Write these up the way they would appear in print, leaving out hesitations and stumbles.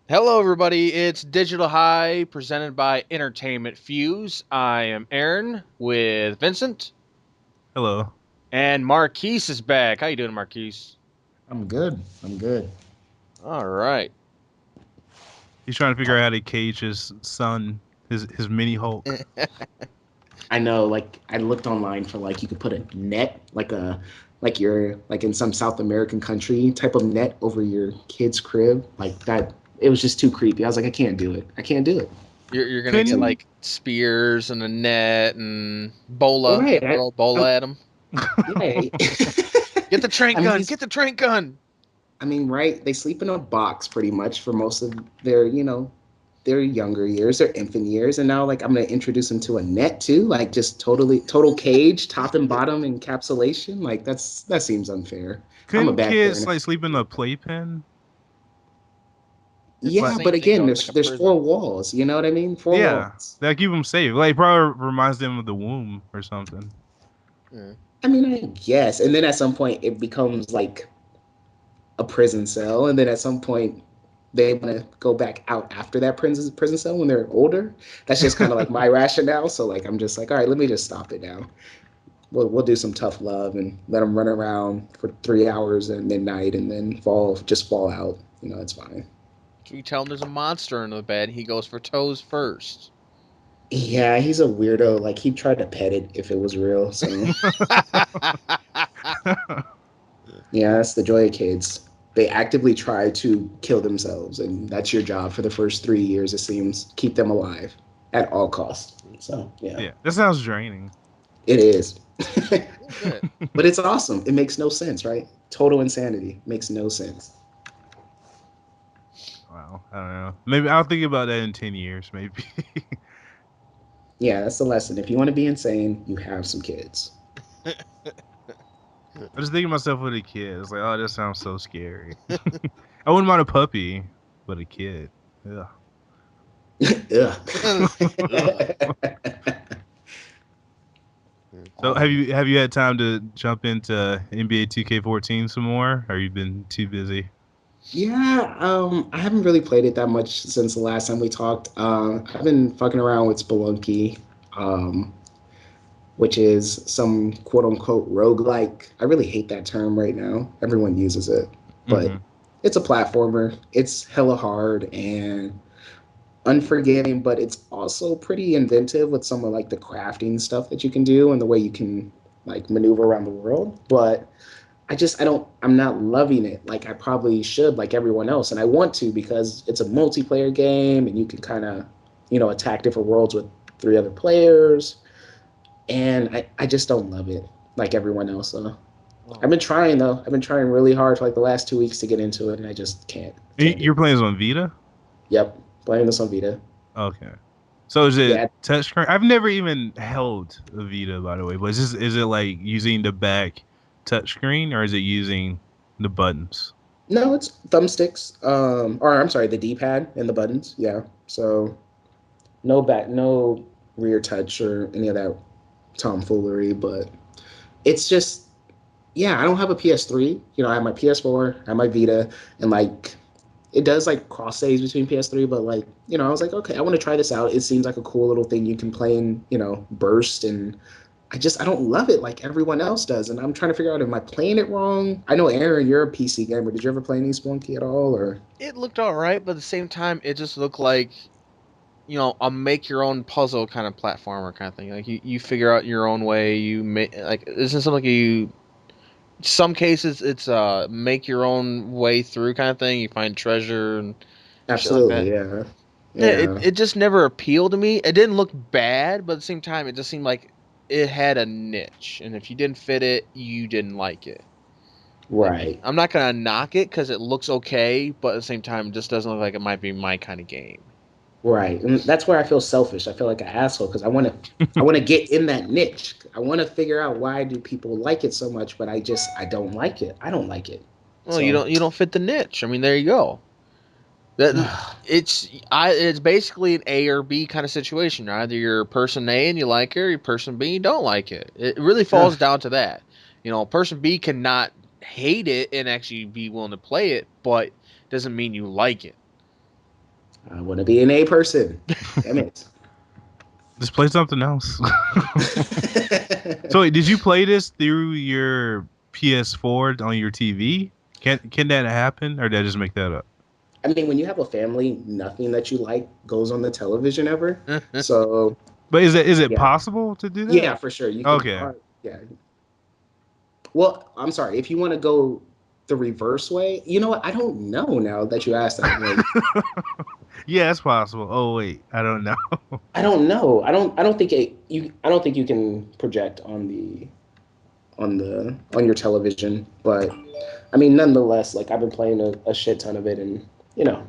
Hello, everybody. It's Digital High presented by Entertainment Fuse. I am Aaron with Vincent, Hello. and Marquice is back. How you doing, Marquice? I'm good. I'm good. All right. He's trying to figure out how to cage his son, his mini Hulk. I know, like I looked online for like you could put a net, like you're like in some South American country type of net over your kid's crib. Like that it was just too creepy. I was like, I can't do it. I can't do it. You're gonna get Couldn't like spears and a net and bola. Right. Throw a bola at him. Yeah. Get the trank I mean gun. he's Get the trank gun. right, they sleep in a box pretty much for most of their younger years, their infant years, and now like I'm gonna introduce them to a net too, like just total cage, top and bottom encapsulation. Like that seems unfair. I'm a couldn't bad kids parent. like sleep in a playpen? It's the Like Yeah, but same thing again, though. It's like a there's prison. four walls. You know what I mean? Four yeah, walls. that keep them safe. Like probably reminds them of the womb or something. Yeah. I mean, I guess. And then at some point, it becomes like a prison cell, and then at some point, they want to go back out after that prison cell when they're older. That's just kind of like my rationale. So like, I'm just like, all right, let me just stop it now. We'll do some tough love and let them run around for 3 hours at midnight, and then fall out. It's fine. So you tell him there's a monster in the bed. He goes for toes first. Yeah, he's a weirdo. Like he tried to pet it if it was real. So yeah, that's the joy of kids. They actively try to kill themselves, and that's your job for the first 3 years. It seems keep them alive at all costs. So yeah, Yeah, that sounds draining. it is. A little bit. But it's awesome. It makes no sense, right? Total insanity makes no sense. Wow, I don't know. Maybe I'll think about that in 10 years. Maybe. Yeah, that's the lesson. If you want to be insane, you have some kids. I just think of myself with a kid. It's like, oh, that sounds so scary. I wouldn't mind a puppy, but a kid. Yeah. Ugh. Ugh. So have you had time to jump into NBA 2K14 some more? Or you been too busy? Yeah, I haven't really played it that much since the last time we talked. I've been fucking around with Spelunky, um, which is some quote unquote roguelike. I really hate that term right now. Everyone uses it, but Hmm. it's a platformer. It's hella hard and unforgiving, but it's also pretty inventive with some of like the crafting stuff that you can do and the way you can like maneuver around the world. But I'm not loving it like I probably should, like everyone else. And I want to because it's a multiplayer game and you can kind of, attack different worlds with three other players. And I just don't love it like everyone else. So I've Oh. been trying though. I've been trying really hard for like the last 2 weeks to get into it and I just can't do You're it. playing this on Vita? Yep. Playing this on Vita. Okay. So is it Yeah. touchscreen? I've never even held a Vita, by the way. But is it like using the back touchscreen or is it using the buttons? No, it's thumbsticks. Or I'm sorry, the D-pad and the buttons. Yeah. So no rear touch or any of that tomfoolery, but it's just yeah, I don't have a PS3. I have my PS4, I have my Vita, and like it does like cross saves between PS3, but like, I was like, okay, I want to try this out. It seems like a cool little thing you can play in, burst and I don't love it like everyone else does. And I'm trying to figure out, am I playing it wrong? I know Aaron, you're a PC gamer. Did you ever play any Splunky at all or It looked all right, but at the same time, it just looked like a make your own puzzle kind of platformer kind of thing. Like you figure out your own way. You make like isn't something like you. Some cases it's make your own way through kind of thing. You find treasure and shit like that. absolutely, yeah. Yeah, it Yeah. it just never appealed to me. It didn't look bad, but at the same time, it just seemed like it had a niche, and if you didn't fit it, you didn't like it. And Right. I'm not gonna knock it because it looks okay, but at the same time, it just doesn't look like it might be my kind of game. Right. And that's where I feel selfish. I feel like an asshole because I want to get in that niche. I want to figure out why do people like it so much, but I don't like it. I don't like it. Well, you So, don't fit the niche. I mean, there you go. That it's basically an A or B kind of situation. Either you're person A and you like it, or you're person B and you don't like it. It really falls down to that. Person B cannot hate it and actually be willing to play it, but doesn't mean you like it. I want to be an A person. Damn it. Just play something else. So wait, did you play this through your PS4 on your TV? Can that happen, or did I just make that up? I mean, when you have a family, nothing that you like goes on the television ever. So But is it yeah, possible to do that? yeah, for sure. You can. Okay. Yeah. Well, I'm sorry. If you want to go the reverse way, you know what? I don't know now that you asked that. Like, Yeah, it's possible. Oh wait, I don't know. I don't know. I don't think I don't think you can project on your television. But I mean, nonetheless, like I've been playing a shit ton of it, and you know,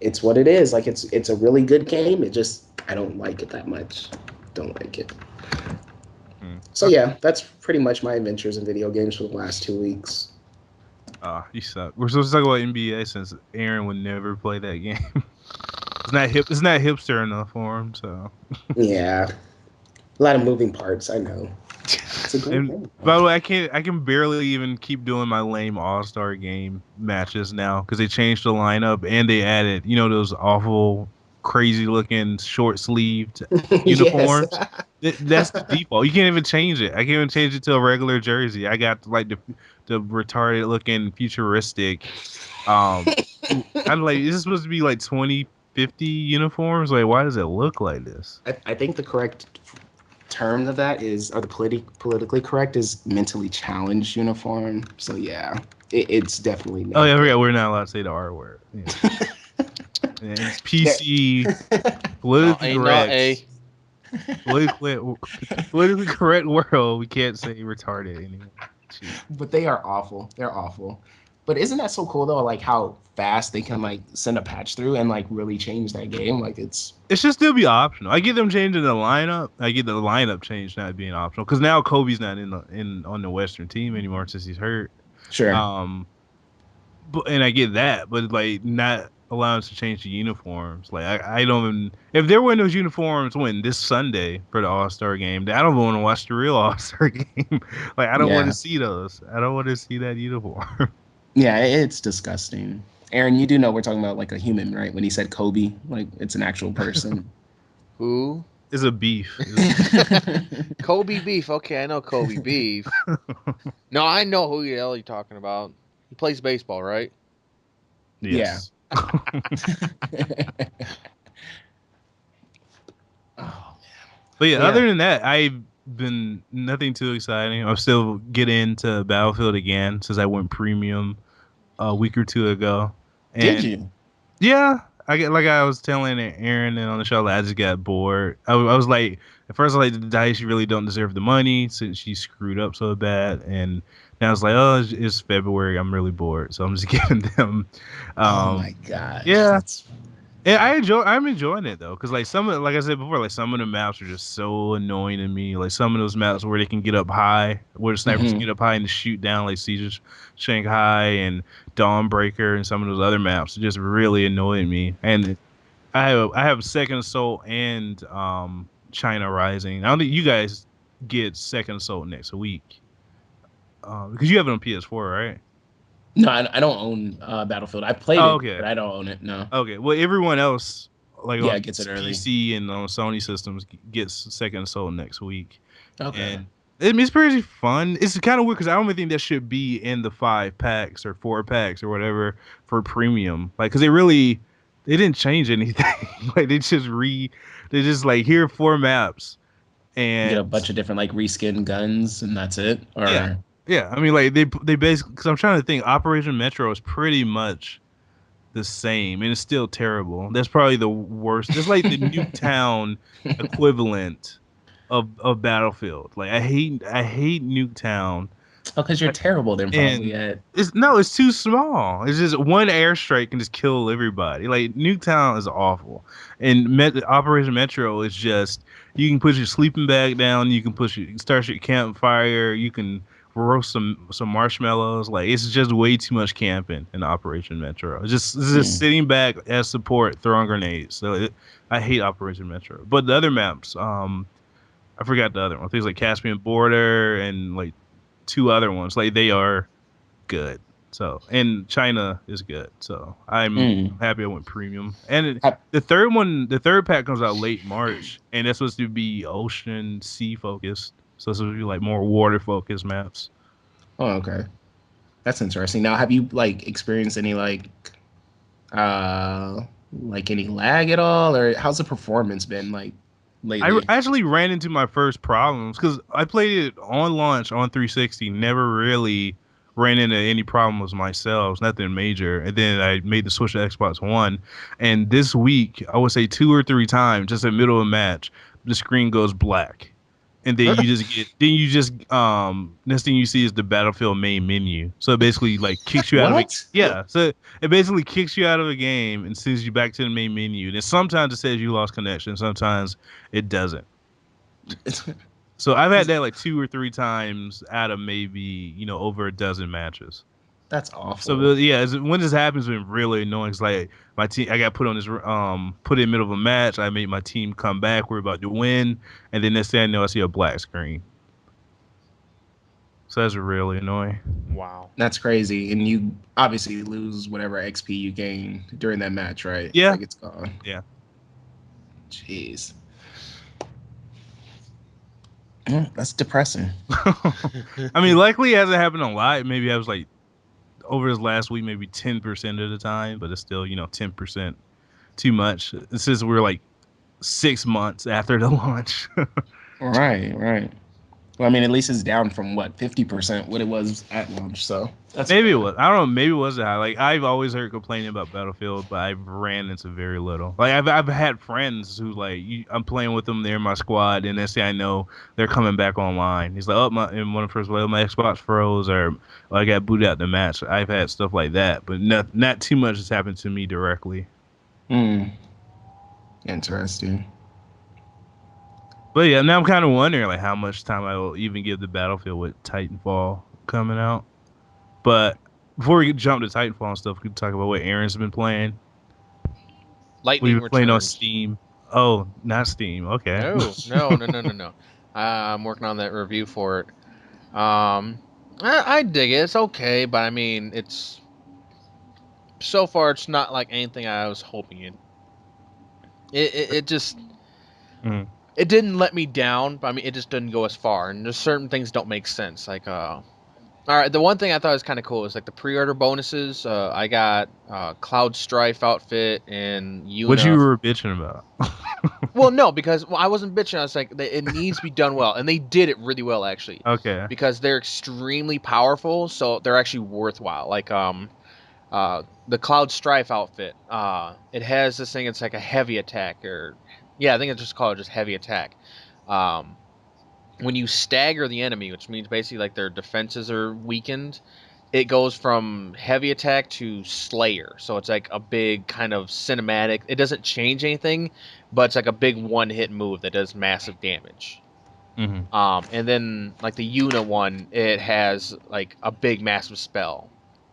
it's what it is. Like it's a really good game. It just I don't like it that much. Don't like it. So Okay. yeah, that's pretty much my adventures in video games for the last 2 weeks. You suck. We're supposed to talk about NBA since Aaron would never play that game. It's not hip. It's not hipster enough for him. So. Yeah, a lot of moving parts. I know. It's a great And game. by the way, I can barely even keep doing my lame All-Star game matches now because they changed the lineup and they added, those awful, crazy looking short sleeved Yes. uniforms. That's the default. You can't even change it. I can't even change it to a regular jersey. I got like the retarded looking futuristic. I'm like, is this supposed to be like 2050 uniforms? Like, why does it look like this? I think the correct term of that is, or the politically correct is mentally challenged uniform. So yeah, it's definitely Oh not yeah, I good. forgot we're not allowed to say the R word. Yeah. And it's There- PC, No politically A, not correct, A. politically correct world. We can't say retarded anymore. Jeez. but they are awful. They're awful. But isn't that so cool though? Like how fast they can like send a patch through and like really change that game. Like it's It should still be optional. I get them changing the lineup. I get the lineup change not being optional because now Kobe's not in on the Western team anymore since he's hurt. sure. Um, and I get that, but like not allowing us to change the uniforms. Like I don't even if they're wearing those uniforms this Sunday for the All Star game, I don't want to watch the real All Star game. Like I don't want to Yeah. see those. I don't want to see that uniform. Yeah, it's disgusting. Aaron, you do know we're talking about like a human, right? When he said Kobe, like it's an actual person. Who? It's a beef. Kobe Beef. Okay, I know Kobe Beef. No, I know who the hell you're talking about. He plays baseball, right? Yeah. Yes. Oh, But yeah, yeah. other than that, I've been nothing too exciting. I'm still getting into Battlefield again since I went premium a week or two ago. Did And you? yeah, I get like I was telling Aaron and on the show, like, I just got bored. I was like, at first, I was like the dice really don't deserve the money since she screwed up so bad, and now it's like, oh, it's February, I'm really bored, so I'm just giving them. Oh my Um, gosh. yeah, That's and I'm enjoying it though, because like like I said before, like some of the maps are just so annoying to me. Like some of those maps where they can get up high, where the snipers can Mhm. get up high and shoot down, like Siege Shanghai and Dawnbreaker, and some of those other maps, are just really annoying me. And I have Second Assault and China Rising. I don't think you guys get Second Assault next week, because you have it on PS4, right? No, I don't own Battlefield. I played Oh, it, okay. but I don't own it. No. Okay, well, everyone else, like Yeah, on it gets it early. PC and on Sony systems, gets Second Assault next week, Okay. and it's pretty fun. It's kind of weird because I don't even think that should be in the 5 packs or 4 packs or whatever for premium. Like, because they didn't change anything. Like, they just like here are 4 maps, You get and a bunch of different like reskin guns and that's it. yeah, Or yeah. I mean, like they basically, because I'm trying to think, Operation Metro is pretty much the same, and it's still terrible. That's probably the worst. It's like the Nuketown equivalent of Battlefield. Like I hate Nuketown, oh, because you're terrible then probably and at it's too small. It's just one airstrike can just kill everybody. Like Nuketown is awful, and Operation Metro is just you can put your sleeping bag down, you can start your campfire, you can roast some marshmallows. Like it's just way too much camping in Operation Metro. It's just mm, sitting back as support, throwing grenades. So I hate Operation Metro. But the other maps, I forgot the other one. Things like Caspian Border and like 2 other ones. Like they are good. So, and China is good. So I'm happy I went premium. And the third pack comes out late March, and that's supposed to be ocean sea focused. So it's supposed to be like more water focused maps. Oh, okay. That's interesting. Now, have you like experienced any like any lag at all, or how's the performance been like I lately? actually ran into my first problems because I played it on launch on 360. Never really ran into any problems myself, nothing major. And then I made the switch to Xbox One, and this week I would say 2 or 3 times, just in the middle of a match, the screen goes black, and then next thing you see is the Battlefield main menu. So it basically like kicks you out of it. What? Yeah, so it basically kicks you out of the game and sends you back to the main menu. And sometimes it says you lost connection, sometimes it doesn't. So I've had that like 2 or 3 times out of maybe over a dozen matches. That's So awful. yeah, when this happens, it's been really annoying. It's like my team, I got put on this put in the middle of a match. I made my team come back. We're about to win, and then next thing I know, I see a black screen. So that's really annoying. Wow. That's crazy. And you obviously lose whatever XP you gain during that match, right? Yeah, Like it's gone. yeah. Jeez. That's depressing. I mean, luckily it hasn't happened a lot. Maybe I was like over this last week, maybe 10% of the time, but it's still 10% too much. Since we're like 6 months after the launch. Right, right. Well, I mean, at least it's down from what 50% what it was at launch. So that's Maybe it good. was. I don't know. Maybe it was that high. Like I've always heard complaining about Battlefield, but I've ran into very little. Like I've had friends who like I'm playing with them. They're in my squad, and they say I know they're coming back online. He's like, oh my, and one of the first like, my Xbox froze, or I got booted out the match. I've had stuff like that, but not too much has happened to me directly. Hmm. Interesting. But yeah, now I'm kind of wondering like how much time I will even give the Battlefield with Titanfall coming out. But before we jump to Titanfall and stuff, we can talk about what Aaron's been playing. We've Lightning been playing on returns. Steam. Oh, not Steam. Okay. No. I'm working on that review for it. I dig it. It's okay, but I mean, it's so far it's not like anything I was hoping it. It just Mhm. it didn't let me down, but I mean, it just didn't go as far, and there's certain things don't make sense. Like all right, the one thing I thought was kind of cool is like the pre-order bonuses. I got Cloud Strife outfit and What you Yuna. were bitching about? Well, no, because I wasn't bitching. I was like, it needs to be done well, and they did it really well actually, Okay. because they're extremely powerful, so they're actually worthwhile. Like the Cloud Strife outfit. It has this thing. It's like a heavy attack, or yeah, I think it's just called just heavy attack. Um, when you stagger the enemy, which means basically like their defenses are weakened, it goes from heavy attack to Slayer. So it's like a big kind of cinematic. It doesn't change anything, but it's like a big one hit move that does massive damage. Hmm. And then like the Yuna one, it has like a big massive spell.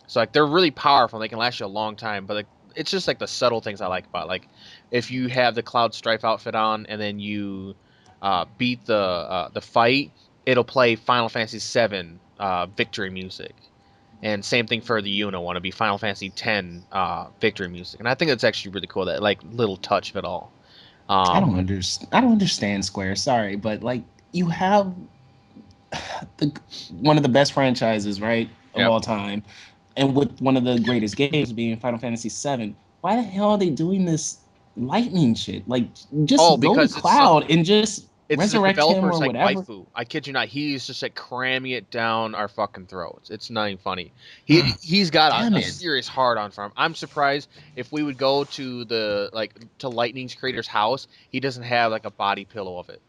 So like they're really powerful. They can last you a long time, but like it's just like the subtle things I like about it. Like if you have the Cloud Strife outfit on and then you beat the fight, it'll play Final Fantasy VII victory music. And same thing for the Yuna one. It'll be Final Fantasy X victory music. And I think it's actually really cool, that like little touch of it all. Um, I don't understand Square. Sorry, but like you have the one of the best franchises, right, of yeah. all time, and with one of the greatest games being Final Fantasy VII. Why the hell are they doing this lightning shit? Like, Oh, just go to because Cloud and just it's the resurrect him or developer's like whatever. waifu. I kid you not. He's just like cramming it down our fucking throats. It's not even funny. He's got Damn a it. serious hard on for him. I'm surprised if we would go to the like to Lightning's creator's house, he doesn't have like a body pillow of it.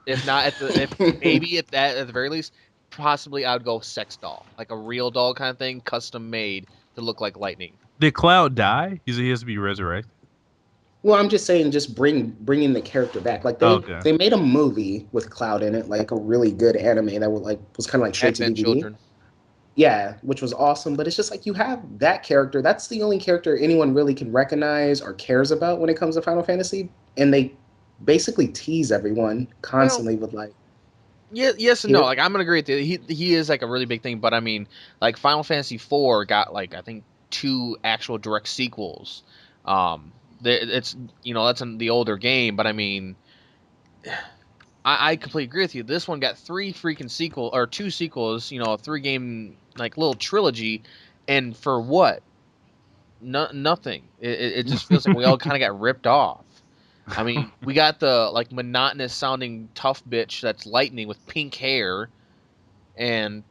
If not at the if maybe at the very least, possibly I would go sex doll, like a real doll kind of thing, custom made to look like Lightning. Did Cloud die? He has to be resurrected. Well, I'm just saying, just bringing the character back. Like Okay. they made a movie with Cloud in it, like a really good anime that was kind of like straight to Advent DVD. Children. Yeah, which was awesome. But it's just like you have that character. That's the only character anyone really can recognize or cares about when it comes to Final Fantasy, and they basically tease everyone Well, constantly with like, Yeah, yes and no. Here, Like I'm gonna agree with you. He is like a really big thing, but I mean, like Final Fantasy IV got like I think two actual direct sequels. It's that's in the older game, but I mean, I completely agree with you. This one got three freaking sequel or two sequels. A three game like little trilogy, and for what? No, nothing. It just feels like we all kind of got ripped off. I mean, we got the like monotonous sounding tough bitch that's lightning with pink hair, and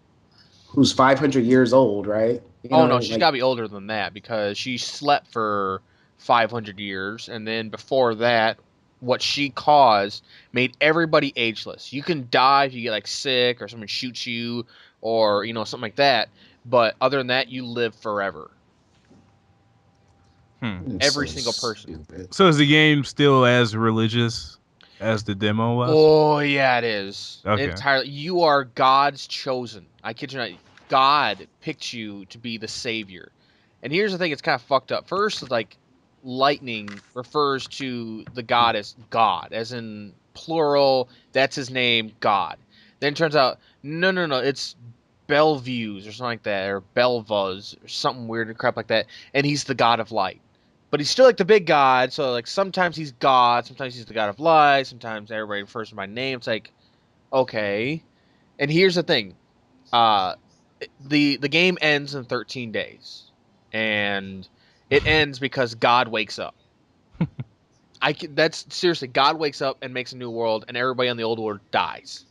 who's 500 years old, right? oh no, she's got to be older than that because she slept for 500 years, and then before that, what she caused made everybody ageless. You can die if you get like sick or someone shoots you or something like that, but other than that, you live forever. Hmm. So Every single person. stupid. So is the game still as religious as the demo was? Oh yeah, it is Okay. entirely. You are God's chosen. I kid you not. God picked you to be the savior. And here's the thing: it's kind of fucked up. First, it's like lightning refers to the god as God, as in plural. That's his name, God. Then it turns out, no, no, no, it's Bellevues or something like that, or Belvas or something weird and crap like that. And he's the god of light. But he's still like the big god, so like sometimes he's God, sometimes he's the god of light, sometimes everybody refers to my name. It's like, okay. And here's the thing. Uh the game ends in 13 days. And it ends because God wakes up. That's seriously, God wakes up and makes a new world and everybody on the old world dies.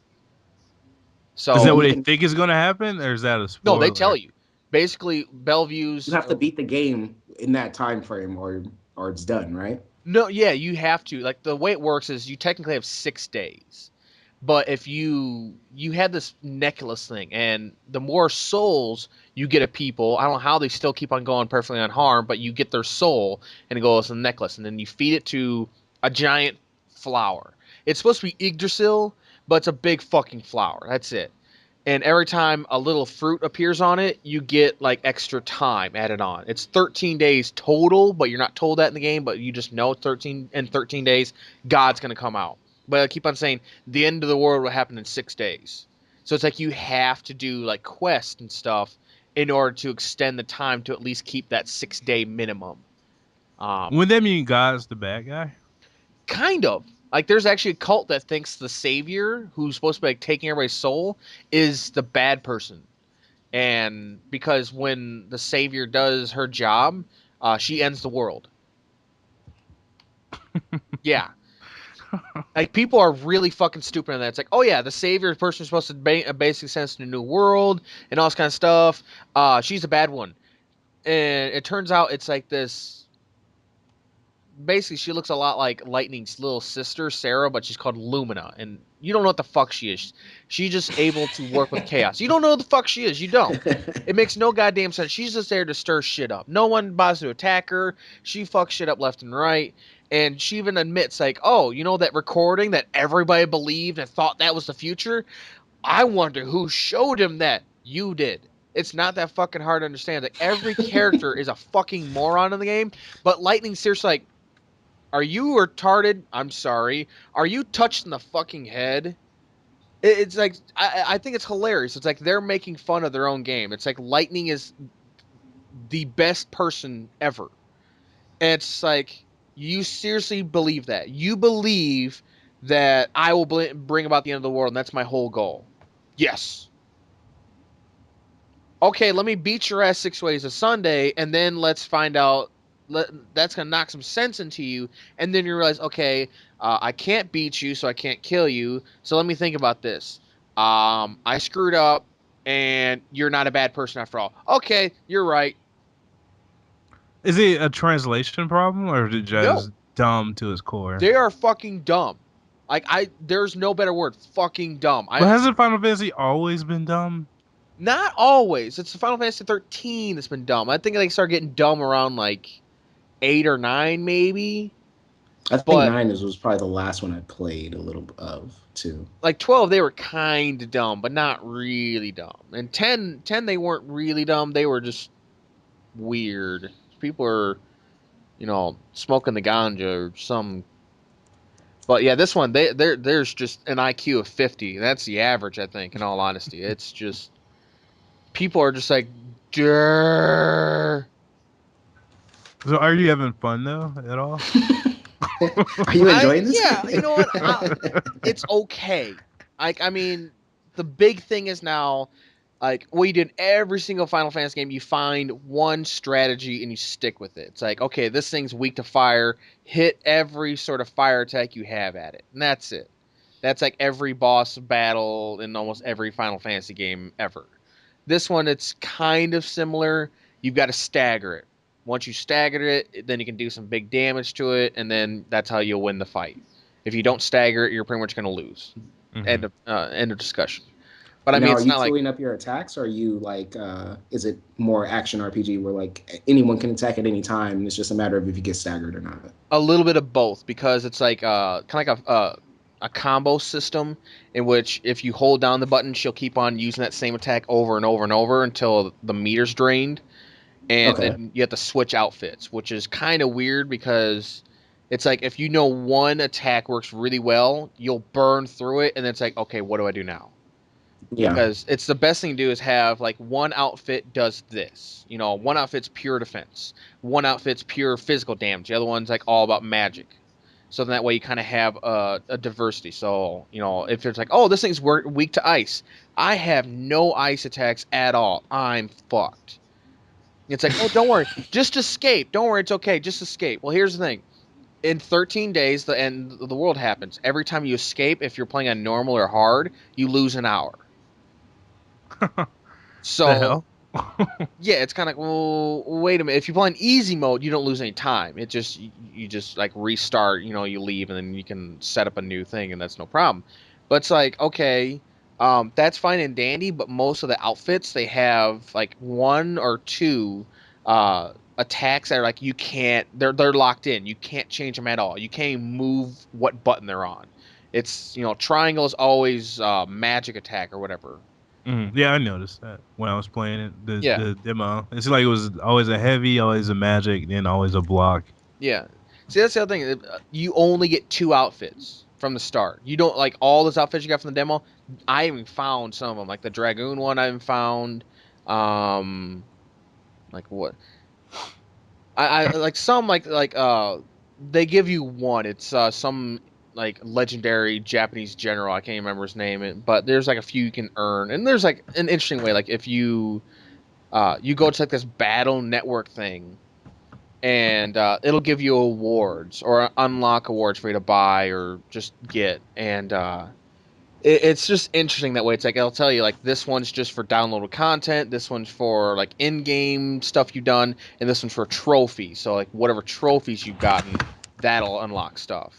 Is that And what So, you they can think is going to happen, or is that a no, they tell spoiler? you. Basically, you Bellevue's have to beat the game in that time frame, or it's done, right? no, yeah, you have to. Like the way it works is you technically have 6 days. But if you have this necklace thing, and the more souls you get of people, I don't know how they still keep on going perfectly unharmed, but you get their soul, and it goes in the necklace, and then you feed it to a giant flower. It's supposed to be Yggdrasil, but it's a big fucking flower. That's it. And every time a little fruit appears on it, you get like extra time added on. It's 13 days total, but you're not told that in the game, but you just know 13 and 13 days God's going to come out. But I keep on saying the end of the world will happen in 6 days. So it's like you have to do like quests and stuff in order to extend the time to at least keep that 6 day minimum. Um, Wouldn't that mean God's the bad guy? Kind of. Like there's actually a cult that thinks the savior, who's supposed to be like taking everybody's soul, is the bad person. And because when the savior does her job, she ends the world. Yeah, like people are really fucking stupid in that. It's like, oh yeah, the savior person is supposed to basically send us to a new world and all this kind of stuff. She's a bad one, and it turns out it's like this. Basically, she looks a lot like Lightning's little sister, Sarah, but she's called Lumina, and you don't know what the fuck she is. She's just able to work with chaos. You don't know what the fuck she is. You don't. It makes no goddamn sense. She's just there to stir shit up. No one bothers to attack her. She fucks shit up left and right. And she even admits, like, oh, that recording that everybody believed and thought that was the future? I wonder who showed him that. You did. It's not that fucking hard to understand. Like, every character is a fucking moron in the game, but Lightning seriously, like, are you retarded? I'm sorry. Are you touched in the fucking head? It's like I think it's hilarious. It's like they're making fun of their own game. It's like Lightning is the best person ever. And it's like you seriously believe that. You believe that I will bring about the end of the world, and that's my whole goal. Yes. Okay, let me beat your ass 6 ways a Sunday, and then let's find out. That's gonna knock some sense into you, and then you realize, okay, I can't beat you, so I can't kill you. So let me think about this. I screwed up, and you're not a bad person after all. Okay, you're right. Is it a translation problem, or is it No, just dumb to its core? they are fucking dumb. Like there's no better word. Fucking dumb. But hasn't Final Fantasy always been dumb? Not always. It's the Final Fantasy 13 that's been dumb. I think they started getting dumb around like 8 or 9, maybe. I think But nine was probably the last one I played a little of too. like 12, they were kind of dumb, but not really dumb. And 10, they weren't really dumb. They were just weird. People are, smoking the ganja or some But yeah, this one there's just an IQ of 50. That's the average, I think. In all honesty, it's just people are just like, Durr. So are you having fun though at all? Are you enjoying this Yeah, game? you know what? It's okay. I mean, the big thing is now, like, what you do in every single Final Fantasy game, you find one strategy and you stick with it. It's like, okay, this thing's weak to fire. Hit every sort of fire attack you have at it, and that's it. That's like every boss battle in almost every Final Fantasy game ever. This one, it's kind of similar. You've got to stagger it. Once you stagger it, then you can do some big damage to it, and then that's how you'll win the fight. If you don't stagger it, you're pretty much going to lose. Hmm. End of discussion. But I Now, mean, are it's you not like queuing up your attacks, or are you like, is it more action RPG where like anyone can attack at any time, and it's just a matter of if you get staggered or not? a little bit of both because it's like kind of like a combo system in which if you hold down the button, she'll keep on using that same attack over and over and over until the meter's drained, and Okay. then you have to switch outfits, which is kind of weird because it's like if you know one attack works really well, you'll burn through it, and then it's like, okay, what do I do now? Yeah. Because it's the best thing to do is have like one outfit does this. You know, one outfit's pure defense, one outfit's pure physical damage, the other one's like all about magic. So then that way you kind of have a diversity. So, you know, if it's like, oh, this thing's weak to ice, I have no ice attacks at all, I'm fucked. It's like, oh, don't worry, just escape. Don't worry, it's okay, just escape. Well, here's the thing. In 13 days, the end of the world happens. Every time you escape, if you're playing on normal or hard, you lose an hour. The So hell? yeah, it's kind of like, well, wait a minute. If you play in easy mode, you don't lose any time. It just you just like restart. You know, you leave and then you can set up a new thing, and that's no problem. But it's like, okay, that's fine and dandy. But most of the outfits they have like one or two attacks that are like you can't. They're locked in. You can't change them at all. You can't even move what button they're on. It's triangle is always magic attack or whatever. Yeah, I noticed that when I was playing it, Yeah. the demo. It's like it was always a heavy, always a magic, then always a block. Yeah. See, that's the other thing. You only get two outfits from the start. You don't like all those outfits you got from the demo. I haven't found some of them, like the Dragoon one. I haven't found. Um, like what? I like some they give you one. It's some like legendary Japanese general. I can't remember his name, but there's like a few you can earn, and there's like an interesting way. Like if you go to like this battle network thing and it'll give you awards or unlock awards for you to buy or just get. And it's just interesting that way. It's like it'll tell you like this one's just for downloaded content, this one's for like in-game stuff you've done, and this one's for trophies. So like whatever trophies you've gotten, that'll unlock stuff.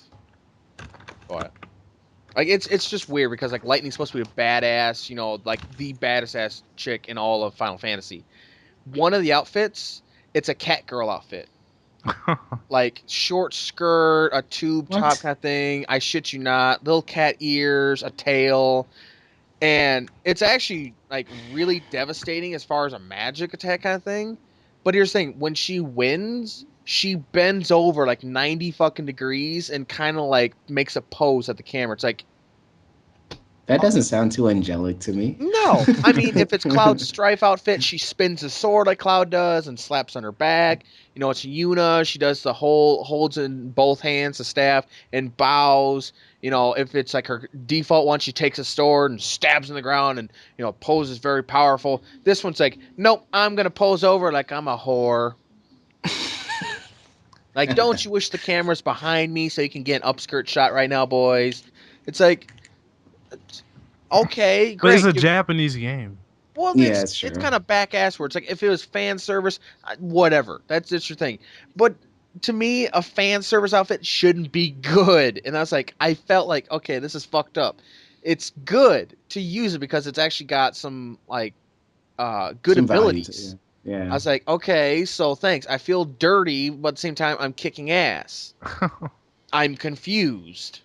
But like it's just weird because like Lightning's supposed to be a badass, like the baddest ass chick in all of Final Fantasy. One of the outfits, it's a cat girl outfit, like short skirt, a tube top What? kind of thing. I shit you not, little cat ears, a tail, and it's actually like really devastating as far as a magic attack kind of thing. But here's the thing: when she wins, she bends over like 90 fucking degrees and kind of like makes a pose at the camera. It's like, That doesn't sound too angelic to me. no, I mean, if it's Cloud's Strife outfit, she spins the sword like Cloud does and slaps on her back. It's Yuna. She does the whole holds in both hands the staff and bows. If it's like her default one, she takes a sword and stabs in the ground and poses very powerful. This one's like, nope, I'm gonna pose over like I'm a whore. Like, don't you wish the camera's behind me so you can get an upskirt shot right now, boys? It's like, okay, But it's great. a Japanese game. Well, Yeah, it's sure. kind of back ass words. Like if it was fan service, whatever. That's just your thing. But to me, a fan service outfit shouldn't be good. And I was like, I felt like, okay, this is fucked up. It's good to use it because it's actually got some like good Some value to abilities. it. I Yeah. was like, okay, so thanks. I feel dirty, but at the same time, I'm kicking ass. I'm confused.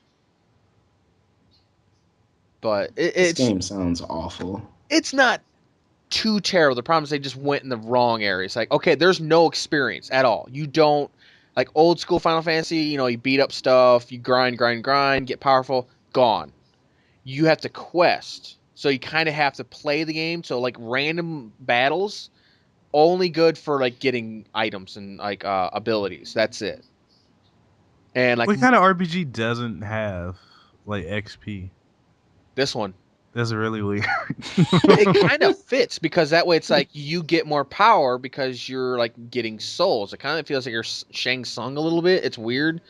But This game sounds awful. it's not too terrible. The problem is they just went in the wrong area. It's like, okay, there's no experience at all. You don't. Like old school Final Fantasy, you beat up stuff, you grind, grind, grind, get powerful, gone. You have to quest. So you kind of have to play the game. So like random battles, only good for like getting items and like abilities. That's it. And like What kind of RPG doesn't have like XP? this one, That's really weird. but it kind of fits because that way it's like you get more power because you're like getting souls. It kind of feels like you're Shang Tsung a little bit. It's weird,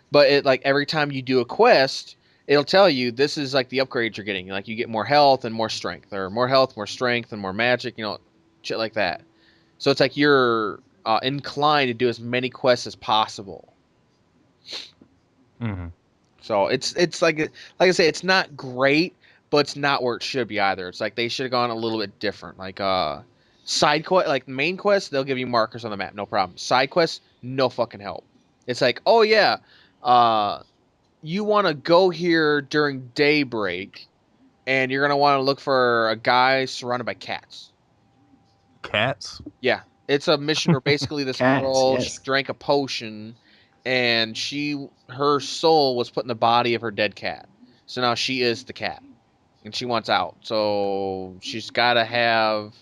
but it like every time you do a quest, it'll tell you this is like the upgrades you're getting. Like you get more health and more strength, or more health, more strength, and more magic. Shit like that. So it's like you're inclined to do as many quests as possible. Hmm. So it's like I say, it's not great, but it's not where it should be either. It's like they should have gone a little bit different. Like side quest, like main quest, they'll give you markers on the map, no problem. Side quests, no fucking help. It's like, oh yeah, uh, you want to go here during daybreak, and you're gonna want to look for a guy surrounded by cats. Cats? Yeah, it's a mission where basically this Cats, girl yes. drank a potion, and her soul was put in the body of her dead cat. So now she is the cat, and she wants out. So she's got to have,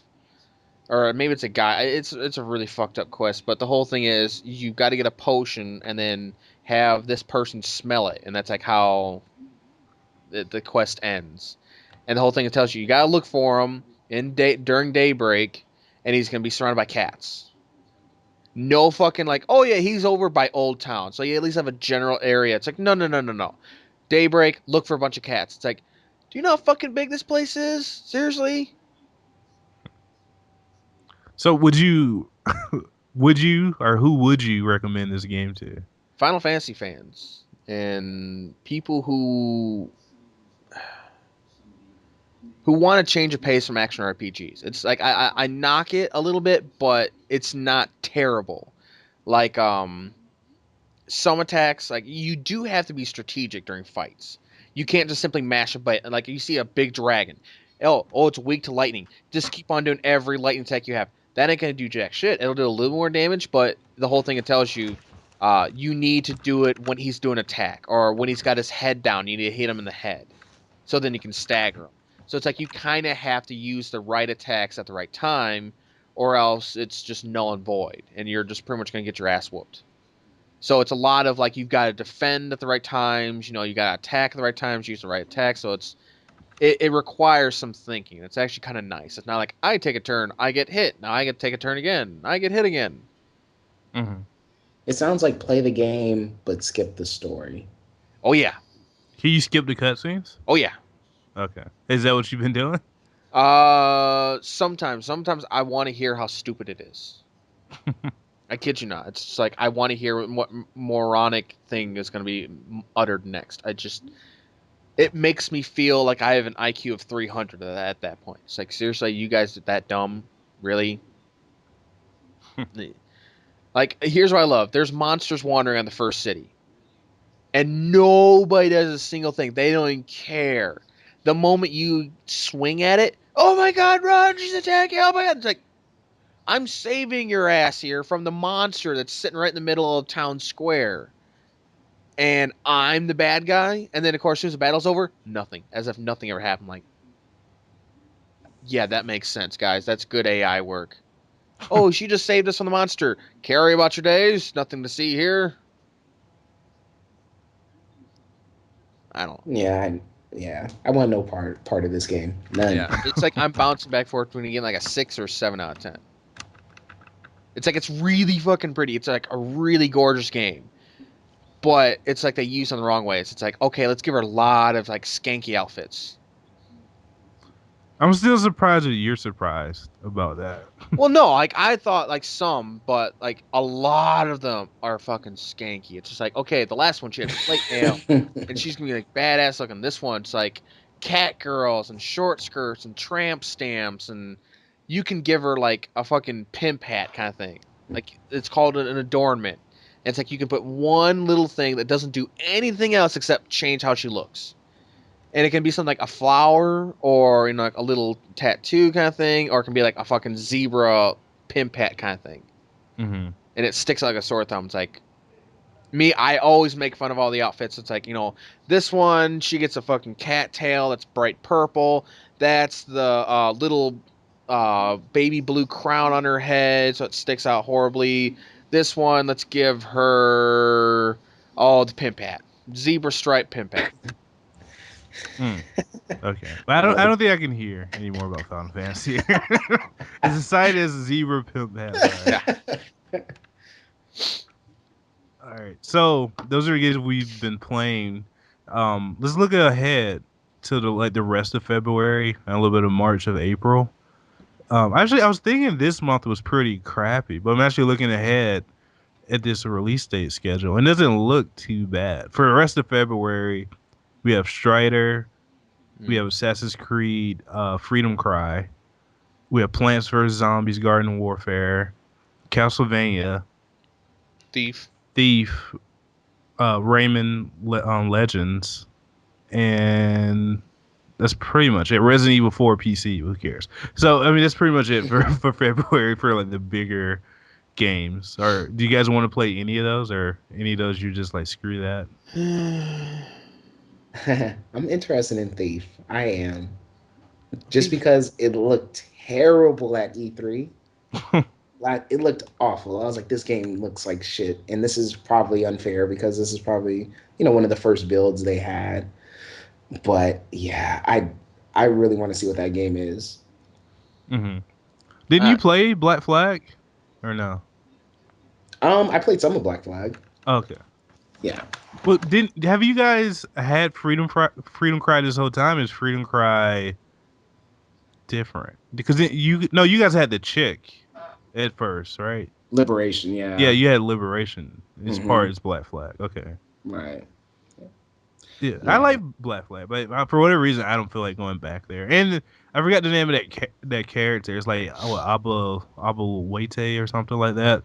or maybe it's a guy. It's a really fucked up quest, but the whole thing is you got to get a potion and then have this person smell it, and that's like how the quest ends. And the whole thing tells you got to look for him during daybreak, and he's gonna be surrounded by cats. No fucking like, oh yeah, he's over by Old Town. So you at least have a general area. It's like, no, no, no, no, no. Daybreak, look for a bunch of cats. It's like, do you know how fucking big this place is? Seriously? So would you or who would you recommend this game to? Final Fantasy fans and people who want to change the pace from action RPGs. It's like I knock it a little bit, but it's not terrible. Like some attacks, like you do have to be strategic during fights. You can't just simply mash a button. Like you see a big dragon, oh, it's weak to lightning. Just keep on doing every lightning attack you have. That ain't gonna do jack shit. It'll do a little more damage, but the whole thing it tells you, you need to do it when he's doing attack or when he's got his head down. You need to hit him in the head, so then you can stagger him. So it's like you kind of have to use the right attacks at the right time, or else it's just null and void, and you're just pretty much gonna get your ass whooped. So it's a lot of like you've got to defend at the right times, you got to attack at the right times, use the right attack. So it requires some thinking. It's actually kind of nice. It's not like I take a turn, I get hit, now I get to take a turn again, I get hit again. Hmm. It sounds like play the game but skip the story. Oh yeah, Can you skip the cutscenes? oh yeah. Okay. Is that what you've been doing? Sometimes I want to hear how stupid it is. I kid you not. It's just like I want to hear what moronic thing is going to be uttered next. It makes me feel like I have an IQ of 300 at that point. It's like, seriously, you guys are that dumb? Really? Like, here's what I love. There's monsters wandering on the first city. And nobody does a single thing. They don't even care. The moment you swing at it, oh my god, run, she's attacking, oh my god. It's like, I'm saving your ass here from the monster that's sitting right in the middle of town square. And I'm the bad guy. And then, of course, as soon as the battle's over, nothing. As if nothing ever happened. Like, yeah, that makes sense, guys. That's good AI work. Oh, she just saved us from the monster. Carry about your days. Nothing to see here. I don't know. I want no part of this game. None. Yeah, it's like I'm bouncing back and forth between getting like a 6 or 7 out of 10. It's like it's really fucking pretty. It's like a really gorgeous game. But it's like they use it in the wrong ways. It's like, okay, let's give her a lot of like skanky outfits. I'm still surprised that you're surprised about that. Well, no, like I thought like some, but like a lot of them are fucking skanky. It's just like, okay, the last one she had plate mail, and she's gonna be like badass looking. This one's like cat girls and short skirts and tramp stamps, and you can give her like a fucking pimp hat kind of thing. Like it's called an adornment. And it's like you can put one little thing that doesn't do anything else except change how she looks. And it can be something like a flower or like a little tattoo kind of thing, or it can be like a fucking zebra pimp hat kind of thing. Hmm. And it sticks out like a sore thumb. It's like, Me, I always make fun of all the outfits. It's like, this one, she gets a fucking cat tail that's bright purple. That's the little baby blue crown on her head, so it sticks out horribly. This one, let's give her, the pimp hat. Zebra stripe pimp hat. Mm. Okay, but I don't think I can hear any more about Final Fantasy. It's decided as zebra pimp hat. Yeah. All right. So those are the games we've been playing. Let's look ahead to the rest of February and a little bit of March of April. Actually, I was thinking this month was pretty crappy, but I'm actually looking ahead at this release date schedule, and it doesn't look too bad. For the rest of February, we have Strider, we have Assassin's Creed, Freedom Cry, we have Plants vs Zombies, Garden Warfare, Castlevania, Thief. Thief, Legends, and that's pretty much it. Resident Evil 4 PC, who cares? So I mean, that's pretty much it for February for like the bigger games. Or do you guys want to play any of those, or any of those you just like screw that? I'm interested in Thief. I am. Just because it looked terrible at E3. Like it looked awful. I was like, this game looks like shit. And this is probably unfair because this is probably, one of the first builds they had. But yeah, I really want to see what that game is. Mm-hmm. Didn't you play Black Flag, or no? I played some of Black Flag. Okay. Yeah. Well, have you guys had Freedom Cry this whole time? Is Freedom Cry different? Because you guys had the chick at first, right? Liberation, yeah. Yeah, you had Liberation. As part as Black Flag. Okay. Right. Yeah, I like Black Flag, but for whatever reason, I don't feel like going back there. And I forgot the name of that character. It's like Abba Waite or something like that.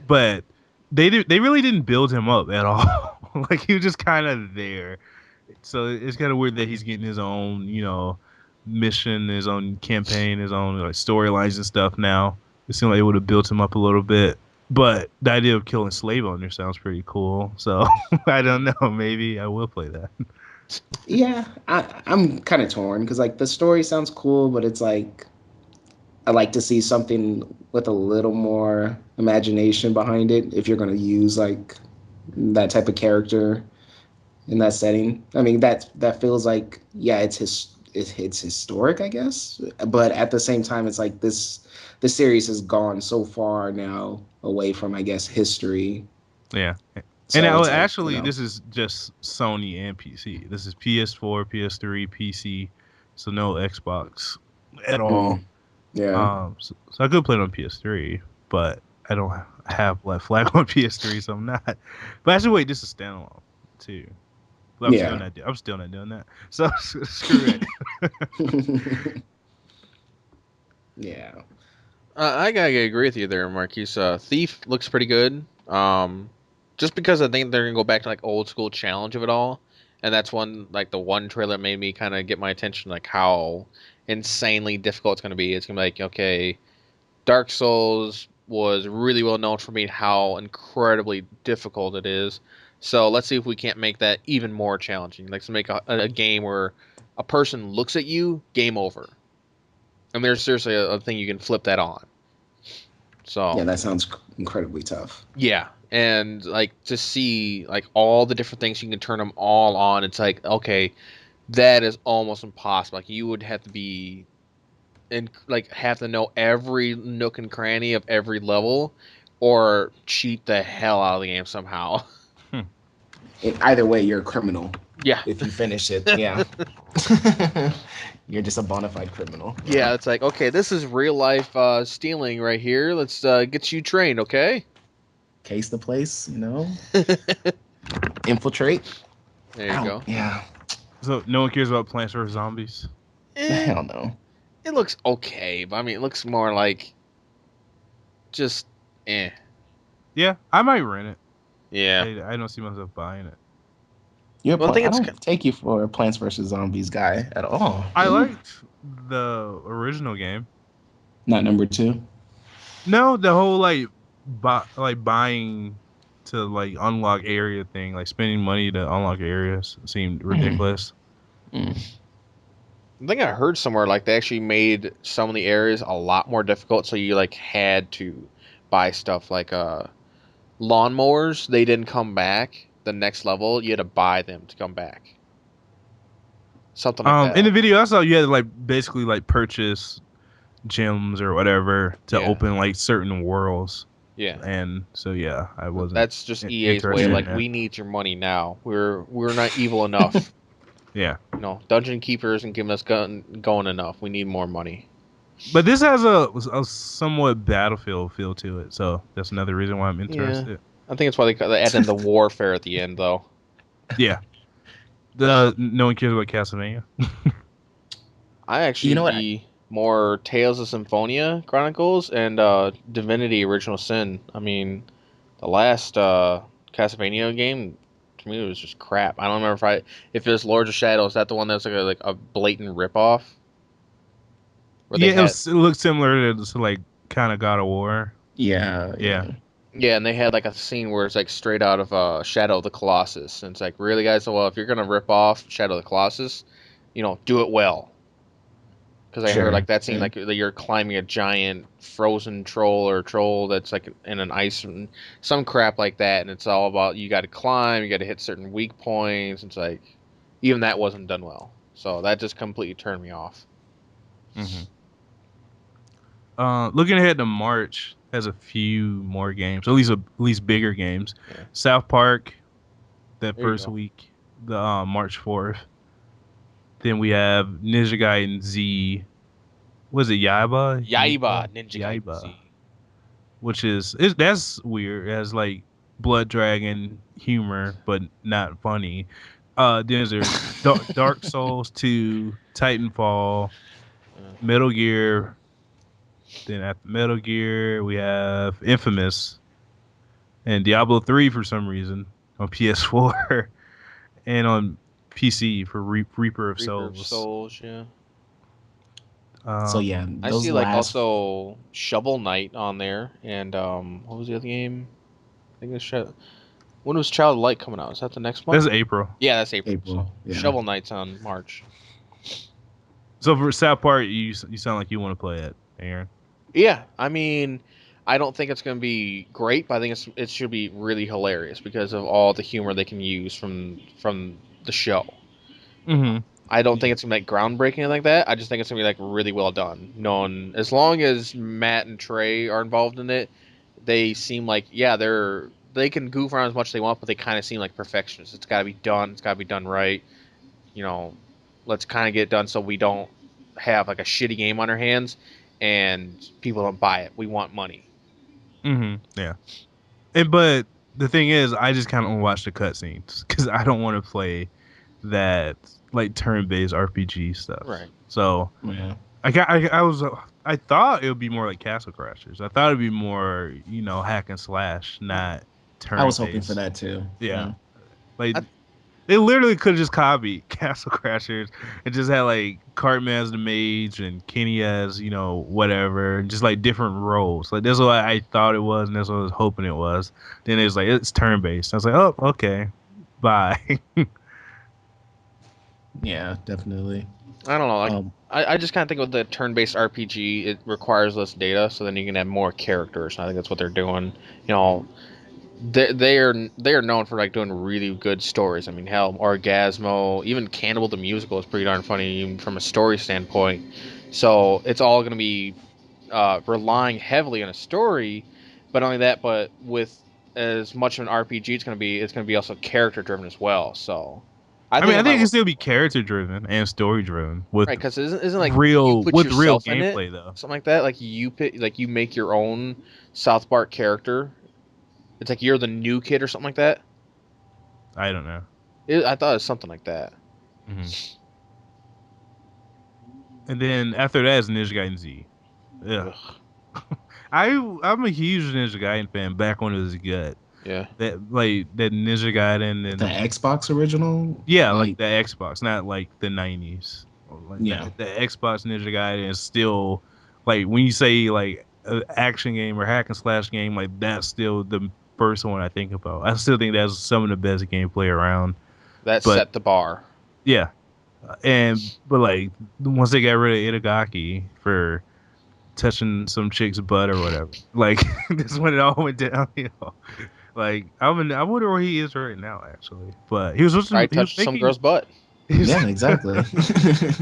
But they really didn't build him up at all. Like he was just kind of there. So it's kind of weird that he's getting his own, mission, his own campaign, his own like storylines and stuff now. It seemed like it would have built him up a little bit. But the idea of killing slave owners sounds pretty cool. So I don't know. Maybe I will play that. Yeah, I'm kind of torn because like the story sounds cool, but it's like I like to see something with a little more imagination behind it. If you're going to use like that type of character in that setting, I mean that feels like it's historic, I guess. But at the same time, it's like the series has gone so far now away from, I guess, history. Yeah. So And now, it's like, actually, this is just Sony and PC. This is PS4, PS3, PC, so no Xbox at all. Yeah. So I could play it on PS3, but I don't have Black Flag on PS3, so I'm not. But actually, wait, this is standalone too. But I'm still not doing that. So screw it. Yeah. I gotta agree with you there, Marquise. Thief looks pretty good. Just because I think they're gonna go back to like old school challenge of it all, and that's the one trailer that made me kind of get my attention, like how insanely difficult it's gonna be. It's gonna be like, okay, Dark Souls was really well known for being how incredibly difficult it is. So let's see if we can't make that even more challenging. Like to make a game where a person looks at you, game over. And there's seriously a thing you can flip that on. So yeah, that sounds incredibly tough. yeah, and like to see like all the different things you can turn them all on. It's like, okay, that is almost impossible. Like you would have to be and like have to know every nook and cranny of every level, or cheat the hell out of the game somehow. Either way, you're a criminal. Yeah. If you finish it, yeah. You're just a bona fide criminal. Yeah, it's like, okay, this is real life stealing right here. Let's get you trained, okay? Case the place, infiltrate. There you go. Yeah. So no one cares about Plants vs Zombies. Hell no. It looks okay, but I mean, it looks more like just eh. Yeah, I might rent it. Yeah. I don't see myself buying it. I don't take you for a Plants vs Zombies guy at all. I liked the original game. Not number 2. No, the whole like buying to like unlock area thing, like spending money to unlock areas seemed ridiculous. Mm. I think I heard somewhere like they actually made some of the areas a lot more difficult, so you like had to buy stuff like lawnmowers. They didn't come back the next level. You had to buy them to come back. Something like In the that. video I saw, you had to like basically like purchase gems or whatever to Yeah. open like certain worlds. Yeah. And so yeah, I wasn't That's just EA's way. interested in Like, that. we need your money now. We're not evil enough. Yeah. Dungeon Keeper isn't giving us going enough. We need more money. But this has a somewhat Battlefield feel to it, so that's another reason why I'm Yeah. interested. I think it's why they added in the warfare at the end, though. Yeah. No one cares about Castlevania. I actually You know what? be more Tales of Symphonia Chronicles and Divinity Original Sin. I mean, the last Castlevania game to me it was just crap. I don't remember if it was Lords of Shadow. Is that the one that's like a blatant ripoff? Where they Yeah, had it looked similar to like kind of God of War. Yeah. Yeah. yeah, and they had like a scene where it's like straight out of Shadow of the Colossus, and it's like, really, guys? Well, if you're gonna rip off Shadow of the Colossus, do it well. Because I heard Sure. like that scene, Yeah. like that you're climbing a giant frozen troll that's like in an ice and some crap like that, and it's all about you got to climb, you got to hit certain weak points. It's like even that wasn't done well, so that just completely turned me off. Mm-hmm. Looking ahead to March has a few more games, at least bigger games. Yeah. South Park, that There you first go. week, the March 4th. Then we have Ninja Gaiden Z. Was it Yaiba? Yaiba Ninja Gaiden Yaiba, Z. which that's weird. It has like blood dragon humor, but not funny. Then there's Dark Souls 2, Titanfall, Uh, Metal Gear. Then after Metal Gear, we have Infamous and Diablo 3 for some reason on PS4 and on PC for Reaper of Reaper of Souls. Souls, yeah. So yeah, I those see like last. also Shovel Knight on there, and what was the other game? I think it's when was Child of Light coming out? Is that the next month? That's April. Yeah, that's April. April, So yeah. Shovel Knight's on March. So for South Park, you sound like you want to play it, Aaron. Yeah, I mean, I don't think it's going to be great, but I think it should be really hilarious because of all the humor they can use from the show. Mm-hmm. I don't think it's going to be like groundbreaking like that. I just think it's going to be like really well done. Known as long as Matt and Trey are involved in it, they seem like they can goof around as much as they want, but they kind of seem like perfectionists. It's got to be done. It's got to be done right. Let's kind of get it done so we don't have like a shitty game on our hands and people don't buy it. We want money. Mm-hmm. Yeah. But the thing is, I just kind of want to watch the cutscenes because I don't want to play that like turn-based RPG stuff. Right. So Yeah. I thought it would be more like Castle Crashers. I thought it'd be more hack and slash, not turn. I was hoping for that too. Yeah. Like they literally could have just copied Castle Crashers and just had like Cartman as the mage and Kenny as whatever, and just like different roles. Like that's what I thought it was, and that's what I was hoping it was. Then it was like it's turn based. I was like, oh, okay, bye. Yeah, definitely. I don't know. Like, I just kind of think with the turn-based RPG, it requires less data, so then you can have more characters. And I think that's what they're doing. They are known for like doing really good stories. I mean, hell, Orgasmo, even Cannibal the Musical is pretty darn funny even from a story standpoint. So it's all going to be relying heavily on a story, but not only that, but with as much of an RPG it's going to be also character driven as well. So I think it can still be character driven and story driven with right, because isn't like real you put with real yourself in it, gameplay though. something like that. Like you make your own South Park character. It's like you're the new kid or something like that. I don't know. I thought it was something like that. Mm-hmm. And then after that is Ninja Gaiden Z. Ugh. I'm a huge Ninja Gaiden fan back when it was good. Yeah. That Ninja Gaiden and The Xbox original? Yeah, like the Xbox, not like the 90s. Like Yeah. The Xbox Ninja Gaiden is still like when you say like an action game or hack and slash game, like that's still the first one I think about. I still think that's some of the best gameplay around. That But set the bar. yeah, but like once they got rid of Itagaki for touching some chick's butt or whatever, like this when it all went downhill. Like I wonder where he is right now actually. But I he was touched some making girl's butt. Yeah, exactly.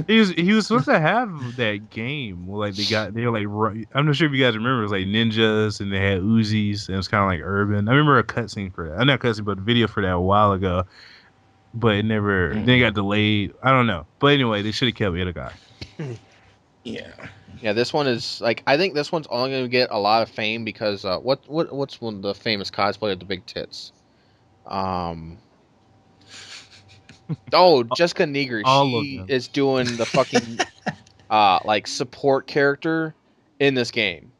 he was supposed to have that game. Like they were like I'm not sure if you guys remember. It was like ninjas and they had Uzis and it was kind of like urban. I remember a cutscene for that. Not cutscene, but a video for that a while ago. But it never. Then it got delayed. I don't know. But anyway, they should have kept Itagai. Yeah. Yeah, this one is like I think this one's only going to get a lot of fame because what's one of the famous cosplay of the big tits? Oh, Jessica Negri. All of She them. is doing the fucking like support character in this game.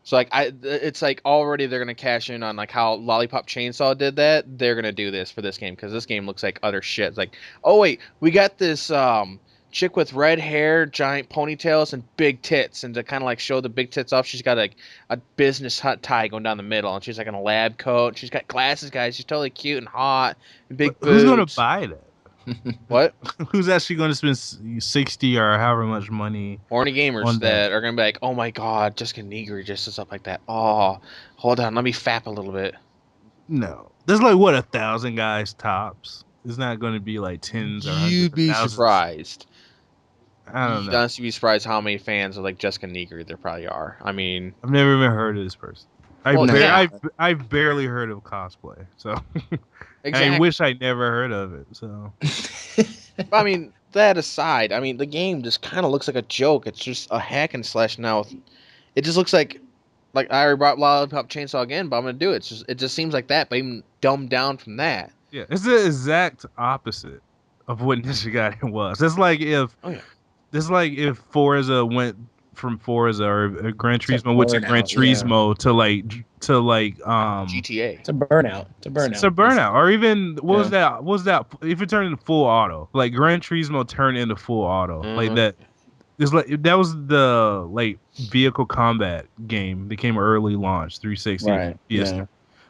So like it's like already they're gonna cash in on like how Lollipop Chainsaw did that. They're gonna do this for this game because this game looks like utter shit. It's like, oh wait, we got this chick with red hair, giant ponytails, and big tits, and to kind of like show the big tits off, she's got like a business hut tie going down the middle, and she's like in a lab coat. She's got glasses, guys. She's totally cute and hot, and big Who's gonna boobs. buy that? What? Who's actually going to spend 60 or however much money Horny gamers on that that? are gonna be like, oh my god, Jessica Negri just does up like that. Oh, hold on, let me fap a little bit. No, there's like what 1,000 guys tops. It's not going to be like tens or hundreds You'd of be thousands. surprised. I don't You'd know. honestly be surprised how many fans of like Jessica Negri there probably are. I mean, I've never even heard of this person. Well, yeah. I've barely heard of cosplay, so exactly. I wish I never heard of it. So I mean, that aside, I mean, the game just kind of looks like a joke. It's just a hack and slash now. It just looks like I already brought Lollipop Chainsaw again, but I'm gonna do it. It just seems like that, but even dumbed down from that. yeah, it's the exact opposite of what Ninja Gaiden was. It's like if Oh yeah. This is like if Forza went from Forza or Gran To Turismo went to Gran Burnout, yeah. Turismo to like GTA. To burnout. To burnout. to Burnout, or even what was Yeah. that? What was that? If it turned into full auto, like Gran Turismo turned into full auto, like Mhm. that. It's like that was the like vehicle combat game that came early launch 360. Right. Yes. Yeah.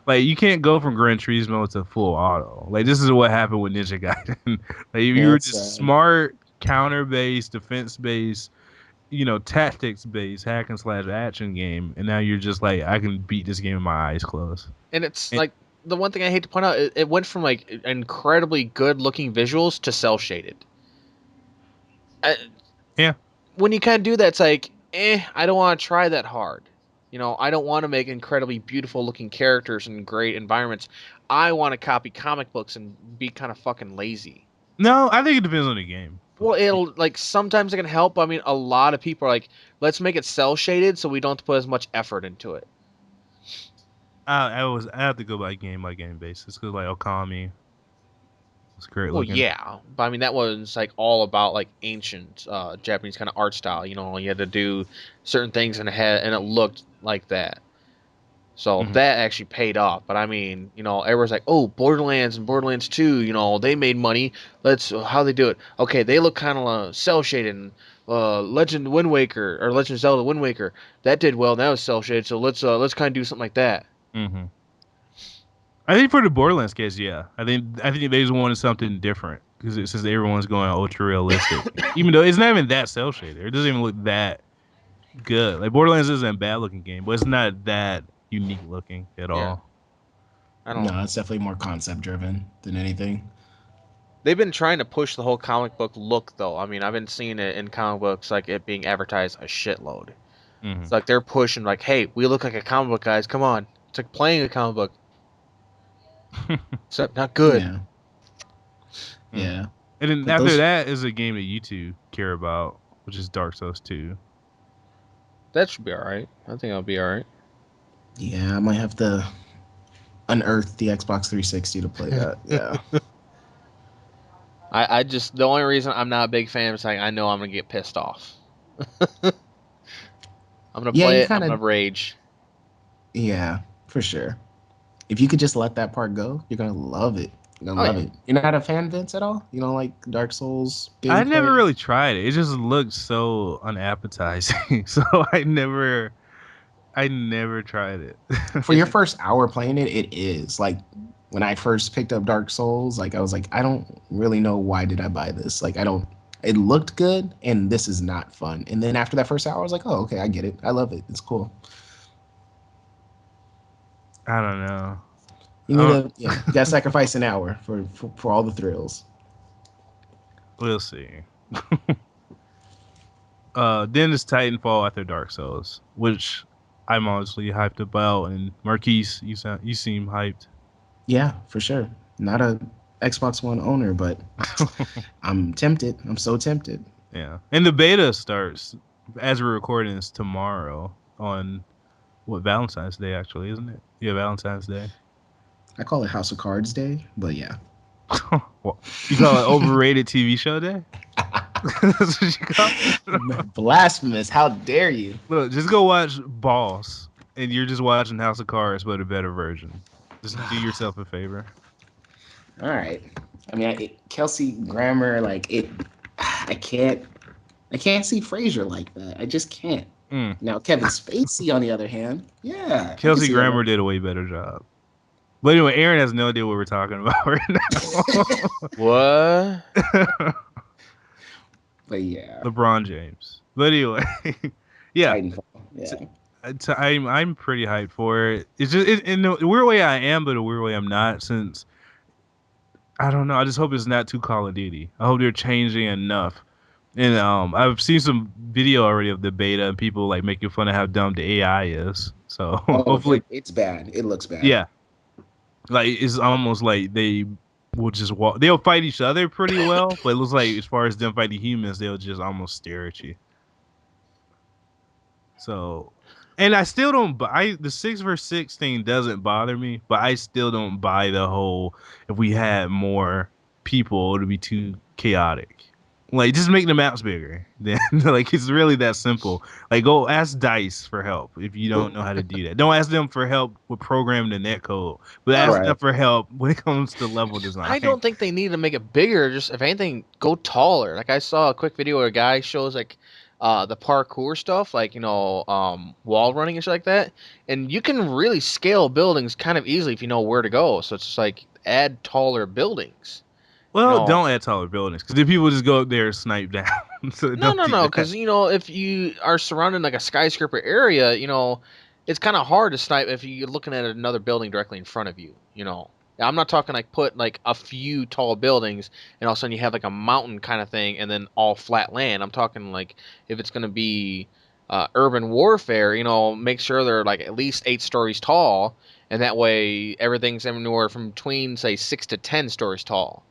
Like you can't go from Gran Turismo to full auto. Like this is what happened with Ninja Gaiden. Like you were It's just sad. smart, counter based, defense based, tactics based hack and slash action game, and now you're just like I can beat this game with my eyes closed. And it's And- like the one thing I hate to point out, it went from like incredibly good looking visuals to cell shaded. Yeah. When you kind of do that, it's like, I don't want to try that hard. I don't want to make incredibly beautiful looking characters and great environments. I want to copy comic books and be kind of fucking lazy. No, I think it depends on the game. Well, it'll like sometimes it can help. I mean, a lot of people are like, let's make it cell shaded so we don't have to put as much effort into it. I have to go by game basis because like Okami, it's great Well, looking. yeah, but I mean that was like all about like ancient Japanese kind of art style. You had to do certain things and it looked like that. So Mhm. that actually paid off. But I mean, everyone's like, oh, Borderlands and Borderlands 2, they made money. How they do it? Okay, they look kind of cell shaded. And, Legend Wind Waker or Legend of Zelda Wind Waker that did well. That was cell shaded. So let's kind of do something like that. Mm-hmm. I think for the Borderlands case, yeah, I think they just wanted something different because since everyone's going ultra realistic, even though it's not even that cell shaded, it doesn't even look that good. Like Borderlands isn't a bad looking game, but it's not that unique looking at all. I don't know. No, it's definitely more concept driven than anything. They've been trying to push the whole comic book look, though. I mean, I've been seeing it in comic books, like it being advertised a shitload. Mm-hmm. It's like they're pushing, like, hey, we look like a comic book, guys. Come on. It's like playing a comic book. Except not good. Yeah. Yeah. And then But after those- that is a game that you two care about, which is Dark Souls 2. That should be alright. I think it'll be alright. Yeah, I might have to unearth the Xbox 360 to play that. Yeah. I just, the only reason I'm not a big fan is like, I know I'm going to get pissed off. I'm going to Yeah, play you it, I'm kinda- going to rage. Yeah, for sure. If you could just let that part go, you're gonna love it. You're gonna Oh, love yeah. it. You're not a fan, Vince, at all? You don't like Dark Souls? I never gameplay? really tried it. It just looked so unappetizing. So I never I never tried it. For your first hour playing it, it is like when I first picked up Dark Souls. Like I was like, I don't really know why did I buy this. Like I don't. It looked good, and this is not fun. And then after that first hour, I was like, oh, okay, I get it. I love it. It's cool. I don't know. You need to, yeah, you gotta sacrifice an hour for all the thrills. We'll see. Then it's Titanfall after Dark Souls, which I'm honestly hyped about. And Marquice, you seem hyped. Yeah, for sure. Not a Xbox One owner, but I'm tempted. I'm so tempted. Yeah, and the beta starts as we're recording this tomorrow on what Valentine's Day actually, isn't it? Yeah, Valentine's Day. I call it House of Cards Day, but yeah. Well, you call it overrated TV show day? That's what you call it? Blasphemous! How dare you? Look, just go watch Boss, and you're just watching House of Cards, but a better version. Just do yourself a favor. All right. I mean, Kelsey Grammer, like it. I can't see Frasier like that. I just can't. Now Kevin Spacey, on the other hand, yeah. Kelsey Grammer did a way better job. But anyway, Aaron has no idea what we're talking about right now. What? But yeah, LeBron James. But anyway, yeah. Titanfall. Yeah. I'm pretty hyped for it. It's just in a weird way I am, but a weird way I'm not. Since I don't know, I just hope it's not too Call of Duty. I hope they're changing enough. And I've seen some video already of the beta and people like making fun of how dumb the AI is. So hopefully it's bad. It looks bad. Yeah, like it's almost like they will just walk. They'll fight each other pretty well, but it looks like as far as them fighting humans, they'll just almost stare at you. So, and I still don't buy the 6 vs 6 thing. Doesn't bother me, but I still don't buy the whole if we had more people, it would be too chaotic. Like, just make the maps bigger. Then, like, it's really that simple. Like, go ask DICE for help if you don't know how to do that. Don't ask them for help with programming the netcode, but ask them for help when it comes to level design. I don't think they need to make it bigger. Just, if anything, go taller. Like, I saw a quick video where a guy shows, like, the parkour stuff, like, wall running and shit like that. And you can really scale buildings kind of easily if you know where to go. So it's just, like, add taller buildings. Well, don't add taller buildings because then people just go up there and snipe down. So no. Because if you are surrounded like a skyscraper area, it's kind of hard to snipe if you're looking at another building directly in front of you. I'm not talking like put like a few tall buildings and all of a sudden you have like a mountain kind of thing and then all flat land. I'm talking like if it's going to be urban warfare, make sure they're like at least 8 stories tall, and that way everything's anywhere from between say 6 to 10 stories tall.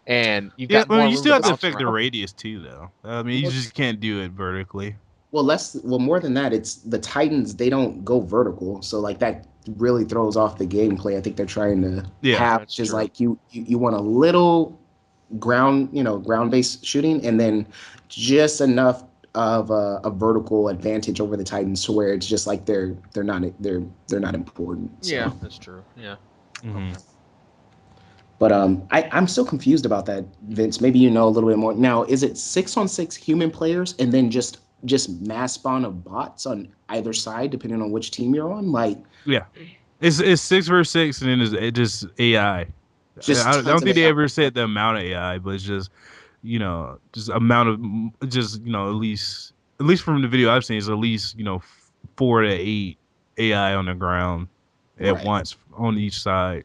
And you've got more you still have to affect around. the radius too, though. I mean, you just can't do it vertically. Well, more than that, it's the Titans. They don't go vertical, so like that really throws off the gameplay. I think they're trying to have just like you want a little ground-based shooting, and then just enough of a vertical advantage over the Titans to where it's just like they're not important. So. Yeah, that's true. Yeah. Mm-hmm. But I'm still confused about that, Vince. Maybe you know a little bit more. Now, is it 6-on-6 human players and then just mass spawn of bots on either side, depending on which team you're on? Like, yeah, it's 6 vs 6, and then it's just AI. I don't think they ever said the amount of AI, but it's just just amount of at least from the video I've seen, it's at least 4 to 8 AI on the ground at once on each side.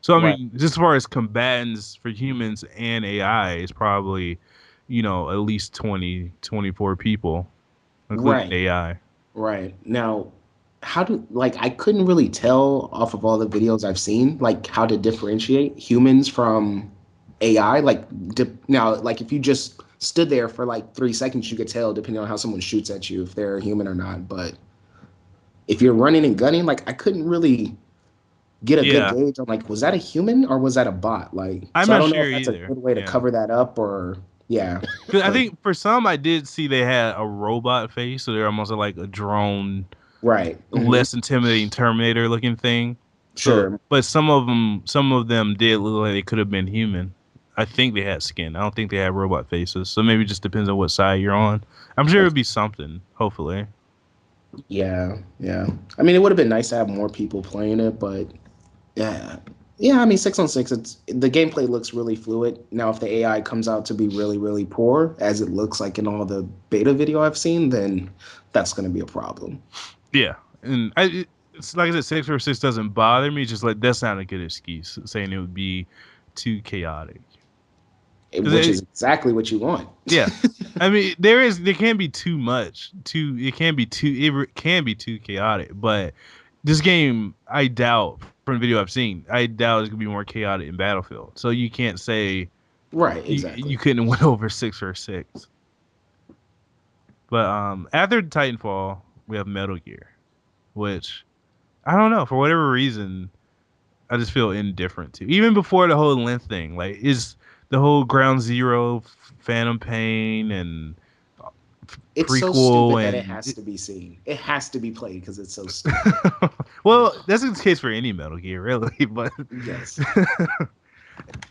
So, I mean, just as far as combatants for humans and AI, it's probably, at least 20, 24 people, including AI. Right. Now, I couldn't really tell off of all the videos I've seen, like, how to differentiate humans from AI. Like, now, like, if you just stood there for, like, 3 seconds, you could tell, depending on how someone shoots at you, if they're human or not. But if you're running and gunning, like, I couldn't really get a good gauge on like, was that a human or was that a bot? Like, I'm so not I don't sure know if that's either. a good way to cover that up or I think for some I did see they had a robot face, so they're almost like a drone, less intimidating Terminator looking thing. Sure, so, but some of them did look like they could have been human. I think they had skin. I don't think they had robot faces. So maybe it just depends on what side you're on. I'm sure it'd be something. Hopefully. Yeah, yeah. I mean, it would have been nice to have more people playing it, but yeah, yeah. I mean, 6 on 6. It's the gameplay looks really fluid. Now, if the AI comes out to be really, really poor, as it looks like in all the beta video I've seen, then that's going to be a problem. Yeah, and it's like I said, 6 or 6 doesn't bother me. Just like that's not a good excuse saying it would be too chaotic. Which is exactly what you want. Yeah, I mean there can be too much. It can be too chaotic. But this game, I doubt from the video I've seen, I doubt it's gonna be more chaotic in Battlefield. So you can't say Right, you exactly. couldn't win over 6 or 6. But after Titanfall, we have Metal Gear, which I don't know for whatever reason I just feel indifferent to. Even before the whole length thing, like is the whole Ground Zero, Phantom Pain, and It's so prequel, stupid that it and has to be seen. It has to be played because it's so stupid. well, that's the case for any Metal Gear, really. But Yes.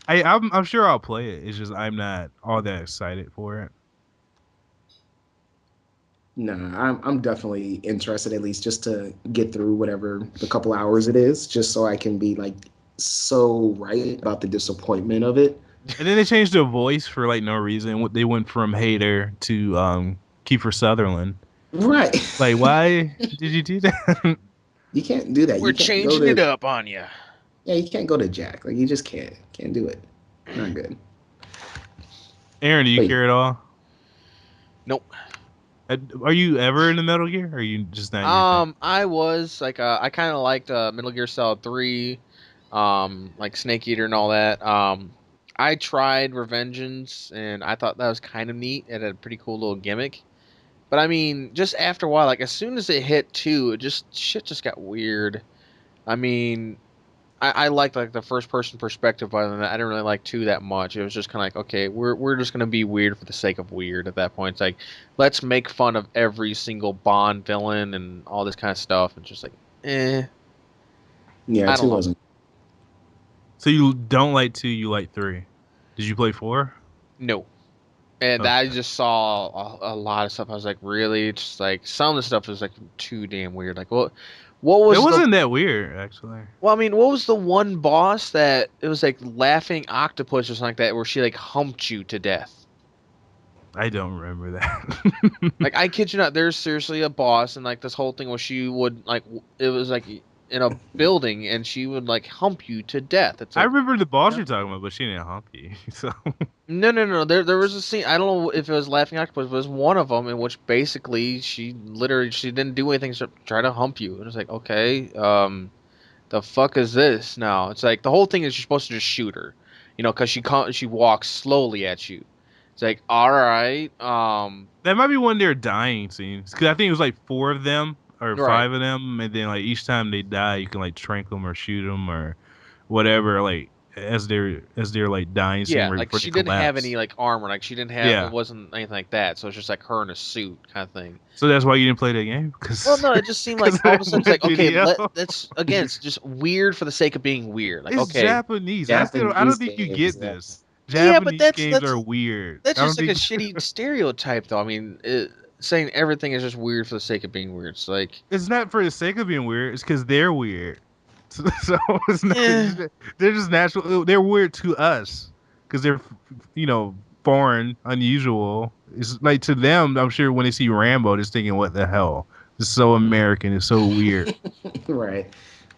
I'm sure I'll play it. It's just I'm not all that excited for it. No, I'm definitely interested at least just to get through whatever the couple hours it is, just so I can be like so right about the disappointment of it. And then they changed the voice for like no reason. They went from Hater to Kiefer Sutherland. Right. Like, why did you do that? You can't do that. We're You can't go changing to it up on you. yeah, you can't go to Jack. Like you just can't do it. Not good. Aaron, do you But care at all? Nope. Are you ever in the Metal Gear? Or are you just not your thing? I was like, I kind of liked Metal Gear Solid 3, like Snake Eater and all that. I tried Revengeance, and I thought that was kind of neat. It had a pretty cool little gimmick. But I mean, just after a while, like as soon as it hit 2, it just shit just got weird. I mean, I liked like the first person perspective, but I didn't really like 2 that much. It was just kind of like, okay, we're just gonna be weird for the sake of weird at that point. It's like, let's make fun of every single Bond villain and all this kind of stuff. And just like, yeah, I don't two know. wasn't. So you don't like 2, you like 3. Did you play 4? No. And I Okay. just saw a lot of stuff. I was like, really? It's just like some of the stuff was like too damn weird. Like, what It was the wasn't that weird, actually. Well, I mean, what was the one boss that it was like laughing octopus or something like that, where she like humped you to death? I don't remember that. Like, I kid you not, there's seriously a boss, and like this whole thing where she would like it was like in a building, and she would like hump you to death. It's I like, remember the boss no, you're talking about, but she didn't hump you. So no. There was a scene. I don't know if it was laughing octopus, but it was one of them in which basically she didn't do anything except try to hump you. And it's like, okay, the fuck is this now? It's like the whole thing is you're supposed to just shoot her, because she walks slowly at you. It's like, all right, that might be one of their dying scenes. Because I think it was like 4 of them or right, 5 of them, and then like each time they die, you can like trank them or shoot them or whatever. Like as their like dying scene yeah. where Like before they she didn't have collapse. any like armor, like she didn't have it Yeah. wasn't anything like that. So it's just like her in a suit kind of thing. So that's why you didn't play that game Well, because no, it just seemed like because all of that a sudden it's one like, okay, video. that's again, it's just weird for the sake of being weird. Like, It's okay, Japanese. I don't Japanese think you games. get Yeah. this. yeah, but Japanese games are weird. that's I don't just like a think shitty stereotype, though. I mean, saying everything is just weird for the sake of being weird. It's like, it's not for the sake of being weird. It's because they're weird. So it's not. eh. They're just natural. They're weird to us because they're you know foreign, unusual. It's like to them. I'm sure when they see Rambo, they're thinking, "What the hell? It's so American. It's so weird." Right.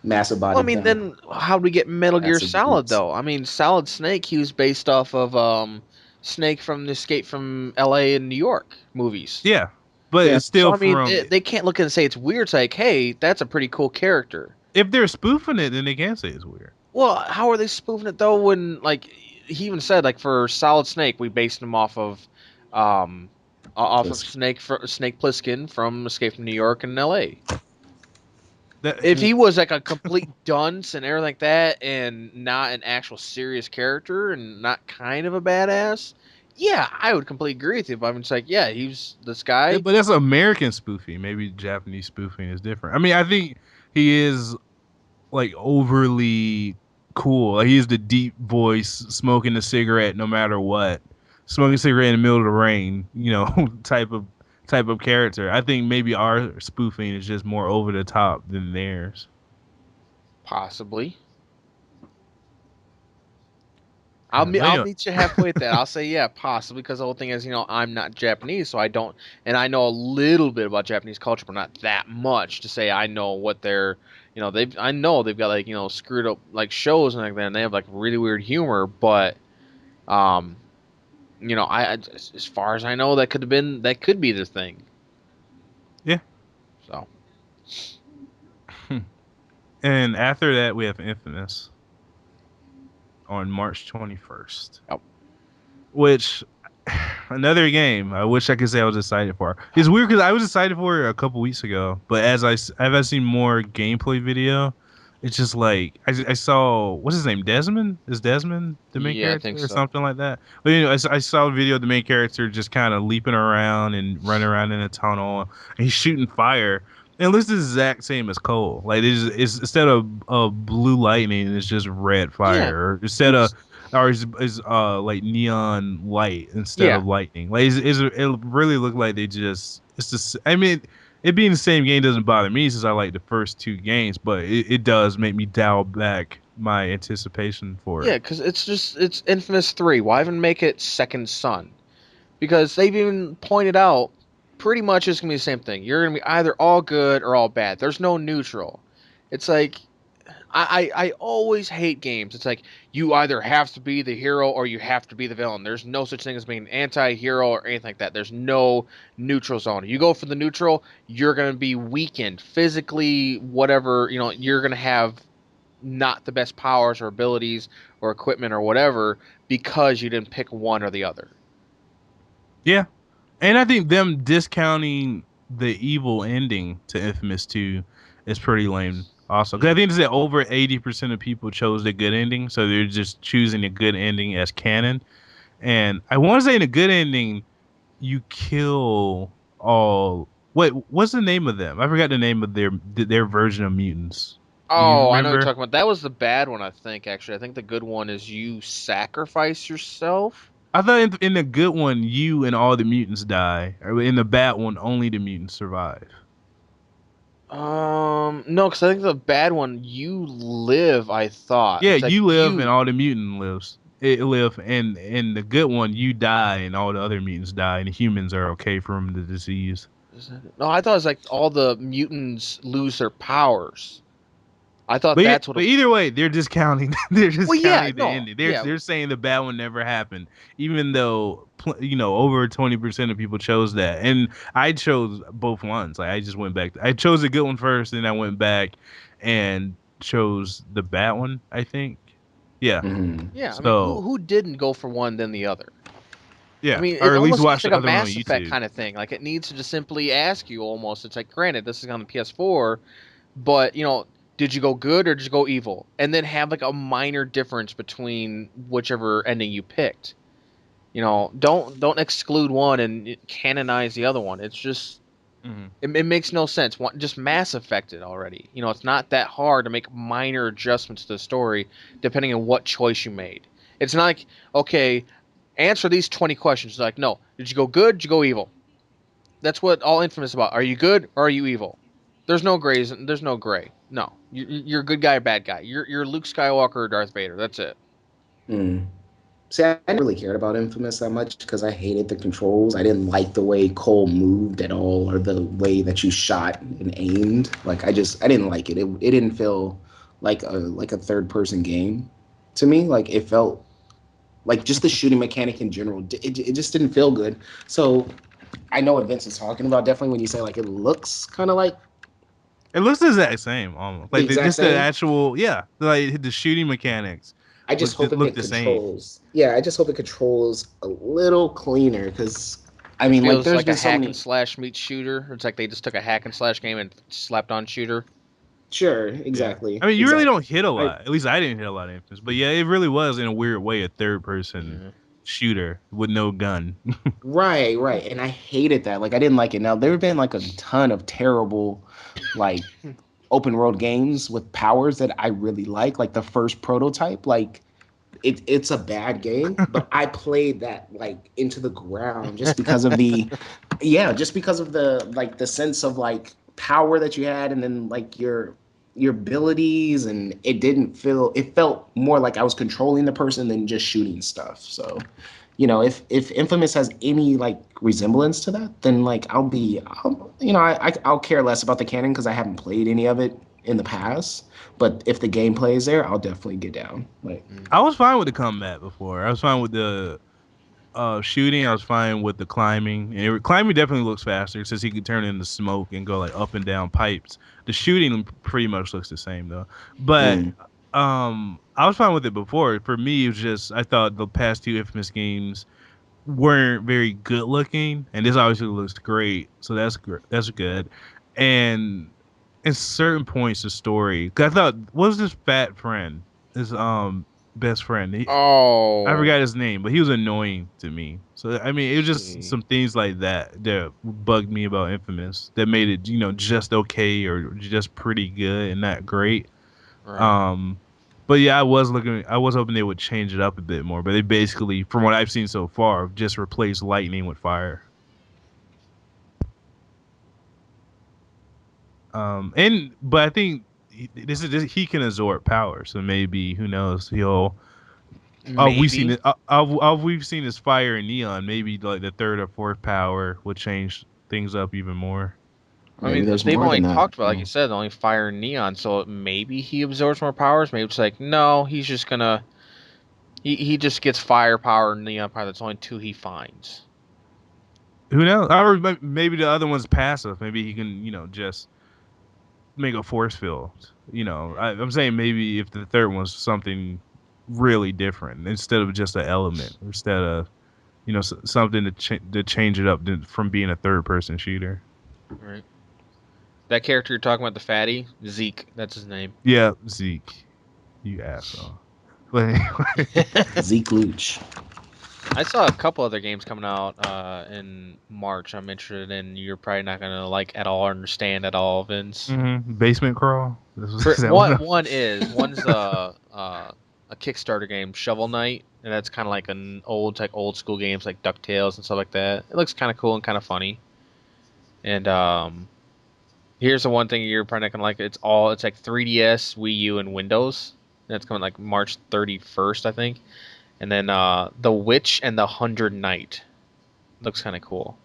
Massive Well, I body mean, count. then how do we get Metal Gear Massive Solid boots. though? I mean, Solid Snake, he was based off of Snake from the Escape from L.A. and New York movies. Yeah, but Yeah. it's So still I mean, from. they can't look and say it's weird. It's like, hey, that's a pretty cool character. If they're spoofing it, then they can say it's weird. Well, how are they spoofing it though? When like he even said like for Solid Snake, we based him um, off of Plus, Snake Plissken from Escape from New York and L.A. That If he was like a complete dunce and everything like that, and not an actual serious character and not kind of a badass, yeah, I would completely agree with you. But I'm just like, yeah, he's this guy. but that's American spoofing. Maybe Japanese spoofing is different. I mean, I think he is like overly cool. Like he's the deep voice, smoking a cigarette no matter what, smoking a cigarette in the middle of the rain, type of type of character. I think maybe our spoofing is just more over the top than theirs. Possibly. But I'll anyway, meet you halfway at that. I'll say yeah, possibly, because the whole thing is, I'm not Japanese, so I don't, and I know a little bit about Japanese culture, but not that much to say I know what they're, I know they've got like screwed up like shows and like that, and they have like really weird humor, but um, as far as I know, that could be the thing. yeah. So And after that, we have Infamous on March 21st, yep. which another game I wish I could say I was excited for. It's weird because I was excited for it a couple weeks ago, but as I seen more gameplay video, it's just like I saw what's his name, Desmond? Is Desmond the main Yeah, I character think or so. something like that? But I saw a video of the main character just kind of leaping around and running around in a tunnel, and he's shooting fire. And it looks the exact same as Cole. Like it's instead of blue lightning, it's just red Yeah, fire. Or instead of it's or is like neon light instead yeah. of lightning. Like it really looked like they just it's just. I mean, it being the same game doesn't bother me since I like the first two games, but it does make me dial back my anticipation for Yeah, it. because it's Infamous 3. Why even make it Second Son? Because they've even pointed out pretty much it's gonna be the same thing. You're gonna be either all good or all bad. There's no neutral. It's like I always hate games. It's like you either have to be the hero or you have to be the villain. There's no such thing as being an anti-hero or anything like that. There's no neutral zone. You go for the neutral, you're gonna be weakened physically, whatever, you're gonna have not the best powers or abilities or equipment or whatever because you didn't pick one or the other. Yeah, and I think them discounting the evil ending to Infamous 2 is pretty lame. Also, because I think it's that over 80% of people chose the good ending, so they're just choosing a good ending as canon. And I want to say in a good ending, you kill all. What's the name of them? I forgot the name of their version of mutants. Do you Oh, I know what you're remember? talking about. That was the bad one, I think, actually. I think the good one is you sacrifice yourself. I thought in the good one, you and all the mutants die. Or in the bad one, only the mutants survive. No, because I think the bad one, you live, I thought. Yeah, It's like you live and you. all the mutant lives. It live, and in the good one, you die and all the other mutants die, and the humans are okay from the disease. No, I thought it was like all the mutants lose their powers. I thought But that's what it. either way, they're discounting. They're Well, yeah, discounting the no, ending. yeah. They're saying the bad one never happened, even though over 20% of people chose that, and I chose both ones. Like I just went back. I chose the good one first, then I went back and chose the bad one. I think. Yeah. Mm-hmm. Yeah, I mean, who So who didn't go for one then the other? I yeah, mean, or it at least almost watch needs the like a other one on Mass Effect YouTube. kind of thing. Like it needs to just simply ask you almost. It's like, granted, this is on the PS4, but did you go good or did you go evil? And then have like a minor difference between whichever ending you picked. Don't exclude one and canonize the other one. It's just Hmm. it makes no sense. Just Mass Effect it already. It's not that hard to make minor adjustments to the story depending on what choice you made. It's not like, okay, answer these 20 questions. It's like, no, did you go good? Did you go evil? That's what all Infamous is about. Are you good or are you evil? There's no grays. There's no gray. No, you're a good guy or bad guy. You're Luke Skywalker or Darth Vader. That's it. Mm. See, I never really cared about Infamous that much because I hated the controls. I didn't like the way Cole moved at all, or the way that you shot and aimed. Like I didn't like it. It didn't feel like a third person game to me. Like it felt like just the shooting mechanic in general. It just didn't feel good. So I know what Vince is talking about. Definitely when you say like it looks kind of like It looks the exact same, almost the like exact just the same. actual, yeah, like the shooting mechanics I just hope look it the same. controls. Yeah, I just hope it controls a little cleaner because I It mean, like, feels there's like a been so hack and many. slash meets shooter. It's like they just took a hack and slash game and slapped on shooter. Sure, Yeah, exactly, I mean, you really exactly. don't hit a I lot. At least I didn't hit a lot of infants, but yeah, it really was in a weird way a third person Yeah. shooter with no gun. right, right, and I hated that. Like, I didn't like it. Now there have been like a ton of terrible, like, open world games with powers that I really like the first prototype. Like, it's a bad game, but I played that like into the ground just because of the Yeah, just because of the sense of like power that you had, and then like your abilities, and it felt more like I was controlling the person than just shooting stuff. So, if Infamous has any like resemblance to that, then like I'll care less about the canon because I haven't played any of it in the past. But if the gameplay is there, I'll definitely get down. Like, I was fine with the combat before. I was fine with the shooting. I was fine with the climbing. And climbing definitely looks faster since he can turn into smoke and go like up and down pipes. The shooting pretty much looks the same though. But mm, I was fine with it before. For me, it was just I thought the past two Infamous games weren't very good looking, and this obviously looks great. So that's that's good. And in certain points, the story. 'Cause I thought, what was this fat friend? His best friend. I Oh, forgot his name, but he was annoying to me. So I mean, it was just see. some things like that that bugged me about Infamous that made it, just okay or just pretty good and not great. Right. Um, but yeah, I was hoping they would change it up a bit more. But they basically, from what I've seen so far, just replaced lightning with fire. But I think he can absorb power, so maybe who knows he'll. We've seen Maybe. it. All we've seen is fire and neon. Maybe like the third or fourth power would change things up even more. I maybe mean, there's they've more only than that. talked about, like you said, only fire and neon. So maybe he absorbs more powers. Maybe it's like, no, he's just gonna. He just gets firepower and neon power. That's only two he finds. Who knows? Or maybe the other one's passive. Maybe he can, just make a force field. I'm saying maybe if the third one's something really different instead of just an element, instead of something to change it up from being a third person shooter. Right. That character you're talking about, the fatty Zeke. That's his name. Yeah, Zeke, you asshole. But anyway, Zeke Luch. I saw a couple other games coming out in March. I'm interested in. You're probably not gonna like at all or understand at all, Vince. basement crawl. Is that One one? one's a Kickstarter game, Shovel Knight, and that's kind of like old school games like DuckTales and stuff like that. It looks kind of cool and kind of funny. And here's the one thing you're probably not gonna like. It's like 3DS, Wii U, and Windows. That's coming like March 31st, I think. And then The Witch and the 100 Knight looks kind of cool.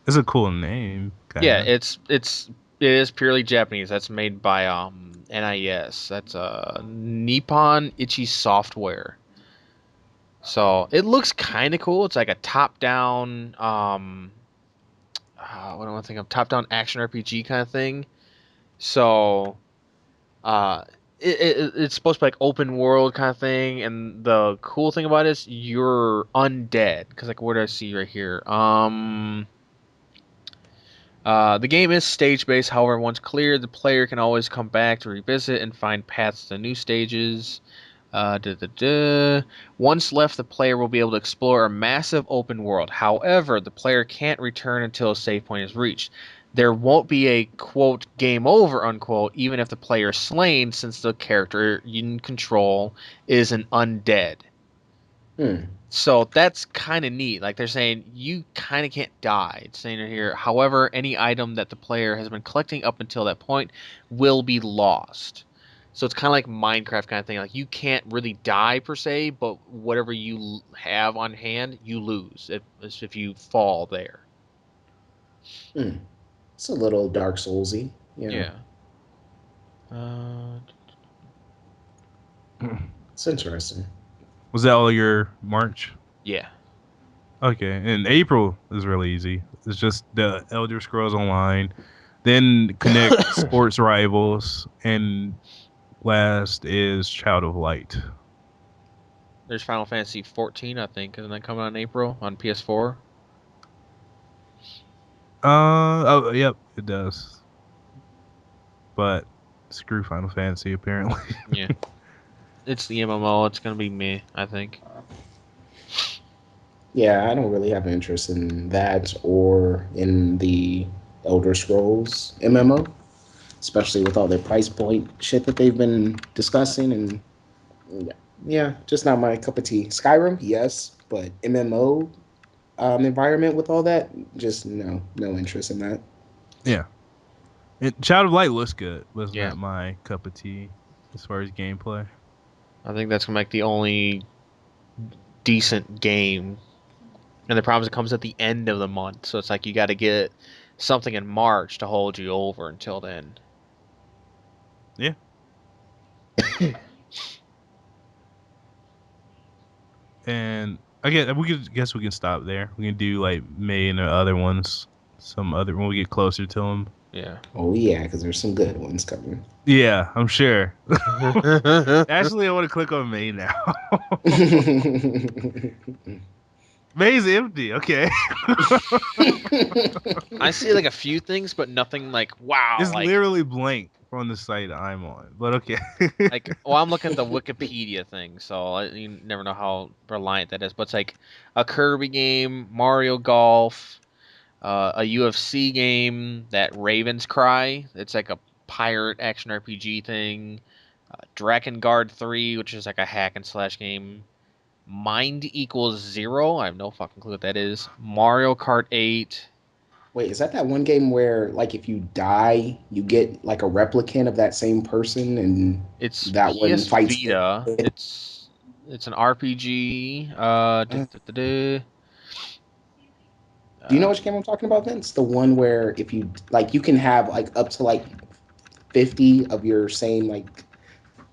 It's a cool name, kind Yeah, of. it is purely Japanese. That's made by NIS. That's Nippon Ichi Software. So it looks kind of cool. It's like a top-down what do I think of? Top-down action RPG kind of thing. So uh it's supposed to be like open world kind of thing, and the cool thing about it is you're undead. Because like, what do I see right here? The game is stage-based, however, once cleared, the player can always come back to revisit and find paths to new stages. Da, da, da. Once left, the player will be able to explore a massive open world. However, the player can't return until a save point is reached. There won't be a, quote, game over, unquote, even if the player is slain, since the character in control is an undead. Hmm. So that's kind of neat. Like, they're saying you kind of can't die. It's saying it here. However, any item that the player has been collecting up until that point will be lost. So it's kind of like Minecraft kind of thing. Like, you can't really die per se, but whatever you have on hand, you lose if you fall there. Hmm. It's a little Dark Soulsy. Yeah, Yeah. Uh, it's interesting. Was that all your March? yeah. Okay, and April is really easy. It's just the Elder Scrolls Online, then Connect Sports Rivals, and last is Child of Light. There's Final Fantasy 14, I think. Isn't that coming out in April on PS4? Oh, yep, it does. But screw Final Fantasy, apparently. Yeah. It's the MMO. It's going to be me, I think. Yeah, I don't really have an interest in that or in the Elder Scrolls MMO, especially with all their price point shit that they've been discussing. And yeah, just not my cup of tea. Skyrim, yes, but MMO, environment with all that, just no interest in that. Yeah. Child of Light looks good. Was Yeah. not my cup of tea as far as gameplay. I think that's gonna make the only decent game. And the problem is it comes at the end of the month, so it's like you got to get something in March to hold you over until then. Yeah. And I guess we can stop there. We can do like May and the other ones, some other when we get closer to them. Yeah. Oh yeah, because there's some good ones coming. Yeah, I'm sure. Actually, I want to click on May now. May's empty. Okay, I see like a few things, but nothing like wow. it's literally blank from the site I'm on. But okay. I'm looking at the Wikipedia thing, so you never know how reliant that is. But it's like a Kirby game, Mario Golf, a UFC game, that Raven's Cry. It's like a pirate action RPG thing. Dragon Guard 3, which is like a hack and slash game. Mind equals zero. I have no fucking clue what that is. Mario Kart 8. Wait, is that one game where like if you die, you get like a replicant of that same person, and It's that one PS fights? Vita. It's an RPG. Do you know which game I'm talking about, Vince? The one where if you like, you can have like up to like 50 of your same like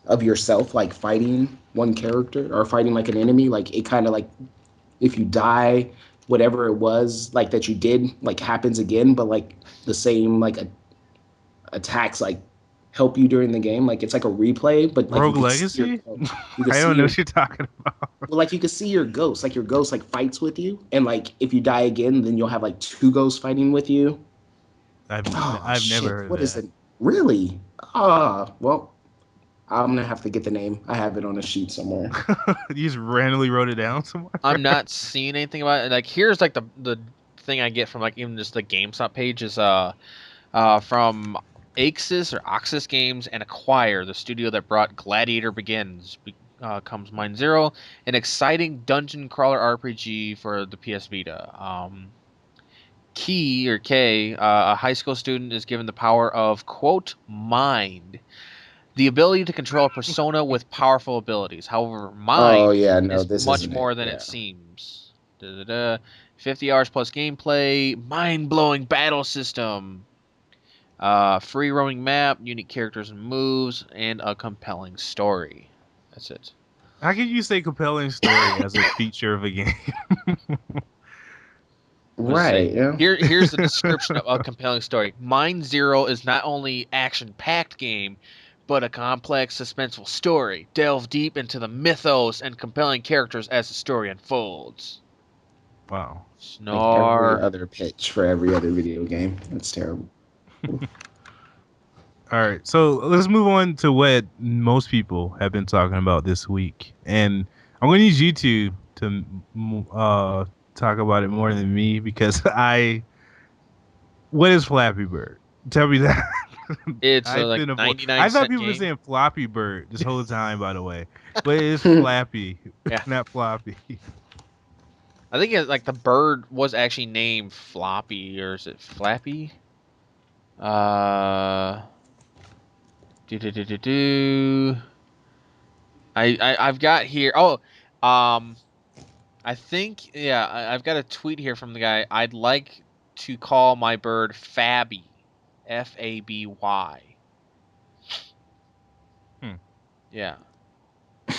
of yourself like fighting one character or fighting like an enemy. Like it kind of like if you die, whatever it was like that you did like happens again, but like the same like attacks like help you during the game. Like it's like a replay, but like you Rogue could see your Legacy? you could I see don't know your what you're talking about. well, like you could see your ghost. Like your ghost like fights with you, and like if you die again, then you'll have like two ghosts fighting with you. Oh I've never shit! heard of What is that. it? Really? Ah, well, I'm gonna have to get the name. I have it on a sheet somewhere. You just randomly wrote it down somewhere. I'm not seeing anything about it. Like here's like the thing I get from like even just the GameStop page is from Axis or Oxys Games and Acquire, the studio that brought Gladiator Begins, comes Mine Zero, an exciting dungeon crawler RPG for the PS Vita. Key or K, a high school student is given the power of quote mind, the ability to control a persona with powerful abilities. However, Oh mind yeah, no, is this much isn't it. more than it Yeah. seems. Da-da-da. 50 hours plus gameplay, mind-blowing battle system, free roaming map, unique characters and moves, and a compelling story. That's it. How can you say compelling story as a feature of a game? Let's see. Right. Yeah. Here's the description of a compelling story. Mind Zero is not only action-packed game, but a complex, suspenseful story. Delve deep into the mythos and compelling characters as the story unfolds. Wow. Like every Snore. other pitch for every other video game. That's terrible. All right, so let's move on to what most people have been talking about this week, and I'm going to need you two to talk about it more than me because what is Flappy Bird? Tell me that. It's I've like been avoid. 99 I thought cent people were game. saying Floppy Bird this whole time, by the way, but it's Flappy, Yeah. not Floppy. I think like the bird was actually named Floppy, or is it Flappy? Uh, do do do do do. I've got here. Oh, um, I think yeah, I've got a tweet here from the guy. I'd like to call my bird Fabby, Faby. Hmm. Yeah. So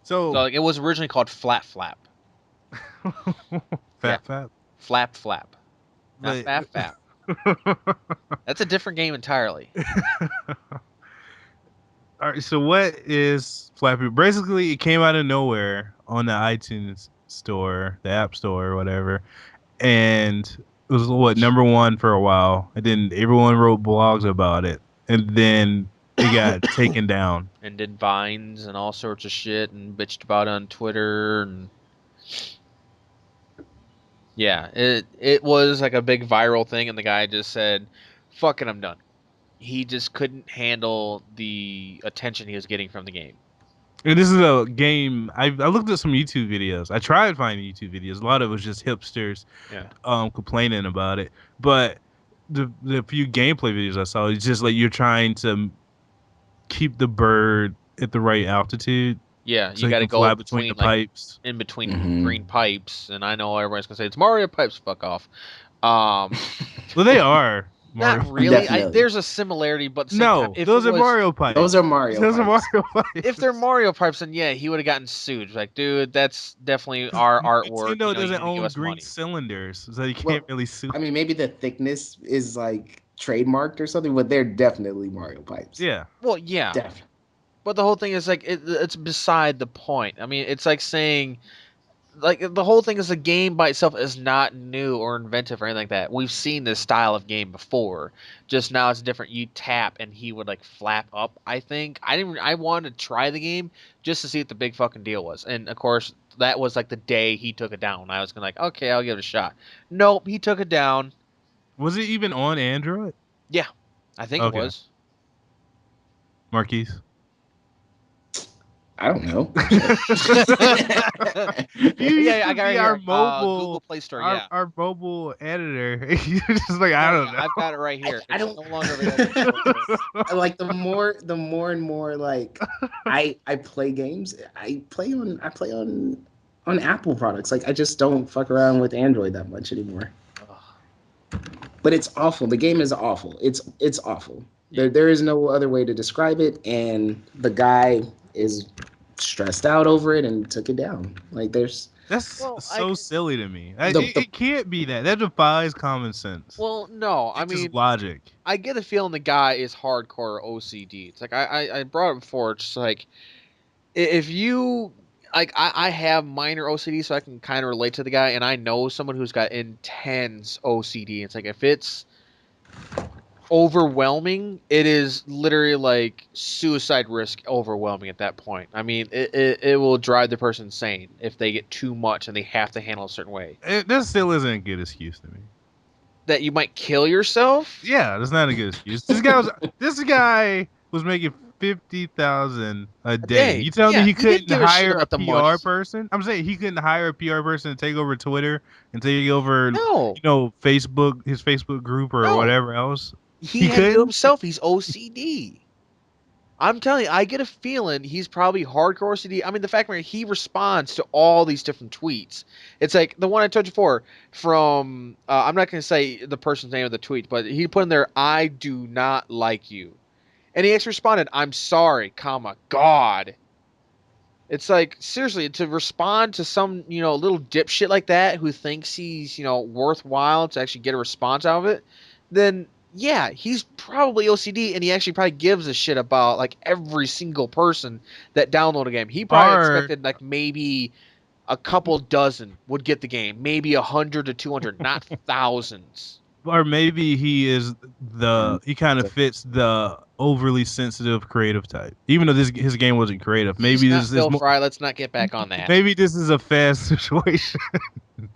So, like, it was originally called Flap Flap. Yeah, Fat, Flap Flap, not but. Fap Fap. That's a different game entirely. All right, so what is Flappy? Basically, it came out of nowhere on the iTunes store, the App Store, or whatever, and it was what #1 for a while. And then everyone wrote blogs about it, and then it got taken down. And did vines and all sorts of shit and bitched about it on Twitter and yeah, it was like a big viral thing and the guy just said, "Fuck it, I'm done." He just couldn't handle the attention he was getting from the game. And this is a game. I looked at some YouTube videos. I tried finding YouTube videos. A lot of it was just hipsters Yeah. complaining about it. But the few gameplay videos I saw, it's just like you're trying to keep the bird at the right altitude Yeah, so you he got to can go fly between the between like pipes. in between Hmm. green pipes, and I know everybody's gonna say it's Mario pipes. Fuck off. Um, Well, they are Mario. Not really. Definitely. There's a similarity, but at the same time, No, if it those are was Mario Those pipes. are Mario Those are pipes. Mario if they're pipes. Mario pipes, then yeah, he would have gotten sued. Like, dude, that's definitely our artwork. Nintendo You doesn't need to give own us green money. cylinders, so you can't Well, really sue. I mean, maybe the thickness is like trademarked or something, but they're definitely Mario pipes. Yeah. Well, yeah, Definitely. but the whole thing is like it's beside the point. I mean, it's like saying like the whole thing is the game by itself is not new or inventive or anything like that. We've seen this style of game before. Just now it's different. You tap and he would like flap up. I think I didn't. I wanted to try the game just to see what the big fucking deal was. And of course that was like the day he took it down. I was gonna like, okay, I'll give it a shot. Nope, he took it down. Was it even on Android? Yeah, I think it Okay. was. Marquise. I don't know. You Yeah, used yeah, I to got it be right our here. Google mobile Play Store. our Yeah. our mobile editor. You're just like, I No, don't yeah, know. I've got it right here. I It's don't. no longer available. Like the more and more like I play games. I play on Apple products. Like I just don't fuck around with Android that much anymore. Ugh. But it's awful. The game is awful. It's awful. Yeah. There is no other way to describe it. And the guy is stressed out over it and took it down. Like there's That's Well, I so silly to me. It, the it can't be that. That defies common sense. well, no. I It's just mean, logic. I get the feeling the guy is hardcore OCD. It's like I brought it before. It's just like if you like I have minor OCD, so I can kind of relate to the guy, and I know someone who's got intense OCD. It's like if it's overwhelming, it is literally like suicide risk overwhelming at that point. I mean, it will drive the person insane if they get too much and they have to handle a certain way. That still isn't a good excuse to me. That you might kill yourself. Yeah, that's not a good excuse. This guy was making 50,000 a day. Day. You tell me Yeah, he he didn't couldn't give a shit hire a about the PR money. person? I'm saying he couldn't hire a PR person to take over Twitter and take over, No, Facebook, his Facebook group or no. whatever else. He He had to do it couldn't. himself. He's OCD. I'm telling you, I get a feeling he's probably hardcore OCD. I mean, the fact that he responds to all these different tweets. It's like the one I told you before from, I'm not going to say the person's name of the tweet, but he put in there, I do not like you. And he actually responded, I'm sorry, comma, God. It's like, seriously, to respond to some, little dipshit like that who thinks he's, worthwhile to actually get a response out of it, then yeah, he's probably OCD and he actually probably gives a shit about like every single person that download a game. He probably Or expected like maybe a couple dozen would get the game, maybe 100 to 200, not thousands. or maybe he kind of fits the overly sensitive creative type. Even though his game wasn't creative, He's maybe not this is Phil more. Fry. Let's not get back on that. Maybe this is a fast situation.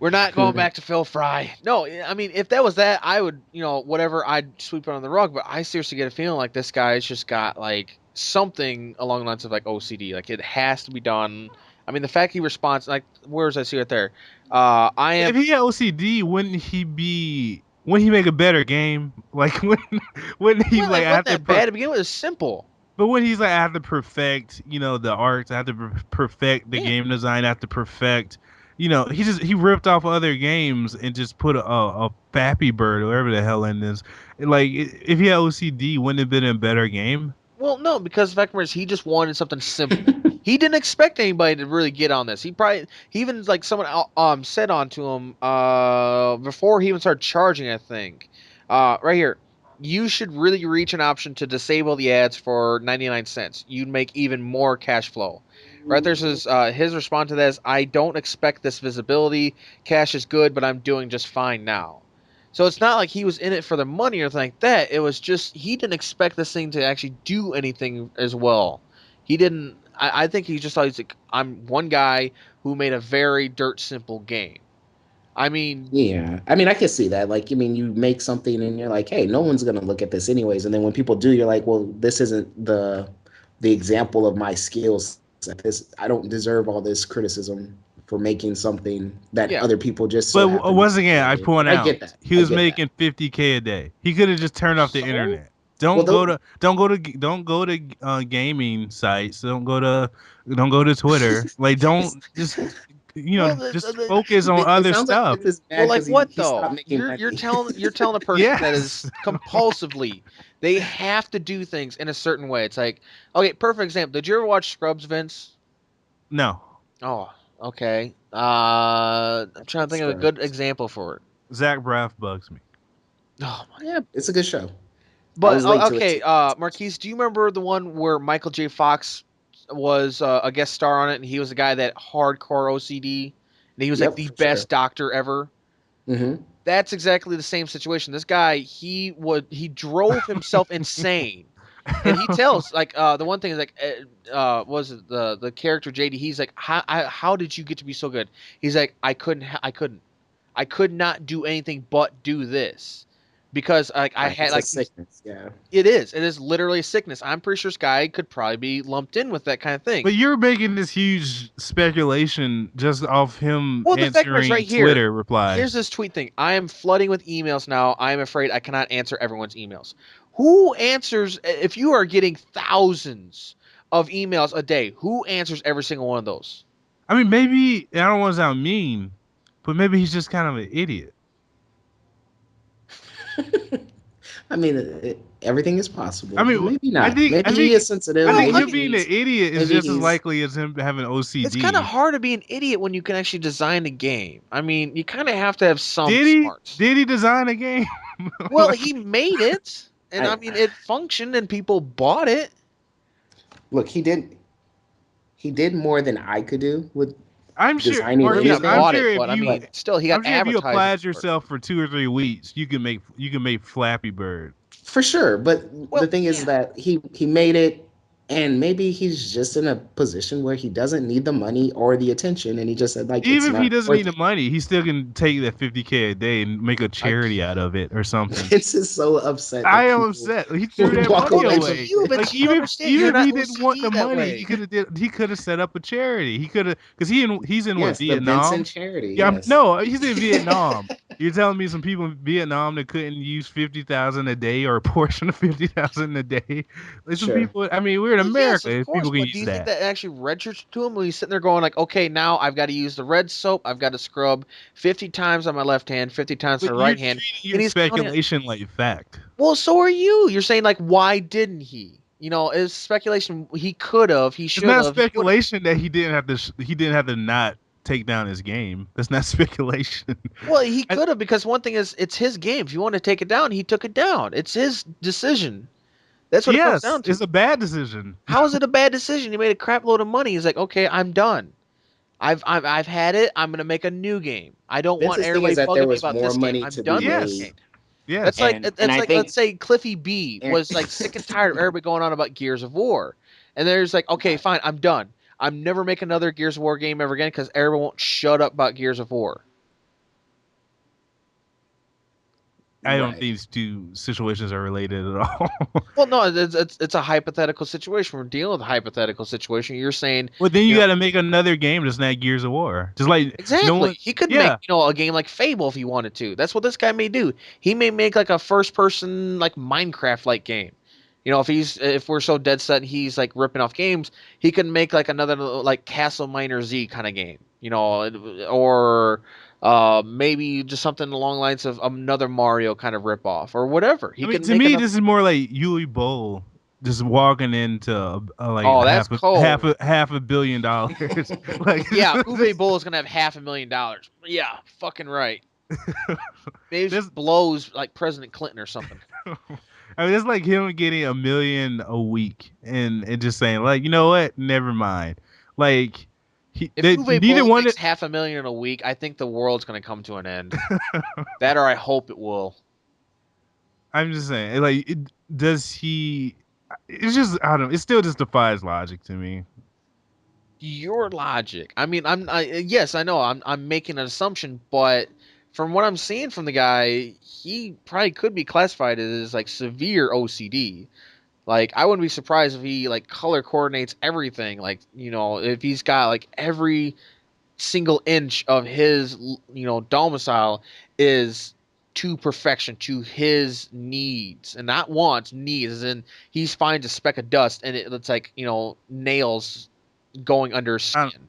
We're not going back to Phil Fry. No, I mean, if that was that, I would, whatever, I'd sweep it on the rug. But I seriously get a feeling like this guy's just got like something along the lines of like OCD. Like it has to be done. I mean, the fact he responds, like, where does I see it there? I If am. he had OCD, wouldn't he make a better game? Like wouldn't he Well, like it I have wasn't to that bad to begin with. It's simple. but when he's like I have to perfect, the arts, I have to perfect the Yeah. game design, I have to perfect, he ripped off other games and just put a Flappy Bird or whatever the hell in this. Like if he had OCD, wouldn't it have been a better game? Well, no, because the fact is, he just wanted something simple. He didn't expect anybody to really get on this. He even like someone said on to him before he even started charging. I think right here, you should really reach an option to disable the ads for 99 cents. You'd make even more cash flow. Right there says his response to that is, I don't expect this visibility. Cash is good, but I'm doing just fine now. So it's not like he was in it for the money or anything like that. It was just he didn't expect this thing to actually do anything as well. He didn't. I think he just thought he's like, I'm one guy who made a very dirt simple game. I mean, Yeah, I mean, I can see that. Like, I mean, you make something and you're like, hey, no one's gonna look at this anyways. And then when people do, you're like, well, this isn't the example of my skills this. I don't deserve all this criticism for making something that Yeah. other people just so But happen once to again, I enjoy. point I out get that. he I was get that. making 50K a day. He could have just turned off the So internet. Well, Don't go to gaming sites. Don't go to Twitter. Like don't just well, just focus on it other sounds like stuff. Vince is well, mad like because what he though? stopped making money. You're telling a person that is Yes. compulsively they have to do things in a certain way. It's like, okay, perfect example. Did you ever watch Scrubs, Vince? No. Oh, okay. I'm trying to think of a good Scrubs. example for it. Zach Braff bugs me. Oh my. Yeah, it's a good show. I But was late to it okay, too. Marquise, do you remember the one where Michael J. Fox was a guest star on it, and he was the guy that hardcore OCD, and he was like Yep, the for sure. best doctor ever? Hmm. That's exactly the same situation. This guy, he drove himself insane. And he tells like the one thing is like was it the character JD, he's like how did you get to be so good? He's like I could not do anything but do this because like I Right. had It's a like sickness. Yeah. it is literally a sickness. I'm pretty sure this guy could probably be lumped in with that kind of thing. But you're making this huge speculation just off him Well, the fact is answering right here. Twitter Here's replies. this tweet thing. I am flooding with emails now. I am afraid I cannot answer everyone's emails. Who answers if you are getting thousands of emails a day? Who answers every single one of those? I mean, maybe I don't want to sound mean, but maybe he's just kind of an idiot. I mean, everything is I possible. mean, Maybe not. I Maybe he think, is sensitive. I Well, think I Maybe him mean, being an he's. idiot is Maybe just as he's. likely as him having it's kind of OCD. hard to be an idiot when you can actually design a game. I mean, you kind of have to have some smarts. Did he design a game? Well, he made it, and I I mean, it functioned, and people bought it. look. He did. He did more than I could do with I'm sure, designing Or maybe not Marquise. I'm anything. bought it, sure if but I you, mean, But still, he got I'm sure if you advertising applied for it. yourself for 2 or 3 weeks, you can make Flappy Bird. for sure. But the Well, thing is yeah. that he made it, and maybe he's just in a position where he doesn't need the money or the attention, and he just said like it's Even if he not doesn't need worth the it. money, he still can take that 50K a day and make a I charity out of it or something. Vince is so upset I that am people upset. He threw would that walk money well, away that's from away. you, it. but Like you understand even you're if not he didn't want OCD the that money, way. he could have set up a charity. He could have because he's in what Yes, the Vincent Vietnam. charity. Yeah, Yes. no, he's in Vietnam. You're telling me some people in Vietnam that couldn't use 50,000 a day or a portion of 50,000 a day? Like some Sure. people. I mean, we're in Well, yes, America. of If course, people can but do use you think that. that actually registers to him when he's sitting there going like, okay, now I've got to use the red soap, I've got to scrub 50 times on my left hand, 50 times on But my you're right hand, treating and your he's counting. speculation like fact. Well, so are you. You're saying like, why didn't he? You know, it's speculation. He could have, he It's should not have, he would have. speculation that he didn't have to not take down his game. That's not speculation. Well, he I, could have because one thing is, it's his game. If you want to take it down, he took it down. It's his decision. That's what it comes yes, down it's to. a bad decision. How is it a bad decision? He made a crap load of money. He's like, okay, I'm done. I've had it. I'm gonna make a new game. I don't want Vince's thing is everybody that there bugging me was about more this game. money I'm to be done with this made, Yes, game. That's yes. like and I let's think say Cliffy B Aaron, was like sick and tired of everybody going on about Gears of War, and there's like, okay, right. fine, I'm done. I'm never making another Gears of War game ever again because everyone won't shut up about Gears of War. I don't think Right. these two situations are related at all. Well, no, it's a hypothetical situation. We're dealing with a hypothetical situation. You're saying, Well, then you you know, got to make another game that's not Gears of War. Just like no exactly. one, He could make, yeah, a game like Fable if he wanted to. That's what this guy may do. He may make like a first person like Minecraft like game. You know, if we're so dead set he's like ripping off games, he could make like another like Castle Miner Z kind of game. You know, or maybe just something along the lines of another Mario kind of rip off or whatever. I He mean, can to make me, another. this is more like Yui Bowl just walking into like Oh, that's cold. half a billion dollars. Like, Yeah, Uwe Boll is gonna have $500,000. Yeah, fucking right. Maybe this, just blows like President Clinton or something. I mean, it's like him getting 1 million a week and just saying like, you know what? Never mind. Like, If Uwe neither Boll one. makes $500,000 a week, I think the world's gonna come to an end. That, or I hope it will. I'm just saying, like, does he? It's just I don't. It still just defies logic to me. Your logic. I mean, yes, I know. I'm making an assumption, but from what I'm seeing from the guy, he probably could be classified as like severe OCD. Like I wouldn't be surprised if he like color coordinates everything. Like if he's got like every single inch of his domicile is to perfection to his needs and not wants, needs, and he finds a speck of dust and it's like nails going under his I, skin.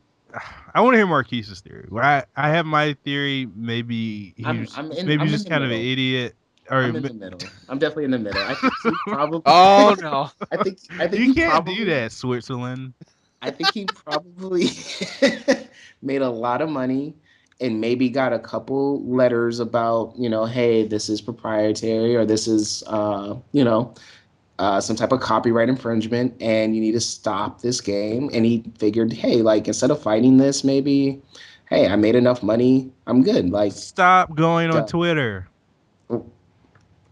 I want to hear Marquise's theory. I have my theory. Maybe I'm he's in just the kind of an middle. idiot. Or I'm in the middle. I'm definitely in the middle. I think he probably. Oh no. I think you he can't do probably. that, Switzerland. I think he probably made a lot of money and maybe got a couple letters about, hey, this is proprietary or this is, some type of copyright infringement and you need to stop this game. And he figured, hey, like instead of fighting this, maybe, hey, I made enough money. I'm good. Like, Stop going on duh. Twitter.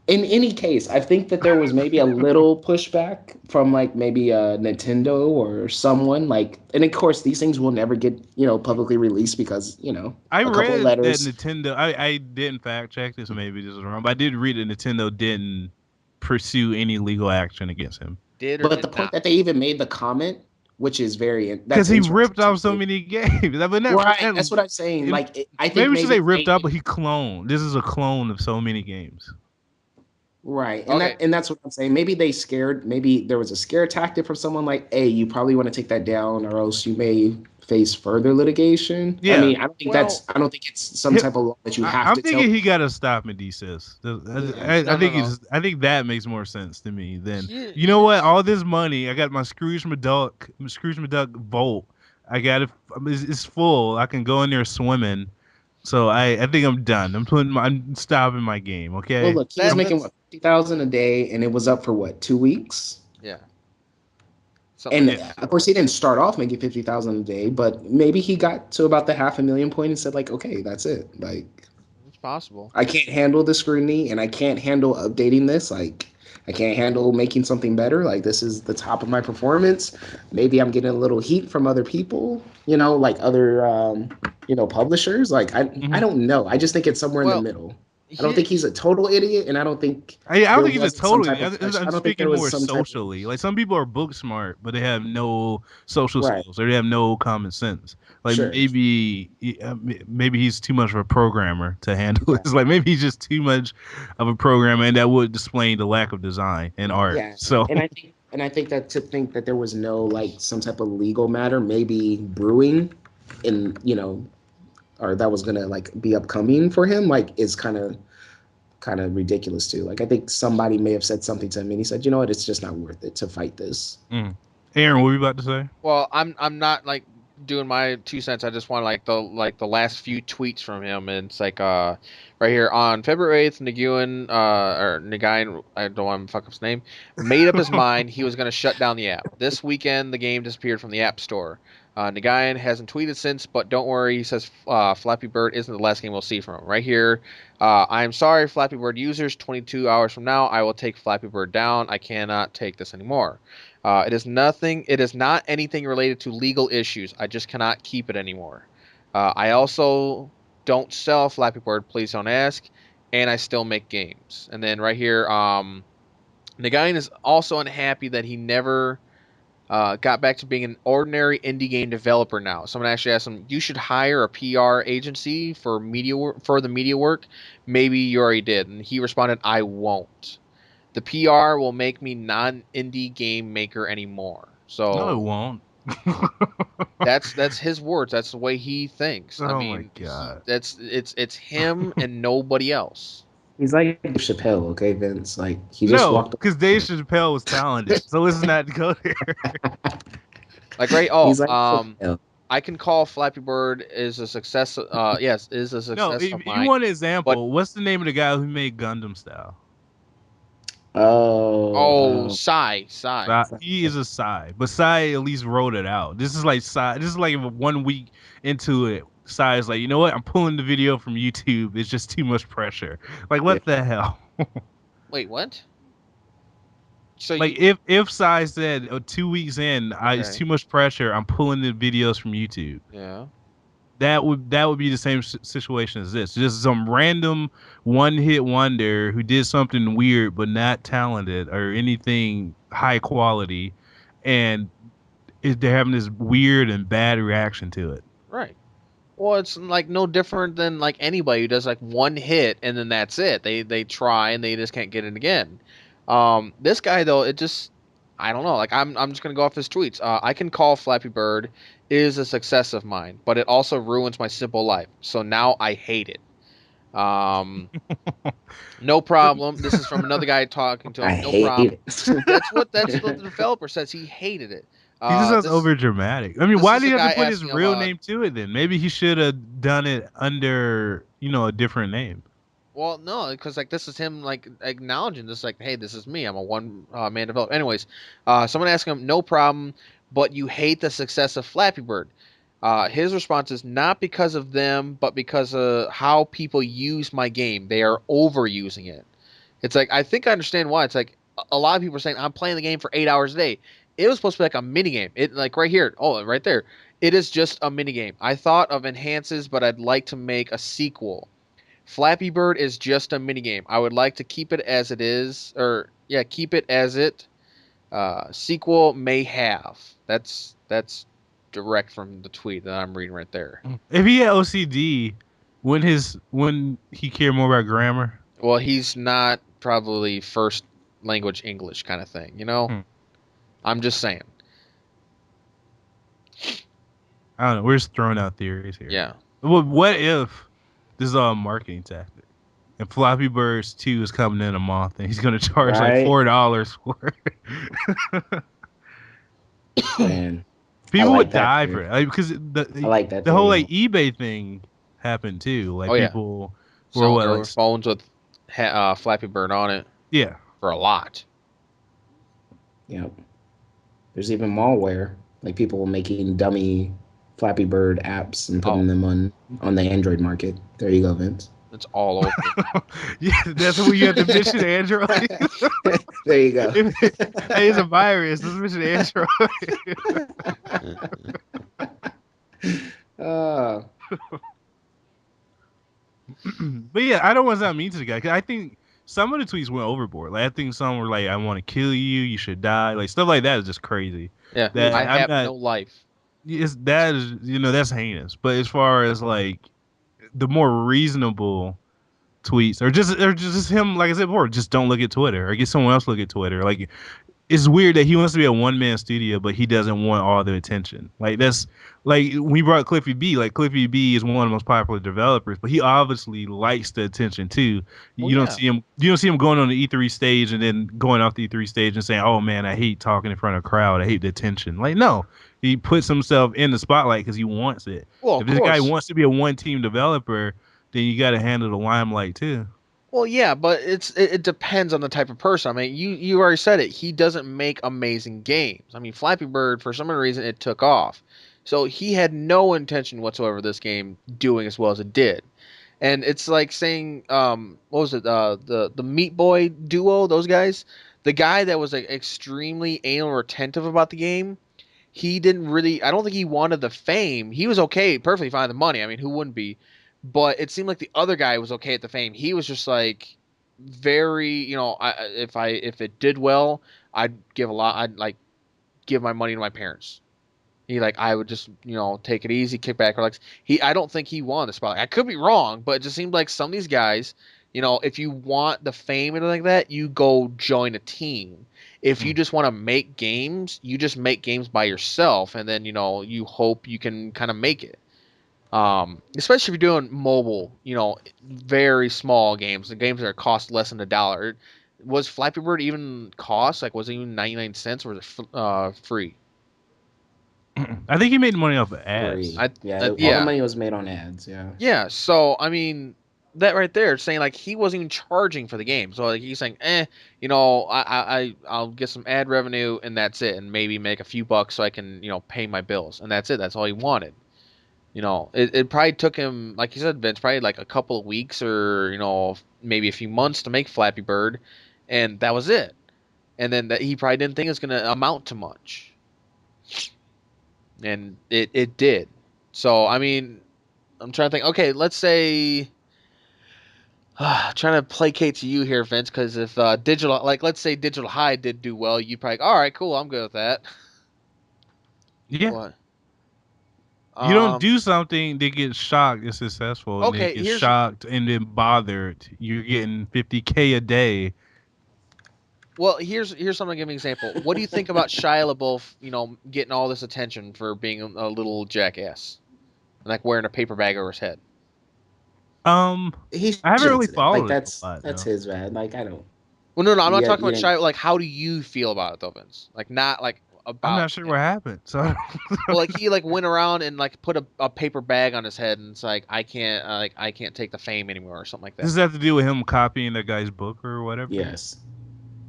In any case, I think that there was maybe a little pushback from like maybe Nintendo or someone like, and of course these things will never get publicly released because I a couple of read that letters. Nintendo. I didn't fact check this, so maybe this is wrong. But I did read that Nintendo didn't pursue any legal action against him Did or But the did point not? that they even made the comment, which is because that's he interesting ripped to off so me. many games. I mean, Right, that's what I'm saying. it- Like I think maybe we should say maybe ripped off, but he cloned. This is a clone of so many games. right, and Okay. that's what I'm saying. Maybe they scared. Maybe there was a scare tactic from someone like, "Hey, you probably want to take that down, or else you may face further litigation." I Yeah, mean, Well, I don't think it's some type of law that you have I'm to tell. thinking he got to stop Medicis. Yeah, no, no, no. I think that makes more sense to me than you know what? Here's All this money, I got my Scrooge McDuck vault. I got it. It's full. I can go in there swimming. So I think I'm done. I'm stopping my game. well, Okay. look, he was making that's what 50,000 a day, and it was up for what 2 weeks. yeah, something And like Yeah. that. of course, he didn't start off making 50,000 a day, but maybe he got to about the 500,000 point and said like, okay, that's it. Like, It's possible. I can't handle the scrutiny and I can't handle updating this. Like, I can't handle making something better. Like, this is the top of my performance. Maybe I'm getting a little heat from other people, like other, publishers. Like, I Mhm. don't know. I just think it's somewhere in the Well, middle. I don't here, think he's a total idiot, and I don't think I don't there think he's a wasn't some totally. type of pressure. I'm I don't think there speaking was more some type of socially. Like some people are book smart, but they have no social right. skills or they have no common sense. Like Sure. maybe he's too much of a programmer to handle. Yeah. It's like maybe he's just too much of a programmer, and that would explain the lack of design and art. Yeah, So and I think that to think that there was no like some type of legal matter maybe brewing in or that was gonna like be upcoming for him like is kind of ridiculous too. Like I think somebody may have said something to him and he said, you know what, it's just not worth it to fight this. Aaron, what were you about to say? well, I'm not like doing my 2 cents. I just want the last few tweets from him, and it's like right here on February 8th, Nagayan, I don't want to fuck up his name, made up his mind he was going to shut down the app. This weekend, the game disappeared from the App Store. Nagayan hasn't tweeted since, but don't worry. He says Flappy Bird isn't the last game we'll see from him. Right here, I'm sorry, Flappy Bird users. 22 hours from now, I will take Flappy Bird down. I cannot take this anymore. It is nothing. It is not anything related to legal issues. I just cannot keep it anymore. I also don't sell Flappy Bird. Please don't ask. And I still make games. And then right here, Nagayan is also unhappy that he never got back to being an ordinary indie game developer. Now, someone actually asked him, "You should hire a PR agency for for the media work. Maybe you already did." And he responded, "I won't. The PR will make me not an indie game maker anymore." No, it So won't. that's his words. That's the way he thinks. I Oh my mean, god. it's him and nobody else. He's like Dave Chappelle, okay, Vince? Like he just No, walked because Dave Chappelle was talented. So let's not go there. Like right. he's like Chappelle. I can call Flappy Bird is a success. Yes, is a No, success of if you mine. want an But example, what's the name of the guy who made Gundam Style? oh, Oh, Psy. He is a Psy, but Psy at least wrote it out. This is like Psy. This is like 1 week into it. Psy is like, you know what? I'm pulling the video from YouTube. It's just too much pressure. Like, yeah. what the hell? Wait, what? So Like, you if Psy said 2 weeks in, it's okay? too much pressure. I'm pulling the videos from YouTube. Yeah. that would be the same situation as this. Just some random one hit wonder who did something weird but not talented or anything high quality, and they're having this weird and bad reaction to it. Right. Well, it's like no different than like anybody who does like one hit and then that's it. They try and they just can't get it again. This guy though, it just I don't know. Like I'm just gonna go off his tweets. I can call Flappy Bird is a success of mine, but it also ruins my simple life. So now I hate it. Um, no problem. This is from another guy talking to I him. No hate problem. it. That's what the developer says. He hated it. He just sounds This over dramatic. I mean, this why is do a you have to guy put his asking real about. name to it then? Maybe he should have done it under, a different name. Well, no, because like this is him like acknowledging this, like, hey, this is me. I'm a one man developer. Anyways, someone asking him, no problem, but you hate the success of Flappy Bird. His response is not because of them, but because of how people use my game. They are overusing it. It's like I think I understand why. It's like a lot of people are saying I'm playing the game for 8 hours a day. It was supposed to be like a mini game. It like right here. Oh, right there. It is just a mini game. I thought of enhances, but I'd like to make a sequel. Flappy Bird is just a minigame. I would like to keep it as it is, or yeah, keep it as it. Sequel may have. That's direct from the tweet that I'm reading right there. If he had OCD, when he care more about grammar? Well, he's not probably first language English kind of thing, you know. Hmm. I'm just saying. I don't know. We're just throwing out theories here. Yeah. Well, what if this is all a marketing tactic? And Flappy Birds 2 is coming in a month, and he's going to charge like Right? $4 for it. Man, I People like would that die theory. for it, like, because I like that the whole theory. like eBay thing happened too. Like Oh yeah. people were Selling what their like phones with Flappy Bird on it yeah. for a lot. Yep. There's even malware, like people making dummy Flappy Bird apps and Oh, putting them on the Android market. There you go, Vince. it's all over. Yeah, that's what you have to mention Android. There you go. Hey, it's a virus. Let's mention Android. uh, But yeah, I don't want to sound mean to the guy. 'Cause I think some of the tweets went overboard. Like I think some were like, "I want to kill you. You should die." Like stuff like that is just crazy. Yeah, I That I'm have not. no life. That is that's heinous. But as far as like the more reasonable tweets or just him, like I said before, just don't look at Twitter or get someone else to look at Twitter. Like it's weird that he wants to be a one man studio, but he doesn't want all the attention. Like that's like we brought Cliffy B. Like Cliffy B is one of the most popular developers, but he obviously likes the attention too. Well, You don't yeah. see him. You don't see him going on the E3 stage and then going off the E3 stage and saying, "Oh man, I hate talking in front of a crowd. I hate the attention." Like no, he puts himself in the spotlight because he wants it. Well, of If this guy course. wants to be a one team developer, then you got to handle the limelight too. Well, yeah, but it depends on the type of person. I mean, you already said it. He doesn't make amazing games. I mean, Flappy Bird for some reason it took off, so he had no intention whatsoever of this game doing as well as it did. And it's like saying, what was it? The Meat Boy duo, those guys. The guy that was like extremely anal retentive about the game. He didn't really. I don't think he wanted the fame. He was okay, perfectly fine with the money. I mean, who wouldn't be? But it seemed like the other guy was okay at the fame. He was just like very, if it did well, I'd give a lot. I'd like give my money to my parents. He like I would just take it easy, kick back, relax. I don't think he wanted the spotlight. I could be wrong, but it just seemed like some of these guys, if you want the fame and like that, you go join a team. If you Hmm. just want to make games, you just make games by yourself, and then you hope you can kind of make it. Especially if you're doing mobile, very small games, the games that cost less than $1. Was Flappy Bird even cost? Like, was it even 99 cents or was it free? I think he made money off of ads. free. Yeah, all the Yeah. money was made on ads. Yeah. Yeah, so I mean that right there saying like he wasn't even charging for the game. So like he's saying, I'll get some ad revenue and that's it, and maybe make a few bucks so I can, pay my bills. And that's it. That's all he wanted. It probably took him, like you said, Vince, probably like a couple of weeks or, maybe a few months to make Flappy Bird, and that was it. And then that he probably didn't think it was gonna amount to much. And it did. So I mean I'm trying to think. Okay, let's say. Trying to placate to you here, Vince, because if digital, like let's say Digital High did do well, you'd probably, all right, cool, I'm good with that. Yeah. What? You don't Um. do something, they get shocked and successful, and they Okay. get Here's shocked and then bothered. You're getting 50K a day. here's something to give me an example. What do you think about Shia LaBeouf? Getting all this attention for being a little jackass, like wearing a paper bag over his head. Um, He I haven't shouldn't really say that. Like followed it a that's lot, that's no. his bad. Like I don't. Well, no, I'm not Yeah, talking you about didn't. Shia. Like, how do you feel about it, though, Vince? Like, not like I'm about not sure him. what happened. So Well, like he like went around and like put a paper bag on his head, and it's like I can't take the fame anymore or something like that. does this have to do with him copying that guy's book or whatever? Yes.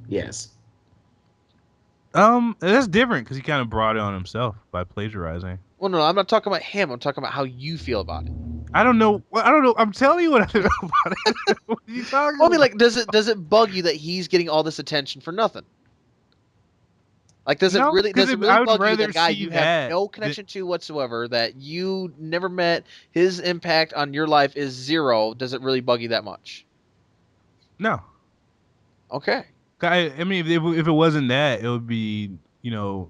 Yes. That's different because he kind of brought it on himself by plagiarizing. Well, no, I'm not talking about him. I'm talking about how you feel about it. I don't know. I don't know. I'm telling you what I think about it. What are you talking Well, I mean, about? like, does it bug you that he's getting all this attention for nothing? Like, No, does because it really I would bug you that rather a guy see you have that no than connection to whatsoever, that you never met, his impact on your life is zero? Does it really bug you that much? no. Okay. I mean, if it wasn't that, it would be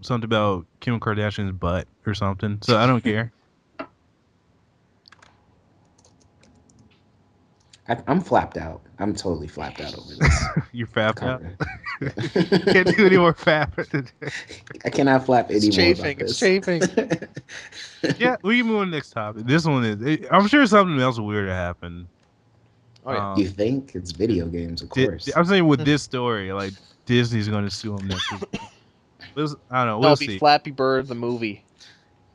something about Kim Kardashian's butt or something. So I don't care. I'm flapped out. I'm totally flapped out over this You're fapped out. comment. Can't do any more fap today. I cannot flap It's anymore about chafing. It's this. chafing. Yeah, we can move on to the next topic. This one is. I'm sure something else weird happened. Oh yeah. You think it's video games, of course. I'm saying with this story, like Disney's going to sue him next week. I don't know. That'll We'll be see. Flappy Bird the movie.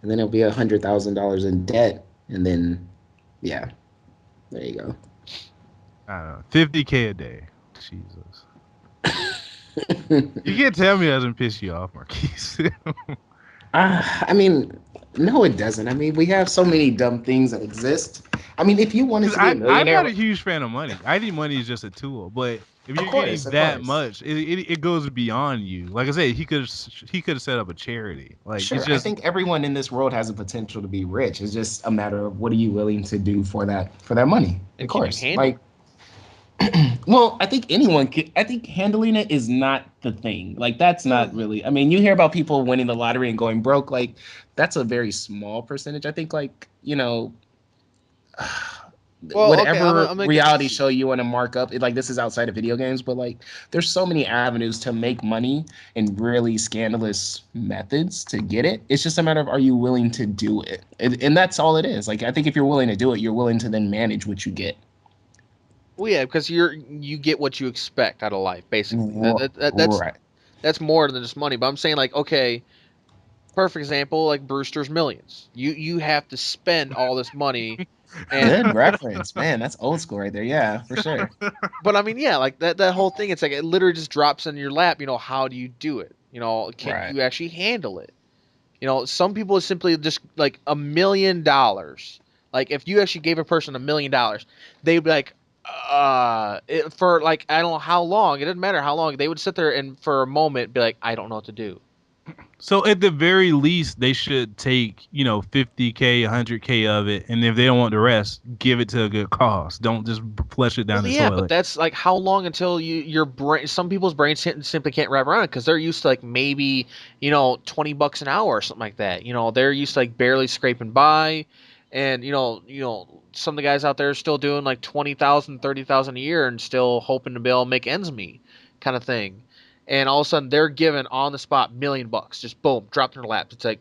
And then it'll be $100,000 in debt, and then, yeah, there you go. I don't know. 50K a day. Jesus. You can't tell me it doesn't piss you off, Marquise. I mean, no, it doesn't. I mean, we have so many dumb things that exist. I mean, if you wanted to be a I'm not millionaire, a huge fan of money. I think money is just a tool. But if of you're getting course, of that course. much, it goes beyond you. Like I said, he could have set up a charity. Like it's Sure, I just think everyone in this world has a potential to be rich. It's just a matter of what are you willing to do for that money. And Of can you course, handle like, well, I think anyone can. I think handling it is not the thing. Like, that's not really. I mean, you hear about people winning the lottery and going broke. Like, that's a very small percentage. I think, like, Well, okay, whatever I'm gonna give reality you. show you want to mark up, like this is outside of video games, but like there's so many avenues to make money and really scandalous methods to get it. It's just a matter of are you willing to do it, and that's all it is. Like I think if you're willing to do it, you're willing to then manage what you get. Well, yeah, because you get what you expect out of life, basically. Right. That's more than just money. But I'm saying, like, okay, perfect example, like Brewster's Millions. You have to spend all this money, and Good reference, man. That's old school right there. Yeah, for sure. but I mean, yeah, like that whole thing. It's like it literally just drops in your lap. How do you do it? Can Right. you actually handle it? Some people simply just like $1 million. Like if you actually gave a person $1 million, they'd be like, for like I don't know how long. It doesn't matter how long. They would sit there and for a moment be like, I don't know what to do. so at the very least they should take 50K, 100K of it, and if they don't want the rest, give it to a good cause. Don't just flush it down Well, the yeah, but toilet. that's like how long until your brain. Some people's brains simply can't wrap around it because they're used to like maybe $20 an hour or something like that. They're used to like barely scraping by, and some of the guys out there are still doing like 20,000, 30,000 a year and still hoping to be able to make ends meet, kind of thing. And all of a sudden they're given on the spot $1 million, just boom, dropped in their lap. It's like,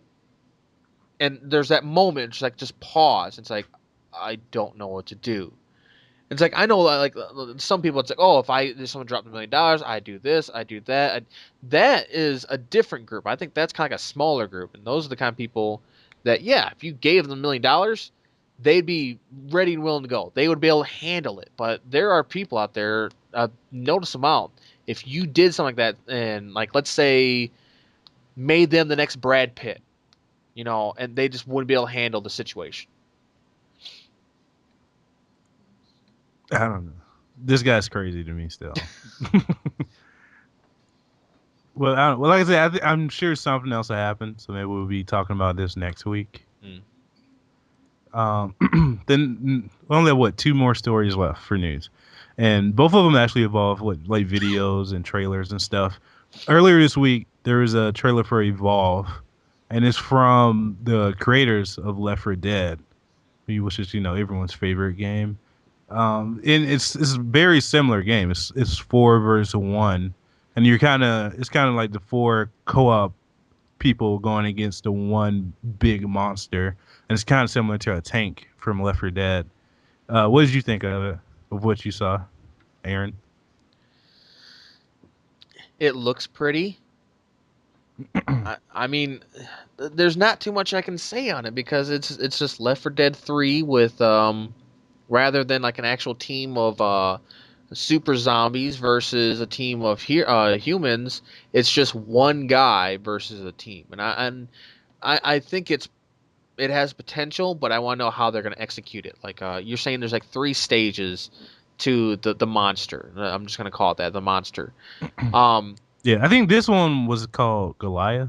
and there's that moment, just like just pause. It's like I don't know what to do. It's like I know, like some people, it's like, oh, if someone dropped $1 million, I do this, I do that. That is a different group. I think that's kind of like a smaller group, and those are the kind of people that, yeah, if you gave them $1 million, they'd be ready and willing to go. They would be able to handle it. But there are people out there, notice them out. If you did something like that, and like let's say made them the next Brad Pitt, and they just wouldn't be able to handle the situation. I don't know. This guy's crazy to me still. Well, like I said, I'm sure something else will happen. So maybe we'll be talking about this next week. Hmm. Then we only have what 2 more stories left for news, and both of them actually involve like videos and trailers and stuff. Earlier this week, there was a trailer for Evolve, and it's from the creators of Left 4 Dead, which is everyone's favorite game. And it's a very similar game. It's 4 versus 1, and it's kind of like the 4 co-op people going against the one big monster, and it's kind of similar to a tank from Left 4 Dead. What did you think of it? Of what you saw, Aaron? It looks pretty. I mean, there's not too much I can say on it because it's just Left 4 Dead 3 with rather than like an actual team of super zombies versus a team of humans, it's just one guy versus a team, and I think it has potential, but I want to know how they're going to execute it. Like you're saying, there's like 3 stages to the monster. I'm just going to call it that, the monster. Um, Yeah, I think this one was called Goliath.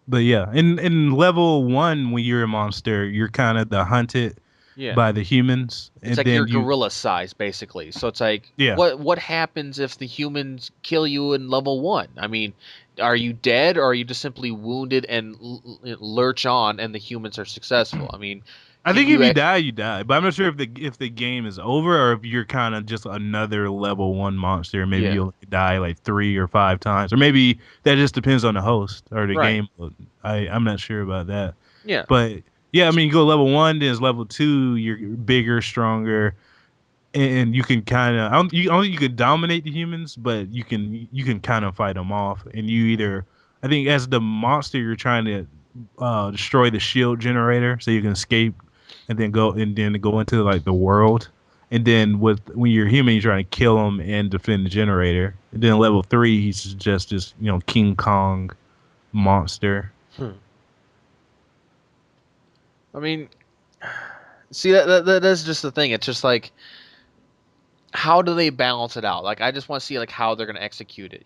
But yeah, in level 1, when you're a monster, you're kind of the hunted yeah. by the humans, It's and like your then you gorilla size, basically. So it's like, yeah. what happens if the humans kill you in level 1? I mean, are you dead, or are you just simply wounded and lurch on, and the humans are successful? I mean, I can think if you? you die, you die. But I'm not sure if the game is over or if you're kind of just another level 1 monster. Maybe Yeah, you'll die like 3 or 5 times, or maybe that just depends on the host or the right. game mode. I'm not sure about that. Yeah, But yeah, I mean, you go level 1, then it's level 2. You're bigger, stronger, and you can kind of I don't think you can dominate the humans, but you can kind of fight them off. And you either I think as the monster you're trying to destroy the shield generator so you can escape and then go into like the world. And then when you're human, you're trying to kill him and defend the generator. And then level 3, he's just this King Kong monster. Hmm. I mean, see that's just the thing. It's just like, how do they balance it out? Like, I just want to see like how they're gonna execute it.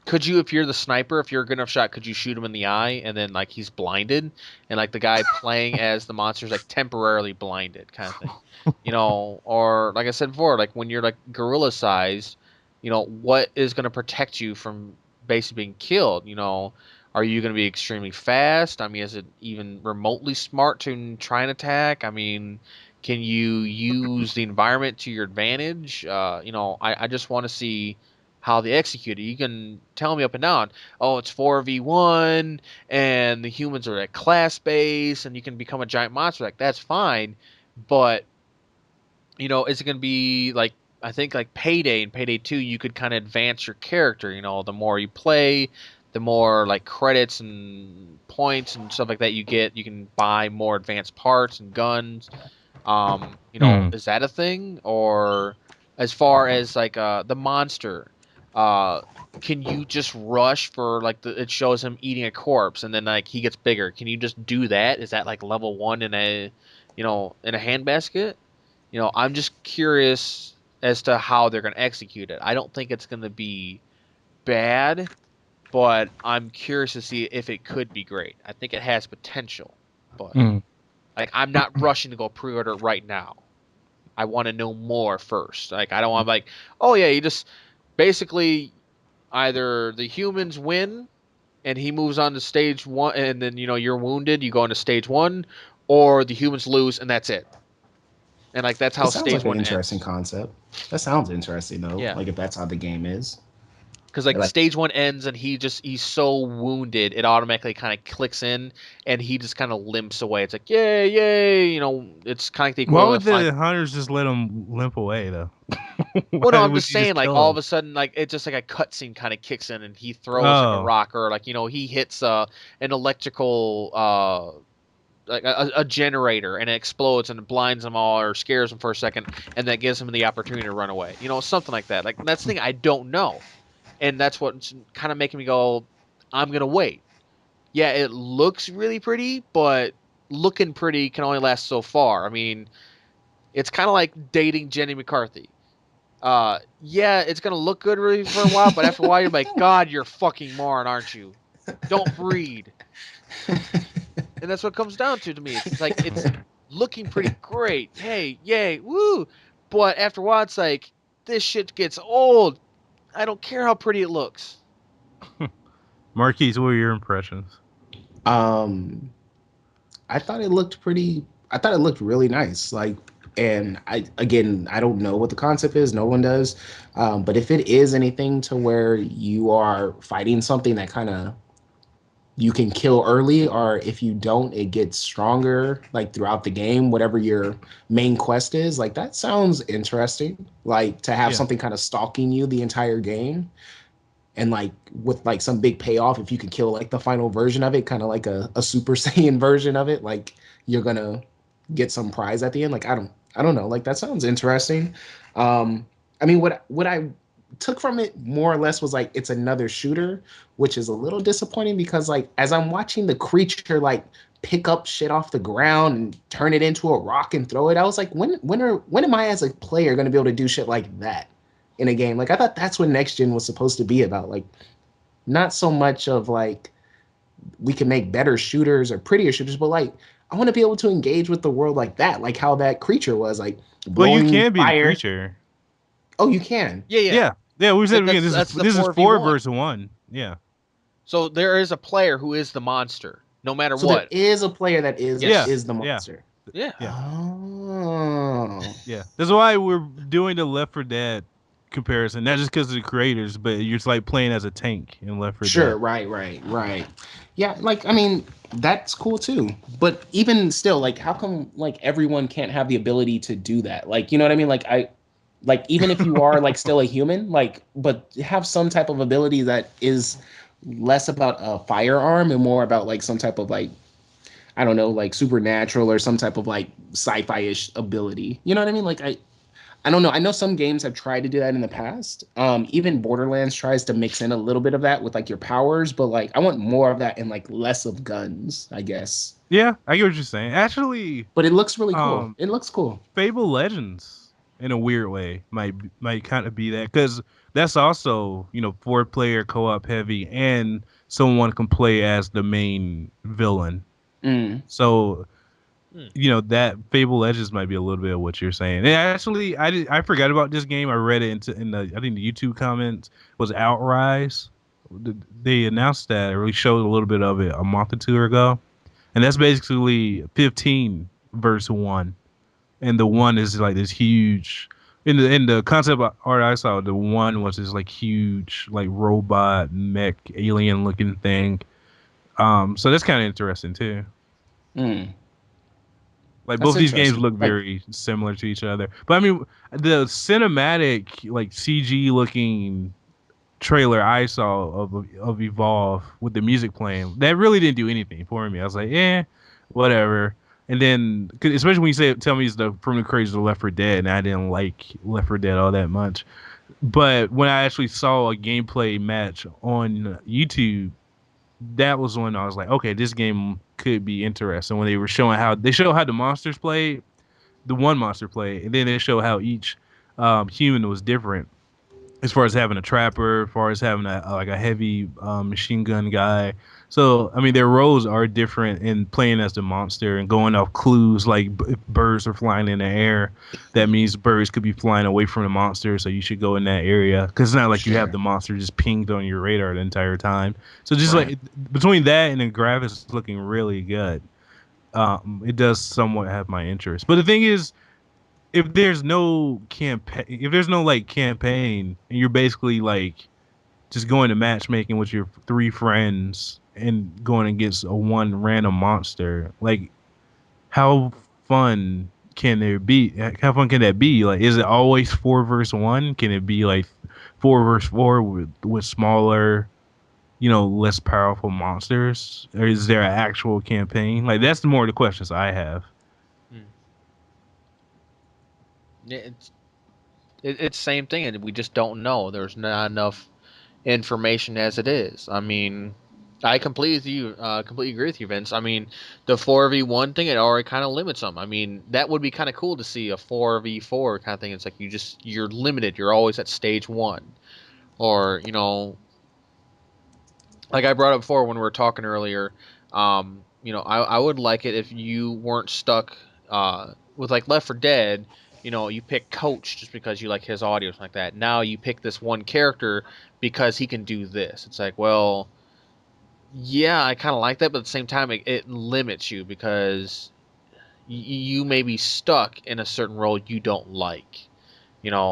Could you, if you're the sniper, if you're a good enough shot, could you shoot him in the eye and then like he's blinded, and like the guy playing as the monster's like temporarily blinded, kind of thing, Or like I said before, like when you're like gorilla sized, what is going to protect you from basically being killed? Are you going to be extremely fast? I mean, is it even remotely smart to try and attack? I mean, can you use the environment to your advantage? I just want to see how they execute it. You can tell me up and down, oh, it's 4v1 and the humans are at class base and you can become a giant monster. Like, that's fine. But, is it going to be like, I think like Payday and Payday 2, you could kind of advance your character. The more you play, the more like credits and points and stuff like that you get. You can buy more advanced parts and guns. Hmm. Is that a thing? Or as far as like the monster, uh can you just rush for like it shows him eating a corpse and then like he gets bigger. Can you just do that? Is that like level 1 in a handbasket? I'm just curious as to how they're going to execute it. I don't think it's going to be bad, but I'm curious to see if it could be great. I think it has potential, but Hmm. like I'm not rushing to go pre-order right now. I want to know more first. Like, I don't want to like, oh yeah, you just basically either the humans win and he moves on to stage 1, and then you're wounded, you go into stage 1, or the humans lose and that's it. And like that's It how sounds stage like an 1 interesting ends. concept. That sounds interesting though. Yeah. Like if that's how the game is. Because like Like stage 1 ends and he's so wounded, it automatically kind of clicks in and he just kind of limps away. It's like, yay, yay, it's kind of like the Why equivalent would of fine. the hunters just let him limp away though? Well, no, Why I'm would just you just saying, like, kill all of him? a sudden, like, it's just like a cutscene kind of kicks in, and he throws like a Oh. rock, or like, he hits an electrical like a generator, and it explodes and it blinds them all or scares them for a second, and that gives them the opportunity to run away. Something like that. Like, that's the thing I don't know, and that's what's kind of making me go, I'm gonna wait. Yeah, it looks really pretty, but looking pretty can only last so far. I mean, it's kind of like dating Jenny McCarthy. Yeah, it's gonna look good really for a while, but after a while, you're like, God, you're a fucking moron, aren't you? Don't breed. And that's what it comes down to me. It's like it's looking pretty great. Hey, yay, woo! But after a while, it's like this shit gets old. I don't care how pretty it looks. Marquise, what were your impressions? Um, I thought it looked pretty. I thought it looked really nice. Like, and I don't know what the concept is. No one does. But if it is anything to where you are fighting something that kind of you can kill early, or if you don't, it gets stronger like throughout the game, whatever your main quest is. Like that sounds interesting. Like to have Yeah. something kind of stalking you the entire game, and like with like some big payoff if you can kill like the final version of it, kind of like a Super Saiyan version of it, like you're gonna get some prize at the end. Like I don't know, like that sounds interesting. I mean, what I took from it more or less was like it's another shooter, which is a little disappointing because like as I'm watching the creature like pick up shit off the ground and turn it into a rock and throw it, I was like, when am I as a player gonna be able to do shit like that in a game? Like I thought that's what next gen was supposed to be about. Like not so much of like we can make better shooters or prettier shooters, but like I want to be able to engage with the world like that, like how that creature was like Well, you blowing can be the fire. creature. Oh, you can. Yeah, yeah. Yeah. Yeah, we said again, That's the this is four v four one. versus one. Yeah. So there is a player who is the monster, no matter So there what. is a player that Yeah. Yes. is the Yeah. monster. Yeah. Yeah. Oh. Yeah. That's why we're doing the Left 4 Dead comparison, not just because of the creators, but you're just like playing as a tank in Left 4 Sure, Dead. right. Yeah, like I mean, that's cool too. But even still, like how come like everyone can't have the ability to do that? Like, you know what I mean? Like even if you are like still a human, like but have some type of ability that is less about a firearm and more about like some type of like I don't know, like supernatural or some type of like sci-fi-ish ability. You know what I mean? Like I don't know. I know some games have tried to do that in the past. Even Borderlands tries to mix in a little bit of that with like your powers, but like I want more of that and like less of guns, I guess. Yeah, I get what you're saying. Actually, But it looks really cool. um, It looks cool. Fable Legends, in a weird way, might kind of be that because that's also four-player co-op heavy, and someone can play as the main villain. Mm. So Hmm. that Fable Legends might be a little bit of what you're saying. And actually, I forgot about this game. I read it in the I think the YouTube comments was Outrise. They announced that or they showed a little bit of it a month or two ago, and that's basically 15 versus one, and the one is like this huge. In the concept art I saw, the one was this like huge like robot mech alien looking thing. So that's kind of interesting too. Mm. Like That's both these games interesting. look Like very similar to each other. But I mean, the cinematic, like CG looking trailer I saw of Evolve with the music playing, that really didn't do anything for me. I was like, whatever. And then, especially when you tell me it's from the creators of Left 4 Dead, and I didn't like Left 4 Dead all that much. But when I actually saw a gameplay match on YouTube, that was when I was like, okay, this game could be interesting. When they were showing how the monsters played, the one monster played, and then they show how each human was different as far as having a trapper, as far as having like a heavy machine gun guy. So I mean, their roles are different in playing as the monster and going off clues. Like if birds are flying in the air, that means birds could be flying away from the monster. So you should go in that area because it's not like you have sure. the monster just pinged on your radar the entire time. So just Right. like between that and the graphics looking really good, it does somewhat have my interest. But the thing is, if there's no like campaign, and you're basically like just going to matchmaking with your three friends and going against a one random monster, like how fun can there be? How fun can that be? Like, is it always four versus one? Can it be like four versus four with smaller, less powerful monsters? Or is there an actual campaign? Like, that's the more the questions I have. Hmm. Yeah, it's same thing, and we just don't know. There's not enough information as it is. I mean, I completely agree with you, Vince. I mean, the 4v1 thing, it already kind of limits them. I mean, that would be kind of cool to see a 4v4 kind of thing. It's like you're limited. You're always at stage one, or like I brought up before when we were talking earlier. I would like it if you weren't stuck with like Left 4 Dead. You pick Coach just because you like his audio or something like that. Now you pick this one character because he can do this. It's like, well, yeah, I kind of like that, but at the same time, it limits you because you may be stuck in a certain role you don't like.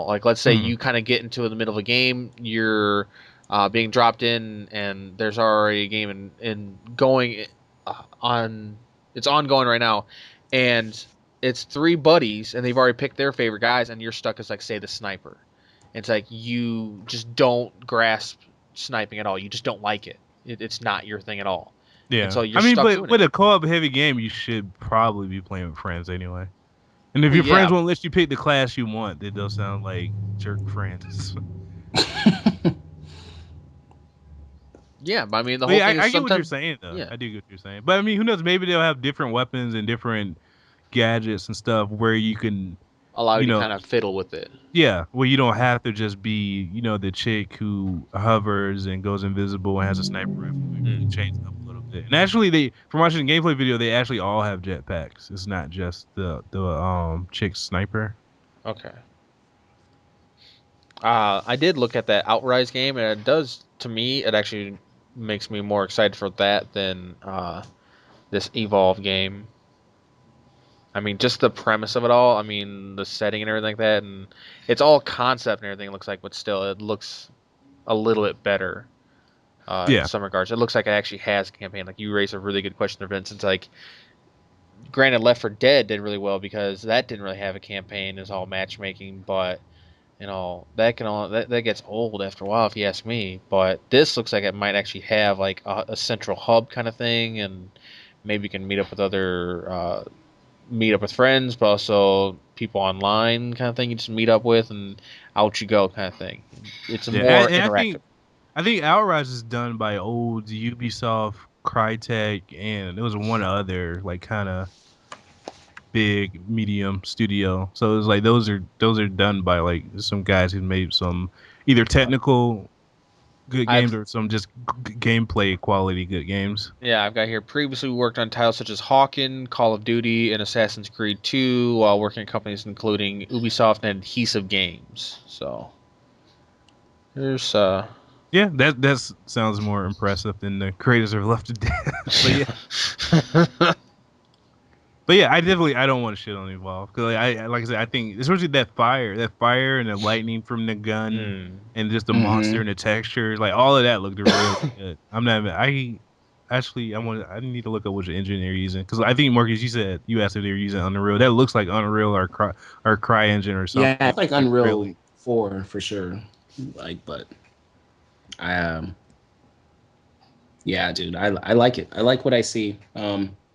Like let's say Hmm. you kind of get into the middle of a game, you're being dropped in, and there's already a game in going on. It's ongoing right now, and it's three buddies, and they've already picked their favorite guys, and you're stuck as like say the sniper. It's like you just don't grasp sniping at all. You just don't like it. It's not your thing at all, and Yeah. so you're I mean, stuck but doing it. with a co-op heavy game, you should probably be playing with friends anyway. And if Well, your yeah, friends won't let you pick the class you want, then they'll sound like jerk friends. yeah. But I mean, the But whole yeah, thing is I get what you're sometimes, saying though. yeah, I do get what you're saying. But I mean, who knows? Maybe they'll have different weapons and different gadgets and stuff where you can, allow you you to know, kind of fiddle with it. yeah, where you don't have to just be, the chick who hovers and goes invisible and has a sniper rifle. You can change it up a little bit. And actually, from watching the gameplay video, they actually all have jetpacks. It's not just the chick sniper. Okay. I did look at that Outrise game, and it does, to me, it actually makes me more excited for that than this Evolve game. I mean, just the premise of it all. I mean, the setting and everything like that, and it's all concept and everything. It looks like, but still, it looks a little bit better in Yeah, some regards. It looks like it actually has a campaign. Like you raised a really good question there, Vince. It's like, granted, Left 4 Dead did really well because that didn't really have a campaign. It's all matchmaking, but that gets old after a while if you ask me. But this looks like it might actually have like a central hub kind of thing, and maybe you can meet up with friends, but also people online kind of thing. You just meet up with and out you go kind of thing. It's yeah. more And interactive. I think Outrise is done by old Ubisoft, Crytek, and it was one other like kind of big medium studio. So it's like those are done by like some guys who made some either technical good games I've or some just gameplay quality good games. Yeah, I've got here previously worked on titles such as Hawken, Call of Duty, and Assassin's Creed 2 while working at companies including Ubisoft and Adhesive Games. So there's Yeah, that sounds more impressive than the creators of Left 4 Dead. but yeah, yeah. but yeah, I don't want to shit on Evolve because like I said, I think especially that fire and the lightning from the gun Mm. and just the monster Hmm. and the textures, like all of that looked really good. I'm not even, I actually I need to look up which engine they're using because I think Marcus, you asked if they were using Unreal. That looks like Unreal or CryEngine or Yeah, something. it's like Like Unreal really, 4 for sure. Like, but I yeah, dude, I like it. I like what I see.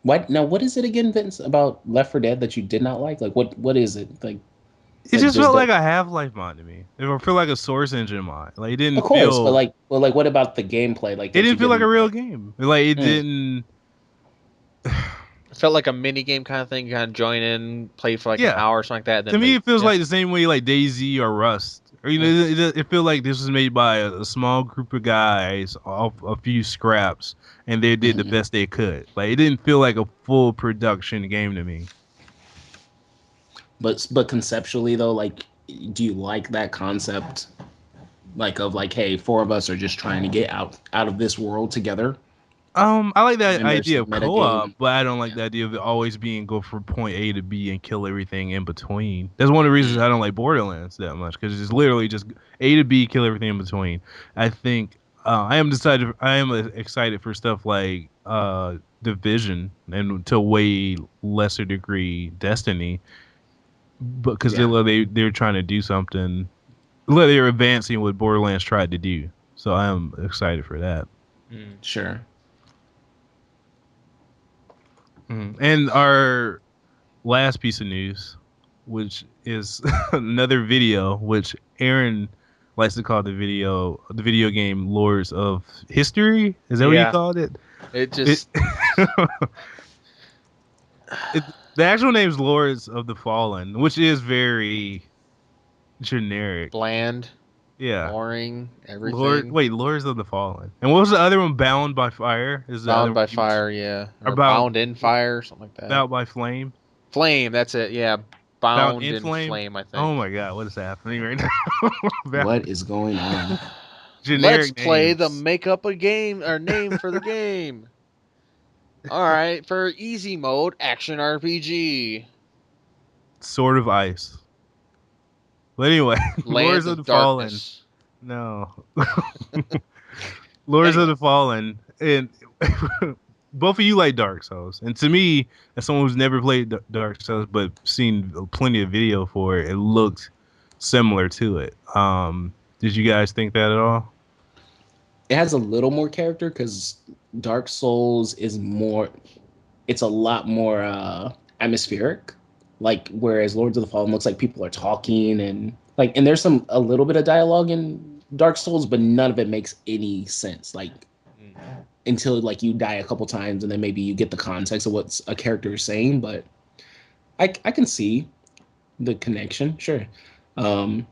What is it again, Vince, about Left 4 Dead that you did not like? Like, what is it like it that just just felt does? like a Half-Life mod to me. It felt like a Source Engine mod. Like Of course, but like, what about the gameplay like it that you didn't feel like a didn't real like? game. Like it Mm, didn't. It felt like a mini game kind of thing. You kind of join in, play for like an Yeah, hour or something like that, to then me leave. it feels Yeah. like the same way like DayZ or Rust. Or Yeah. it feel like this was made by a small group of guys off a few scraps, and they did the mhm. best they could. Like it didn't feel like a full production game to me. But conceptually though, like, do you like that concept? Like of like, hey, four of us are just trying to get out of this world together, I like and that then there's idea some of meta co-op, game. but I don't like Yeah. the idea of it always being go from point A to B and kill everything in between. That's one of the reasons I don't like Borderlands that much because it's literally just A to B, kill everything in between. I think I am excited for stuff like Division and to a way lesser degree Destiny, but because Yeah. they're trying to do something, they're advancing what Borderlands tried to do. So I am excited for that. Mm. Sure. And our last piece of news, which is another video, which Aaron likes to call the video game Lords of History. Is that what you Yeah. called it? It It, just it the actual name is Lords of the Fallen, which is very generic. bland. Yeah. boring, everything. Lords of the Fallen. And what was the other one? Bound by Fire is the other Bound one. by Fire, yeah, Or or Bound in Fire, something like that. Bound by Flame. Flame, that's it. Yeah, Bound Bound in in Flame. Flame, I Oh think. my god, what is happening right now? What is going on? Let's Generic play the names. make up a game or name for the game. All right, for easy mode, action RPG. Sword of Ice. But anyway, Lords Lands of the of Fallen. Darkness. No. Lords of Anyway, the Fallen. And both of you like Dark Souls. And to me, as someone who's never played Dark Souls but seen plenty of video for it, it looked similar to it. Did you guys think that at all? It has a little more character because Dark Souls is more. It's a lot more atmospheric. Like whereas Lords of the Fallen looks like people are talking and there's a little bit of dialogue in Dark Souls, but none of it makes any sense. Like until like you die a couple times and then maybe you get the context of what a character is saying. But I can see the connection, sure. Um,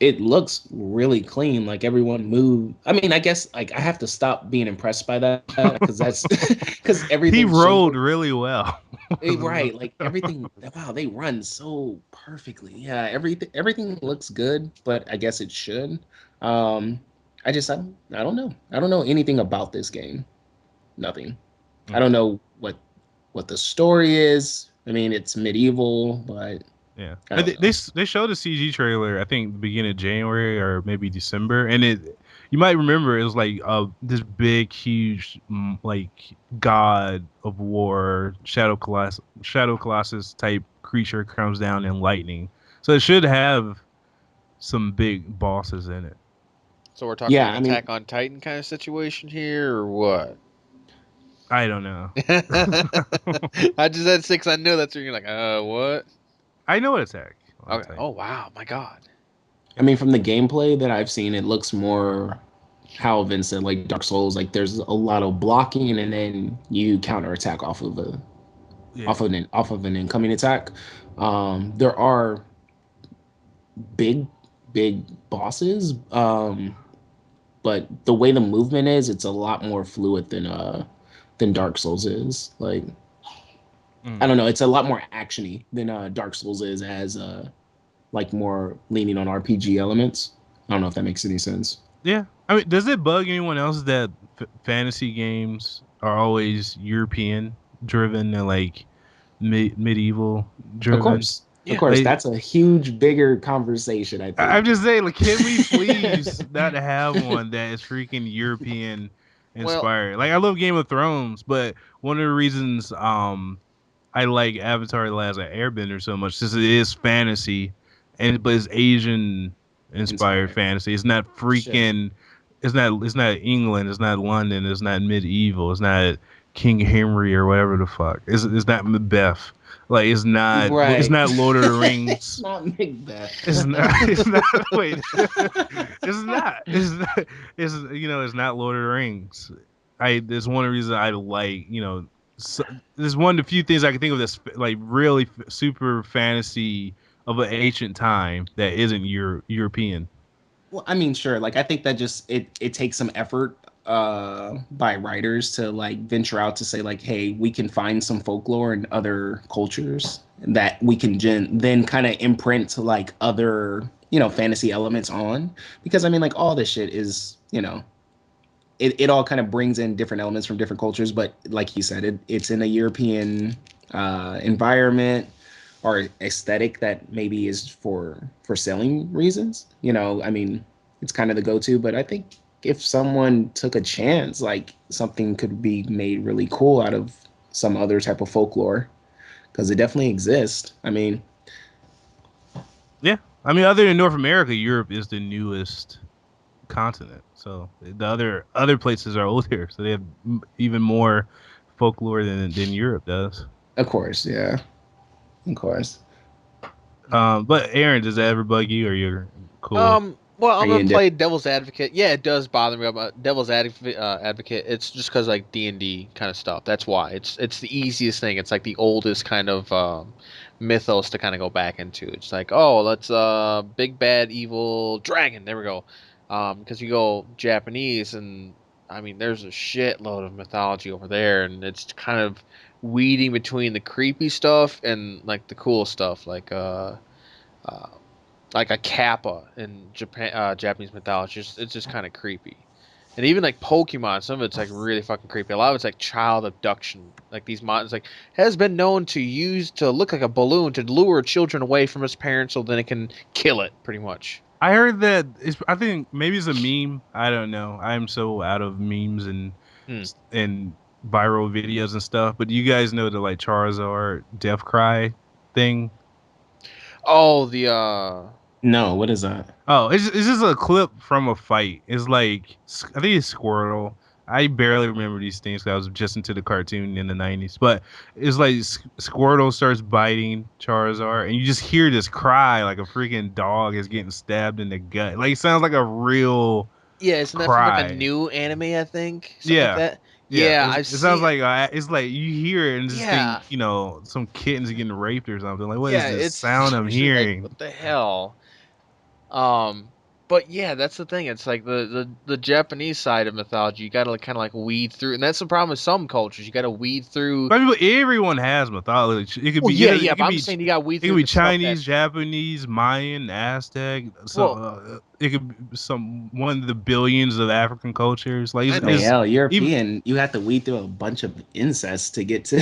it looks really clean. Like everyone moved. I mean, I guess like I have to stop being impressed by that because that's because He everything's so rolled really well. right. Like everything. Wow, they run so perfectly. Yeah, everything looks good, but I guess it should. Um, I don't know. I don't know anything about this game. Nothing. I don't know what the story is. I mean, it's medieval, but Yeah, I don't know. they showed a CG trailer. I think the beginning of January or maybe December, and it you might remember it was like this big, huge, like god of war, Shadow Colossus type creature comes down in lightning. So it should have some big bosses in it. so we're talking Yeah, like I mean, Attack on Titan kind of situation here, or what? I don't know. I just had six. I knew that's where you're like, what? I know Attack on Okay. Titan. Oh wow, my God. I mean, from the gameplay that I've seen, it looks more how Vincent like Dark Souls. Like there's a lot of blocking, and then you counterattack Yeah. off of an incoming attack. There are big big bosses, but the way the movement is, it's a lot more fluid than Dark Souls is. Like I Mm. don't know, it's a lot more actiony than Dark Souls is as like more leaning on RPG elements. I don't know if that makes any sense. Yeah. I mean, does it bug anyone else that fantasy games are always European driven and like medieval Of driven? course. Of Yeah. course, Like, that's a huge, bigger conversation, I I'm think. just saying, like, can we please not have one that is freaking European Well, inspired? Like, I love Game of Thrones, but one of the reasons I like Avatar: The Last Airbender so much is it is fantasy, but it's Asian inspired Inspired. fantasy. It's not Sure. freaking. It's not England. It's not London. It's not medieval. It's not King Henry or whatever the fuck. It's not Macbeth. Like it's not. It's Right. not Lord of the It's Rings. not Macbeth. It's not. It's not. Wait. It's not. It's not. It's It's not Lord of the Rings. There's one reason I like. So, this is one of the few things I can think of that's like really super fantasy of an ancient time that isn't European. Well, I mean, sure. Like, I think that just it takes some effort by writers to like venture out to say like, hey, we can find some folklore in other cultures that we can then kind of imprint like other fantasy elements on because I mean like all this shit is it all kind of brings in different elements from different cultures, but like you said, it's in a European environment or aesthetic that maybe is for selling reasons. I mean, it's kind of the go-to, but I think if someone took a chance, like something could be made really cool out of some other type of folklore because it definitely exists. I mean, Yeah, I mean, other than North America, Europe is the newest continent. So the other places are older, so they have even more folklore than Europe does. of course, yeah, of course. But Aaron, does that ever bug you, or you're cool with? Well, Are I'm you gonna in play devil's advocate. Yeah, it does bother me about devil's advocate. It's just because like D&D kind of stuff. That's why it's the easiest thing. It's like the oldest kind of mythos to kind of go back into. It's like, oh, let's big bad evil dragon. There we go. Because you go Japanese, and I mean, there's a shitload of mythology over there, and it's kind of weeding between the creepy stuff and like the cool stuff, uh like a kappa in Japan, Japanese mythology. It's just kind of creepy. And even like Pokemon, some of it's like really fucking creepy. A lot of it's like child abduction. Like these monsters, like has been known to use to look like a balloon to lure children away from its parents, so then it can kill it. Pretty much. I heard that. I think maybe it's a meme. I don't know. I'm so out of memes Hmm. and viral videos and stuff. But you guys know the like Charizard death cry thing. Oh, the No, what is that? Oh, it's just a clip from a fight. It's like I think it's Squirtle. I barely remember these things 'cause I was just into the cartoon in the 90s. But it's like Squirtle starts biting Charizard, and you just hear this cry like a freaking dog is getting stabbed in the gut. Like it sounds like a real yeah, isn't that from like a cry. new anime? I think something like Yeah, that. yeah. Yeah, I've It sounds seen. like it's like you hear it and just think Yeah, some kittens getting raped or something. Like what is yeah, this it's sound I'm usually like, hearing? what the hell? Um, but yeah, that's the thing. It's like the Japanese side of mythology. You got to kind of like weed through, and that's the problem with some cultures. You got to weed through. I mean, everyone has mythology. It could Well, be yeah, it yeah, but could I'm be saying you got to weed it could through be the stuff Chinese, that's Japanese, Mayan, Aztec. So well. it could be some one of the billions of African cultures. Like I I mean, know. it's hell, even European, you have to weed through a bunch of incest to get to.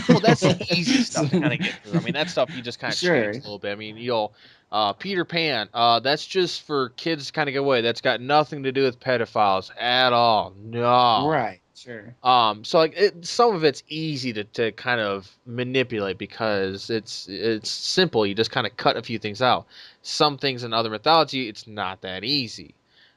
Well, that's the easy stuff to kind of get through. I mean, that stuff you just kind of change Sure. a little bit. I mean, Peter Pan. That's just for kids to kind of get away. That's got nothing to do with pedophiles at all. No. Right. Sure. So like some of it's easy to kind of manipulate because it's simple. You just kind of cut a few things out. Some things in other mythology, it's not that easy.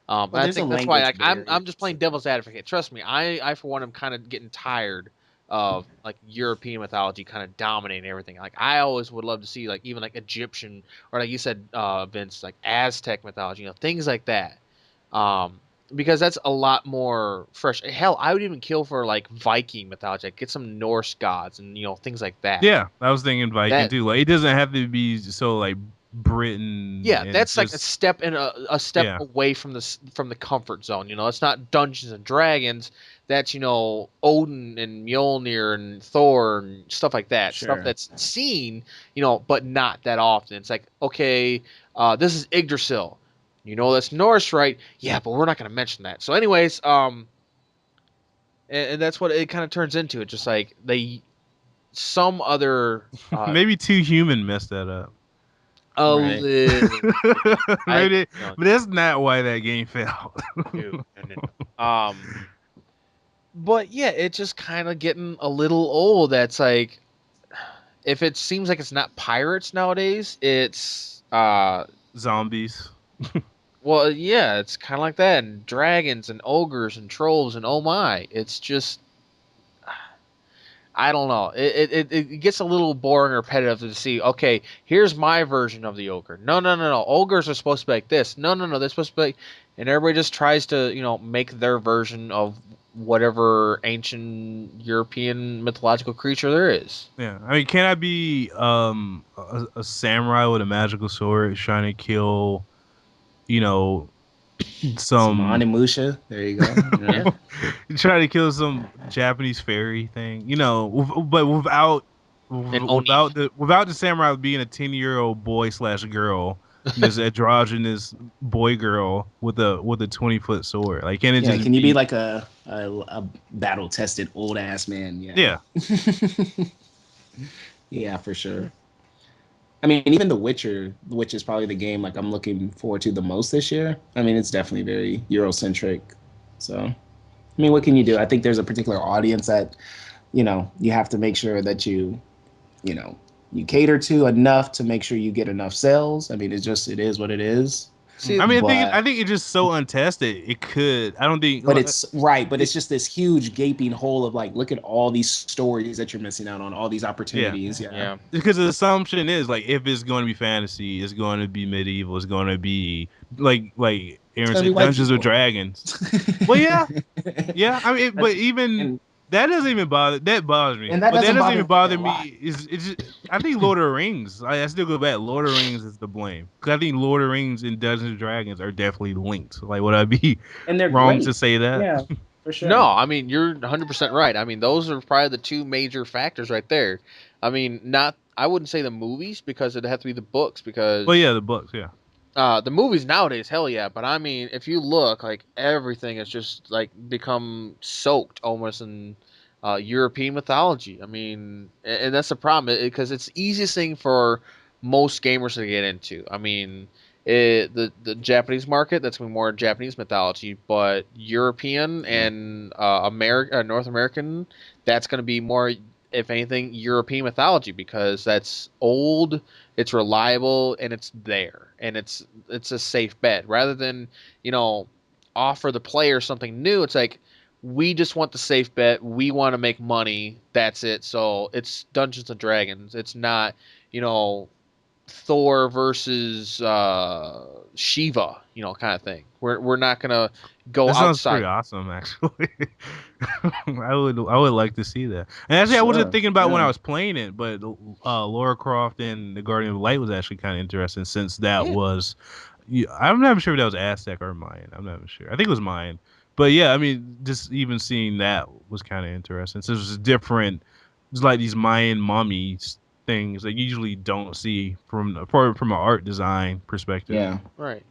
Well, And I there's a think that's why language like barrier. I'm just So. playing devil's advocate. Trust me, I for one am kind of getting tired of like European mythology kind of dominating everything. Like I always would love to see like even like Egyptian or like you said, Vince, like Aztec mythology, things like that. Because that's a lot more fresh. Hell, I would even kill for like Viking mythology. Like, get some Norse gods and things like that. yeah. I was thinking Viking That too. Like it doesn't have to be so like Britain yeah, and that's like just a step yeah, away from the comfort zone. It's not Dungeons and Dragons. That's Odin and Mjolnir and Thor and stuff like that. Stuff Sure. that's seen, but not that often. It's like okay, this is Yggdrasil. That's Norse, right? Yeah, but we're not going to mention that. So, anyways, and that's what it kind of turns into. It's just like some other, maybe Too Human messed that up. a Right. little bit. I Maybe, no, but that's not why that game failed. no, no, no, no. But yeah, it's just kind of getting a little old. That's like, if it seems like it's not pirates nowadays, it's Zombies. well, yeah, it's kind of like that, and dragons and ogres and trolls and oh my, it's just I don't know. It gets a little boring or repetitive to see. Okay, here's my version of the ogre. No, no, no, no. Ogres are supposed to be like this. No, no, no. They're supposed to be like, and everybody just tries to make their version of whatever ancient European mythological creature there is. Yeah, I mean, can I be a samurai with a magical sword trying to kill, you know, Some some Onimusha. There you go. Yeah. Yeah, trying to kill some Japanese fairy thing, but and Oni. without the samurai being a 10-year-old boy slash girl, this androgynous boy girl with a 20-foot sword. Like, can it Yeah. just Can you be be? like a battle tested old ass man? Yeah. Yeah, Yeah, for sure. I mean, even The Witcher, which is probably the game like I'm looking forward to the most this year. I mean, it's definitely very Eurocentric. So, I mean, what can you do? I think there's a particular audience that, you have to make sure that you know, you cater to enough to make sure you get enough sales. I mean, it is what it is. See, I mean, But I think it's just so untested. It could. I don't think. but it's right, but it's just this huge gaping hole of like, look at all these stories that you're missing out on, all these Yeah. opportunities. Yeah. yeah. Because the assumption is like if it's going to be fantasy, it's going to be medieval, it's going to be like It's Aaron gonna be said, white Dungeons or people. Dragons. Well, yeah, yeah. I mean, but even and that doesn't even bother. That bothers me. and that But that doesn't doesn't even bother me a bother me. lot. Is it's just, I think Lord of the Rings. I still go back. Lord of the Rings is the blame because I think Lord of the Rings and Dungeons and Dragons are definitely linked. Like, would I be And they're wrong to great. say that? Yeah, for No, sure. I mean you're 100% right. I mean those are probably the two major factors right there. I mean, not I wouldn't say the movies because it'd have to be the books Well, because yeah, the books. Yeah. the movies nowadays, hell yeah. But I mean, if you look, like everything has just like become soaked almost in European mythology. I mean, and that's the problem because it's the easiest thing for most gamers to get into. I mean, the Japanese market, that's gonna be more Japanese mythology, but European and America, North American, that's gonna be more, if anything, European mythology because that's old, it's reliable, and it's there, and it's a safe bet rather than you know offer the player something new. It's like we just want the safe bet. We want to make money. That's it. So it's Dungeons and Dragons. It's not, you know, Thor versus Shiva, kind of thing. We're not gonna go That sounds pretty outside. awesome, actually. I would like to see that. And actually, I wasn't Sure. thinking about when I Yeah. was playing it, but Laura Croft and the Guardian of Light was actually kind of interesting since that Yeah, was. Yeah, I'm not sure if that was Aztec or Mayan. I'm not even sure. I think it was Mayan. But yeah, I mean, just even seeing that was kind of interesting. So it was different. It's like these Mayan mummies things that you usually don't see from an art design perspective. Yeah. right.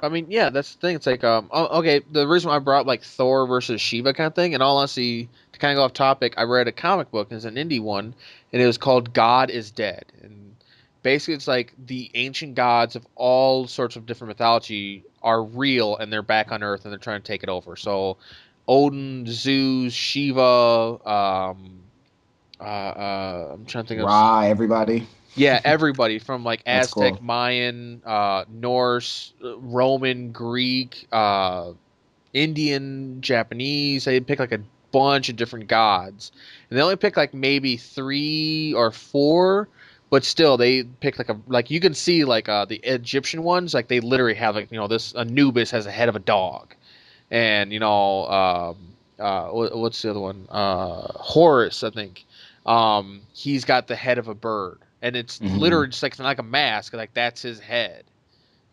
I mean, yeah, that's the thing. It's like, okay, the reason why I brought like Thor versus Shiva kind of thing, and all honesty, to kind of go off topic, I read a comic book, and it's an indie one, and it was called God is Dead. And basically, it's like the ancient gods of all sorts of different mythology are real, and they're back on Earth, and they're trying to take it over. So, Odin, Zeus, Shiva, I'm trying to think of, Ra, everybody. yeah, everybody from like That's Aztec, cool. Mayan, Norse, Roman, Greek, Indian, Japanese. They pick like a bunch of different gods, and they only pick like maybe 3 or 4, but still they pick like you can see like the Egyptian ones, like they literally have like this Anubis has a head of a dog, and what's the other one? Horus, I think. He's got the head of a bird, and it's Hmm. literally just like a mask, like that's his head.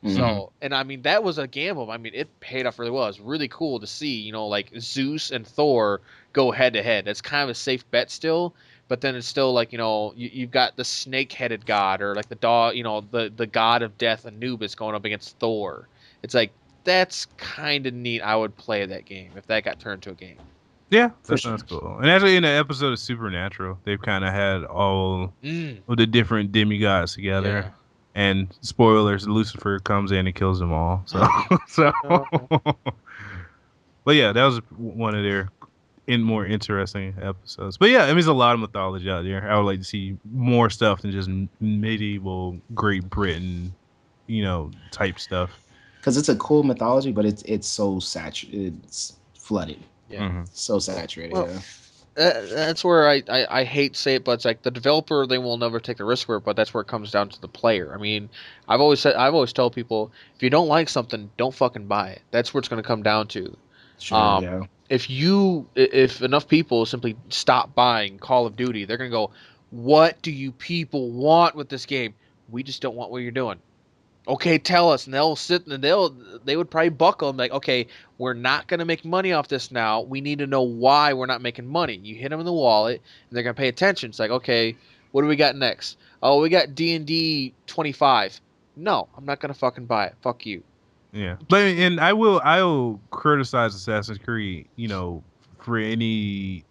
Hmm. So, and I mean, that was a gamble. I mean, it paid off really well. It was really cool to see, like Zeus and Thor go head to head. That's kind of a safe bet still, but then it's still like, you've got the snake headed god or like the dog, the god of death, Anubis, going up against Thor. It's like, that's kind of neat. I would play that game if that got turned to a game. Yeah, For that sure. sounds cool. And actually, in the episode of Supernatural, they've kind of had all Mm, of the different demigods yeah. together. And spoilers, Lucifer comes in and kills them all. So, so, No. but yeah, that was one of their more interesting episodes. But yeah, I mean, there's a lot of mythology out there. I would like to see more stuff than just medieval Great Britain, type stuff. Because it's a cool mythology, but it's so saturated. It's flooded. Yeah. Hmm. So saturated. Well, Yeah. that's where I hate to say it, but it's like the developer, they will never take the risk for it, but that's where it comes down to the player. I mean, I've always told people, if you don't like something, don't fucking buy it. That's what it's going to come down to. Sure. Um, Yeah. if enough people simply stop buying Call of Duty, they're going to go, what do you people want with this game? We just don't want what you're doing. Okay, tell us. And they'll sit and they would probably buckle and be like, okay, we're not going to make money off this now. We need to know why we're not making money. You hit them in the wallet and they're going to pay attention. It's like, okay, what do we got next? Oh, we got D&D 25. No, I'm not going to fucking buy it. Fuck you. Yeah, but and I will criticize Assassin's Creed, for anything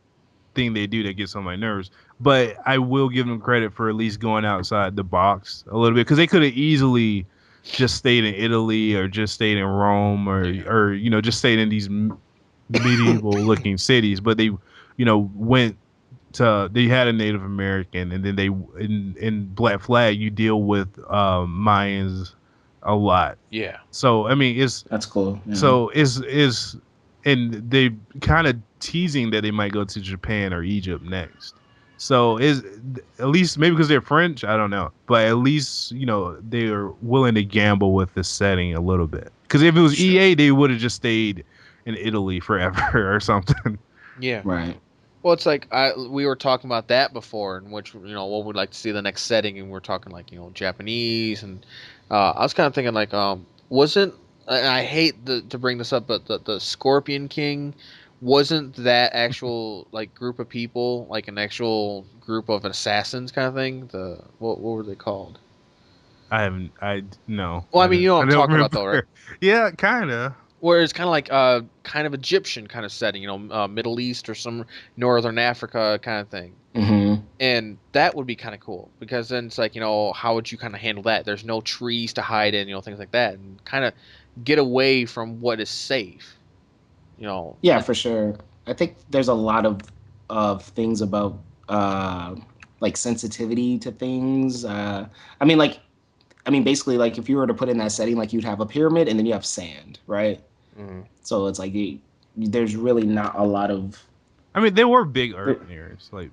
they do that gets on my nerves. But I will give them credit for at least going outside the box a little bit because they could have easily just stayed in Italy or just stayed in Rome Yeah. or just stayed in these medieval looking cities. But they went to they had a Native American and then in Black Flag you deal with Mayans a lot. Yeah. So I mean, That's cool. Yeah. so is and they kind of teasing that they might go to Japan or Egypt next. So is at least maybe because they're French, I don't know, but at least they're willing to gamble with the setting a little bit. Because if it was Sure. EA, they would have just stayed in Italy forever or something. Yeah. Right. Well, it's like we were talking about that before, in which what we'd like to see the next setting, and we're talking like Japanese, and I was kind of thinking like wasn't and I hate to bring this up, but the Scorpion King wasn't that actual like group of people like an actual group of assassins kind of thing? The what were they called? I haven't. I no. Well, I mean, you know what I I'm don't talking about remember. though, right? Yeah, kind of. Where it's kind of like kind of Egyptian kind of setting, Middle East or some Northern Africa kind of thing. Mm-hmm. And that would be kind of cool because then it's like, how would you kind of handle that? There's no trees to hide in, things like that, and kind of get away from what is safe. Yeah, for sure. I think there's a lot of things about like sensitivity to things. I mean, like, basically, like if you were to put in that setting, like you'd have a pyramid and then you have sand, right? Mhm. So it's like there's really not a lot of. I mean, there were big urban areas like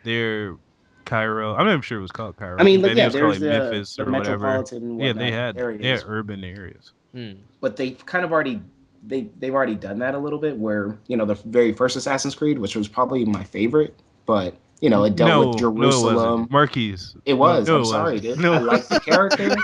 there, Cairo. I'm not even sure it was called Cairo. I I mean, think look, maybe it yeah, was called there's like Memphis the or whatever. metropolitan and Yeah, whatnot they had areas, urban areas. Hmm. but they've kind of already they've already done that a little bit. Where the very first Assassin's Creed, which was probably my favorite, but it dealt with No, it wasn't. Jerusalem. Marquise. It No, was. no, I'm it sorry, wasn't. dude. I No. like the character.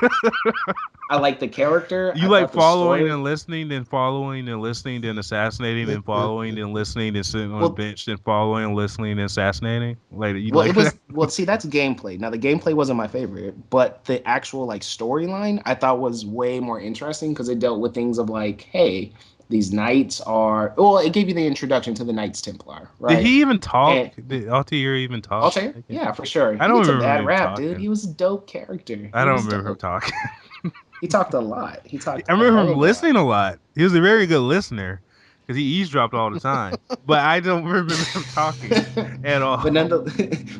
I like the character. You I like thought the following story. and listening, then following and listening, then assassinating, then following and listening, then sitting on a Well, bench, then following and listening, and assassinating. Like you well, like it that? was. Well, see, that's gameplay. Now, the gameplay wasn't my favorite, but the actual like storyline I thought was way more interesting because it dealt with things of like, hey, these knights are. Well, it gave you the introduction to the Knights Templar, Did right? he even talk? And Did Altair even talk? Altair, yeah, for sure. I He don't gets a remember bad him rap, dude. talking. He was a dope character. I He don't was remember him dope. talking. He talked a lot. He talked I a remember hell him of a lot. listening a lot. He was a very good listener because he eavesdropped all the time. But I don't remember him talking at but all.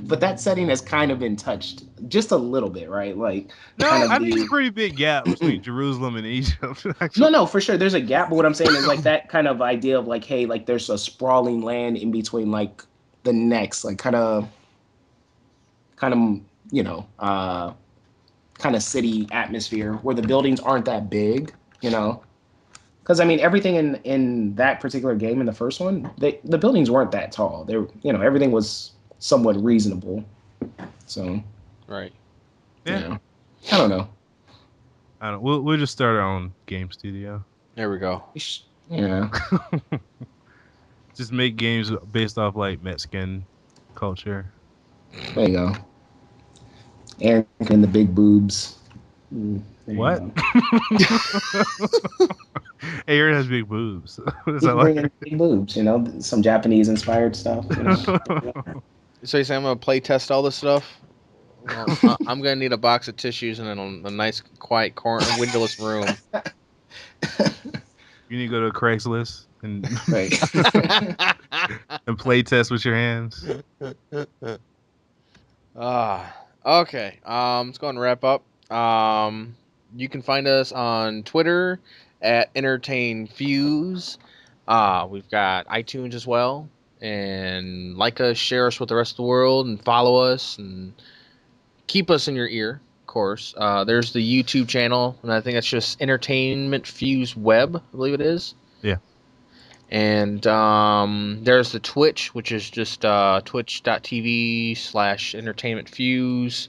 but that setting has kind of been touched just a little bit, right? Like kind No, of I think it's a the pretty big gap between Jerusalem and Egypt. no, Actually, no, for sure. There's a gap, but what I'm saying is like that kind of idea of like, hey, like there's a sprawling land in between like the next, like kind of, you know, kind of city atmosphere where the buildings aren't that big, you know. Because I mean, everything in that particular game in the first one, the buildings weren't that tall. They were, everything was somewhat reasonable. So Right. yeah. yeah, I don't know. I don't. We'll just start our own game studio. There we go. Yeah, Just make games based off like Mexican culture. there you go. Aaron and the big boobs. There you What? go. Aaron has big boobs. Is You that can bring like? in big boobs, some Japanese inspired stuff. So you say I'm gonna play test all this stuff? Well, I'm gonna need a box of tissues and then a nice, quiet, windowless room. You need to go to Craigslist and Right. and play test with your hands. Okay. Let's go and wrap up. You can find us on Twitter at Entertain Fuse. We've got iTunes as well, and like us, share us with the rest of the world, and follow us, and keep us in your ear. Of course. There's the YouTube channel, and I think that's just Entertainment Fuse Web. I believe it is. Yeah. And there's the Twitch, which is just twitch.tv/Entertainment Fuse.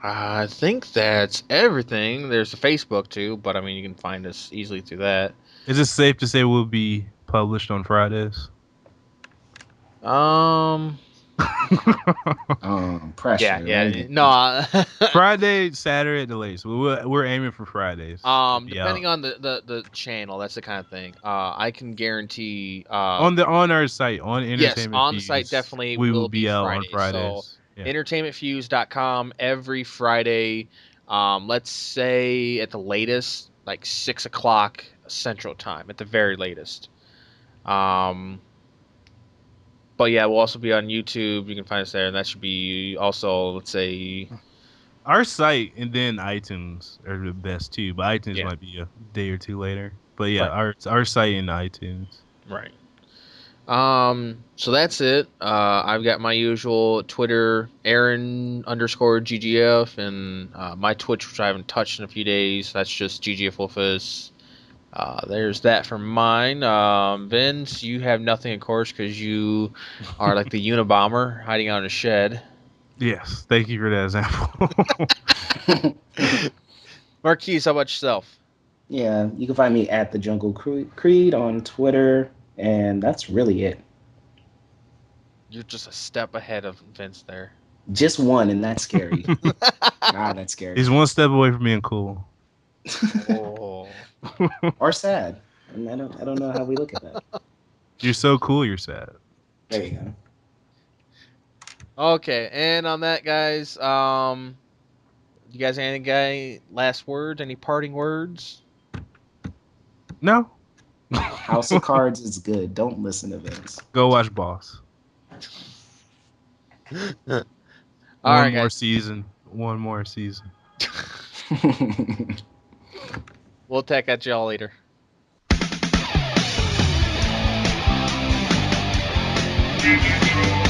I think that's everything. There's the Facebook too, but I mean you can find us easily through that. Is it safe to say we'll be published on Fridays? Um, Pressure. yeah, Right? no. Friday, Saturday at the latest. We're aiming for Fridays. Depending on the channel, that's the kind of thing. I can guarantee. On our site on Yes, Entertainment on the site Fuse, definitely we will will be be out on Friday. So Fridays. Yeah. entertainmentfuse.com every Friday. Let's say at the latest, like 6 o'clock Central Time, at the very latest. But yeah, we'll also be on YouTube. You can find us there, and that should be also, let's say, Our site and then iTunes are the best too, but iTunes Yeah. might be a day or two later. But yeah, Right. our site and iTunes. Right. So that's it. I've got my usual Twitter, Aaron_GGF, and my Twitch, which I haven't touched in a few days. That's just GGF Wolfus. There's that for mine. Vince, you have nothing, of course, because you are like the Unabomber hiding out in a shed. Yes, thank you for that example. Marquise, how about yourself? Yeah, you can find me at the Jungle Creed on Twitter, and that's really it. You're just a step ahead of Vince there. Just one, and that's scary. God, that's scary. He's one step away from being cool. Oh. Or sad. I don't know how we look at that. You're so cool, you're sad. There you go. Okay, and on that, guys, you guys any last words? Any parting words? No? House of Cards is good. Don't listen to Vince. Go watch Boss. All One right, more guys. season. One more season. We'll catch y'all later. Thank you.